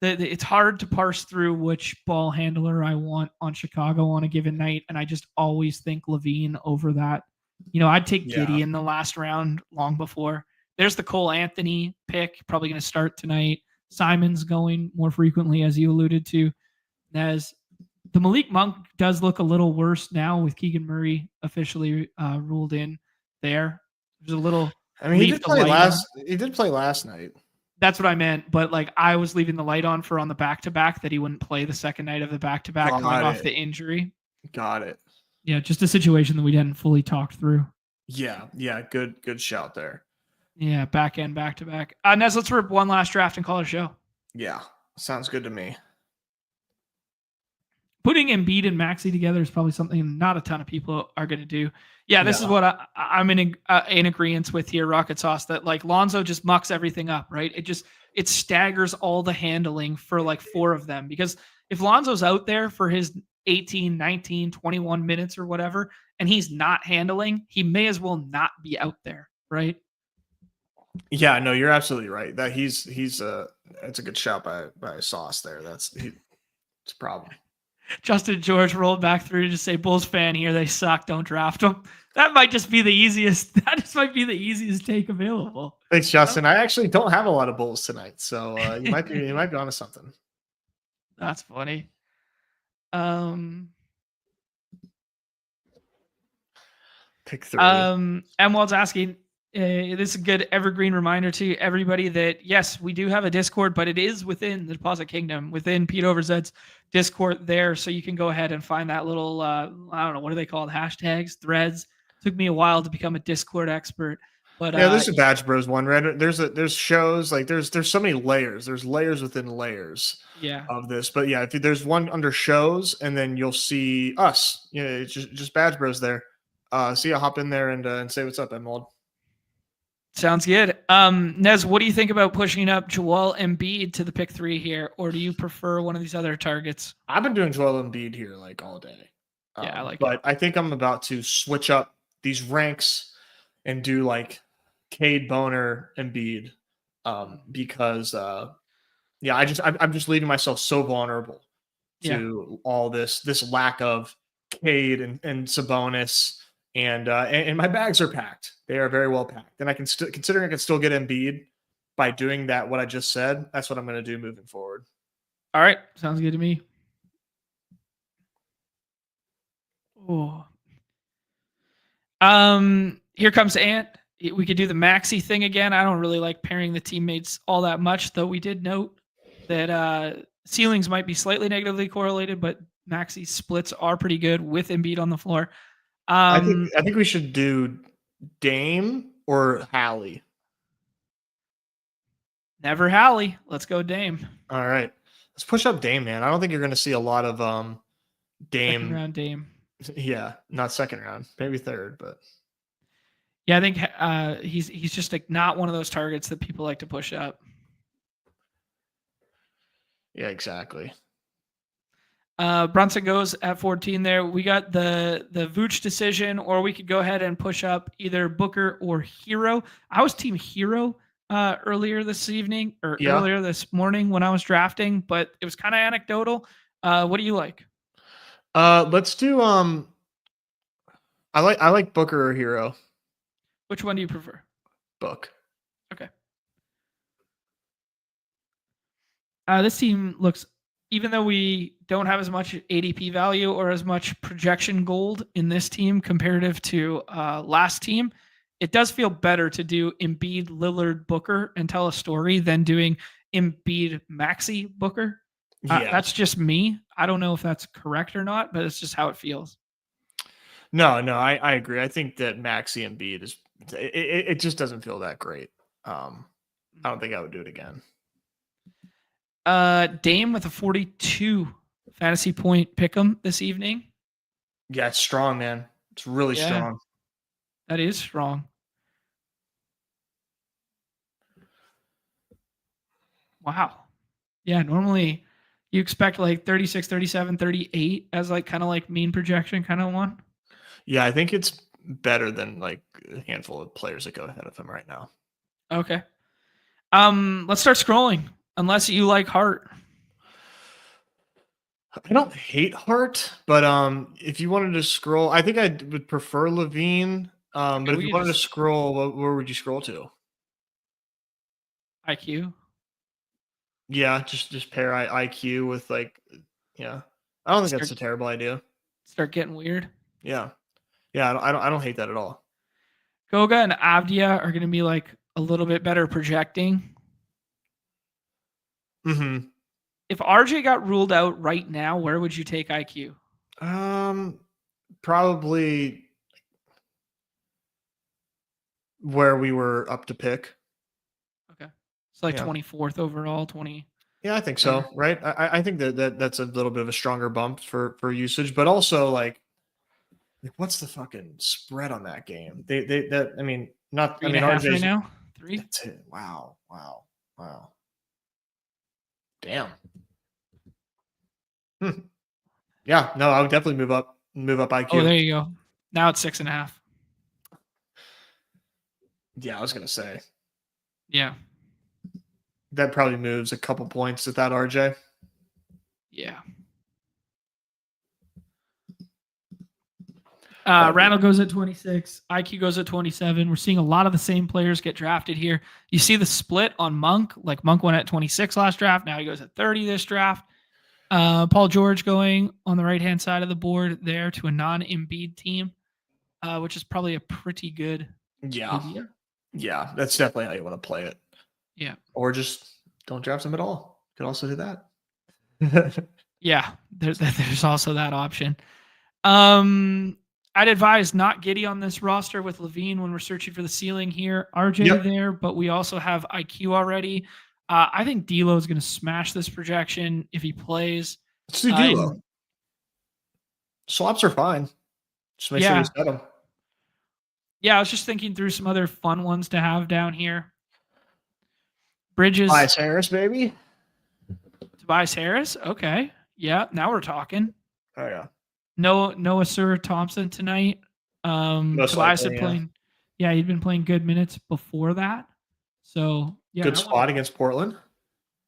It's hard to parse through which ball handler I want on Chicago on a given night, and I just always think Levine over that. I'd take Giddey in the last round long before. There's the Cole Anthony pick, probably going to start tonight. Simon's going more frequently, as you alluded to. As the Malik Monk does look a little worse now with Keegan Murray officially ruled in there. There's a little. I mean, he did play last night. That's what I meant. But I was leaving the light on the back-to-back that he wouldn't play the second night of the back-to-back coming off the injury. Got it. Yeah, just a situation that we hadn't fully talked through. Yeah. Good shout there. Yeah, back end back-to-back. Nez, let's rip one last draft and call it a show. Yeah, sounds good to me. Putting Embiid and Maxey together is probably something not a ton of people are going to do. Yeah, this is what I'm in agreement with here, Rocket Sauce, that Lonzo just mucks everything up, right? It staggers all the handling for 4 of them, because if Lonzo's out there for his 18, 19, 21 minutes or whatever, and he's not handling, he may as well not be out there, right? Yeah, no, you're absolutely right. That that's a good shout by Sauce there. It's a problem. Justin George rolled back through to say, Bulls fan here, they suck, don't draft them. That might just be the easiest. That just might be the easiest take available. Thanks, Justin. I actually don't have a lot of Bulls tonight, so you might be onto something. That's funny. Pick 3. Emwald's asking, this is a good evergreen reminder to everybody that, yes, we do have a Discord, but it is within the Deposit Kingdom, within Pete Overzed's Discord there. So you can go ahead and find that little, I don't know, what are they called? Hashtags, threads. Took me a while to become a Discord expert. But yeah, there's a Badge Bros one, right? There's shows, there's so many layers. There's layers within layers of this. But yeah, if there's one under shows, and then you'll see us. It's just Badge Bros there. So yeah, hop in there and say what's up, Emwald. Sounds good. Nez, what do you think about pushing up Joel Embiid to the pick 3 here, or do you prefer one of these other targets? I've been doing Joel Embiid here all day. Yeah, I like it. But I think I'm about to switch up these ranks and do Cade, Boner, Embiid, because I'm just leaving myself so vulnerable to all this lack of Cade and Sabonis. And my bags are packed. They are very well packed. And considering I can still get Embiid by doing what I just said, that's what I'm going to do moving forward. All right. Sounds good to me. Oh. Here comes Ant. We could do the Maxey thing again. I don't really like pairing the teammates all that much, though we did note that ceilings might be slightly negatively correlated, but Maxey's splits are pretty good with Embiid on the floor. I think we should do Dame or Hallie. Never Hallie. Let's go Dame. All right. Let's push up Dame, man. I don't think you're going to see a lot of Dame. Second round Dame. Yeah, not second round. Maybe third, but. Yeah, I think he's just not one of those targets that people like to push up. Yeah, exactly. Brunson goes at 14 there. We got the Vooch decision, or we could go ahead and push up either Booker or Hero. I was team Hero earlier this evening or earlier this morning when I was drafting, but it was kind of anecdotal. What do you like? Let's do I like Booker or Hero. Which one do you prefer? Book. Okay. This team looks, even though we don't have as much ADP value or as much projection gold in this team comparative to last team, it does feel better to do Embiid, Lillard, Booker and tell a story than doing Embiid, Maxey, Booker. That's just me. I don't know if that's correct or not, but it's just how it feels. No, I agree. I think that Maxey Embiid it just doesn't feel that great. I don't think I would do it again. Dame with a 42 fantasy point pick'em this evening. Yeah, it's strong, man. It's really strong. That is strong. Wow. Yeah, normally you expect like 36, 37, 38 as like kind of like mean projection kind of one. Yeah, I think it's better than like a handful of players that go ahead of him right now. Okay. Let's start scrolling. Unless you like Hart. I don't hate Hart, but if you wanted to scroll, I think I would prefer Levine. Okay, But if we you can wanted to just scroll, where would you scroll to? IQ. Yeah, just pair IQ with like, yeah. I don't think that's a terrible idea. Start getting weird. Yeah, yeah. I don't hate that at all. Goga and Avdia are going to be like a little bit better projecting. Mm-hmm. If RJ got ruled out right now, where would you take IQ? Probably where we were up to pick. Okay. It's like 24th overall, 20. Yeah, I think so. Right. I think that's a little bit of a stronger bump for usage, but also like what's the fucking spread on that game? I mean, not, I mean, RJ's right now. 3. That's it. Wow. Damn. Yeah, no, I would definitely move up IQ. Oh, there you go. Now it's 6.5. Yeah, I was gonna say. Yeah. That probably moves a couple points without RJ. Yeah. Randall goes at 26. IQ goes at 27. We're seeing a lot of the same players get drafted here. You see the split on Monk. Like Monk went at 26 last draft. Now he goes at 30 this draft. Paul George going on the right-hand side of the board there to a non-Embiid team, which is probably a pretty good idea. Yeah, that's definitely how you want to play it. Yeah. Or just don't draft him at all. You could also do that. Yeah, there's also that option. I'd advise not Giddy on this roster with Levine when we're searching for the ceiling here. RJ there, but we also have IQ already. I think D'Lo is going to smash this projection if he plays. Let's do D'Lo. Swaps are fine. Just make sure you set them. Yeah, I was just thinking through some other fun ones to have down here. Bridges. Tobias Harris, baby. Tobias Harris. Okay. Yeah, now we're talking. Oh yeah. Noah Sir Thompson tonight. Tobias had playing. Yeah, he'd been playing good minutes before that. So yeah, good spot against Portland.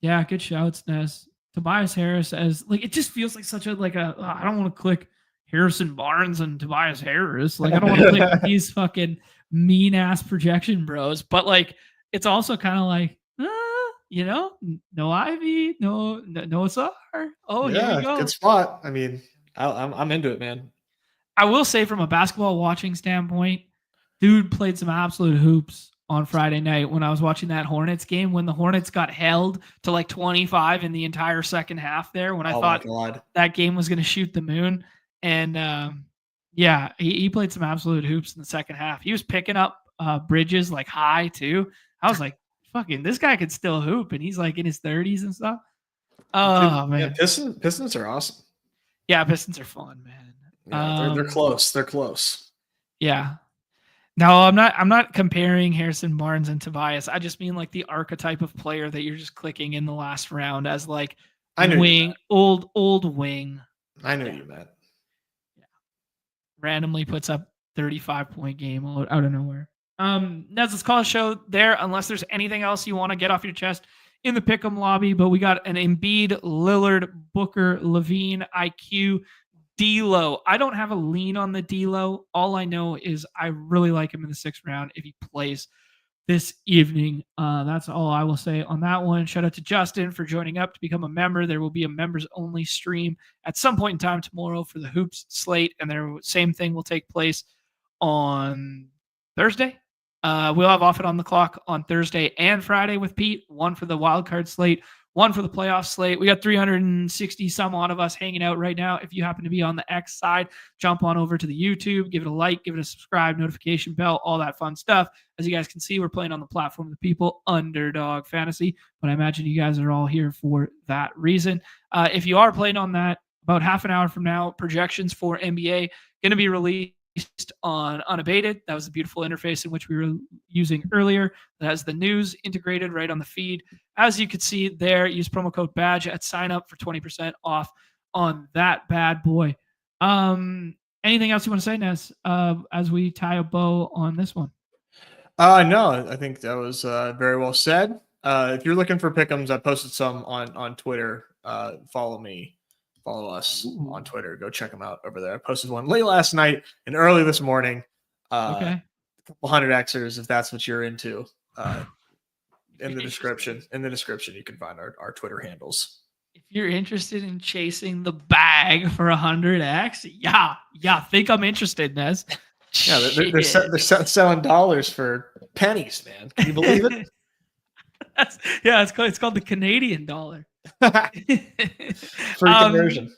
Yeah, good shouts, Nez. Tobias Harris as like it just feels like such a I don't want to click Harrison Barnes and Tobias Harris. Like I don't want to click these fucking mean ass projection bros. But like it's also kind of like no Ivy, no Sar. Oh, yeah, here we go. Good spot. I mean, I'm into it, man. I will say from a basketball watching standpoint, dude played some absolute hoops on Friday night when I was watching that Hornets game when the Hornets got held to like 25 in the entire second half there when I thought that game was going to shoot the moon. And yeah, he played some absolute hoops in the second half. He was picking up Bridges like high too. I was like, fucking, this guy could still hoop, and he's like in his 30s and stuff. Oh, dude, man. Yeah, Pistons are awesome. Yeah, Pistons are fun, man. Yeah, they're close. They're close. Yeah. No, I'm not comparing Harrison Barnes and Tobias. I just mean like the archetype of player that you're just clicking in the last round as like wing, old wing. I know you meant. Yeah. Randomly puts up 35-point game out of nowhere. Nez, let's call a show there unless there's anything else you want to get off your chest in the pick'em lobby. But we got an Embiid, Lillard, Booker, Levine, IQ, D'Lo. I don't have a lean on the D'Lo. All I know is I really like him in the 6th round if he plays this evening. That's all I will say on that one. Shout out to Justin for joining up to become a member. There will be a members only stream at some point in time tomorrow for the Hoops slate, and the same thing will take place on Thursday. We'll have Off It on the Clock on Thursday and Friday with Pete, one for the wildcard slate, one for the playoff slate. We got 360 some odd of us hanging out right now. If you happen to be on the X side, jump on over to the YouTube, give it a like, give it a subscribe, notification bell, all that fun stuff. As you guys can see, we're playing on the platform of the people, Underdog Fantasy, but I imagine you guys are all here for that reason. If you are playing on that about half an hour from now, projections for NBA going to be released on Unabated. That was the beautiful interface in which we were using earlier. That has the news integrated right on the feed. As you can see there, use promo code BADGE at sign up for 20% off on that bad boy. Anything else you want to say, Nez, as we tie a bow on this one? No, I think that was very well said. If you're looking for pick'ems, I posted some on Twitter. Follow me, follow us on Twitter. Go check them out over there. I posted one late last night and early this morning. Okay. A couple hundred Xers if that's what you're into. In the description, you can find our Twitter handles. If you're interested in chasing the bag for 100x, yeah, think I'm interested, Nez. Yeah, they're selling dollars for pennies, man. Can you believe it? It's called the Canadian dollar. Free conversion.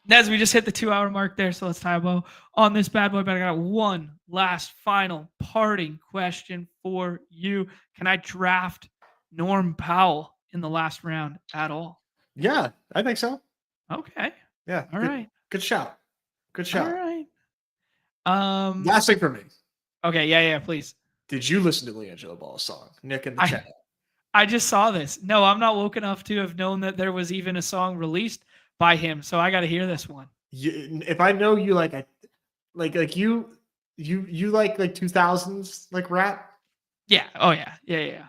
Nez, we just hit the 2-hour mark there, so let's tie a bow on this bad boy. But I got one last final parting question for you. Can I draft Norm Powell in the last round at all? Yeah, I think so. Okay. Yeah. All right. Good shout. Good shout. All right. Last thing for me. Okay. Yeah. Please. Did you listen to LiAngelo Ball's song? Nick in the chat. I just saw this. No, I'm not woke enough to have known that there was even a song released by him. So I got to hear this one. If I know you like you like 2000s like rap. Yeah. Oh yeah.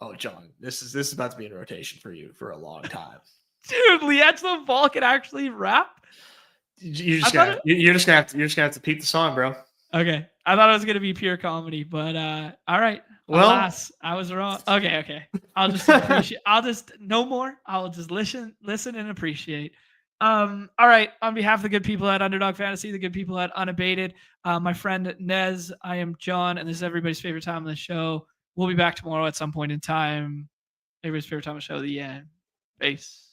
Oh, John, this is about to be in rotation for you for a long time. Dude, LiAngelo Ball can actually rap. You're just gonna have to peep the song, bro. Okay, I thought it was gonna be pure comedy, but all right. Well, alas, I was wrong. Okay. I'll just appreciate. I'll just no more. I'll just listen and appreciate. All right. On behalf of the good people at Underdog Fantasy, the good people at Unabated, my friend Nez, I am John, and this is everybody's favorite time on the show. We'll be back tomorrow at some point in time. Everybody's favorite time of the show, the end. Peace.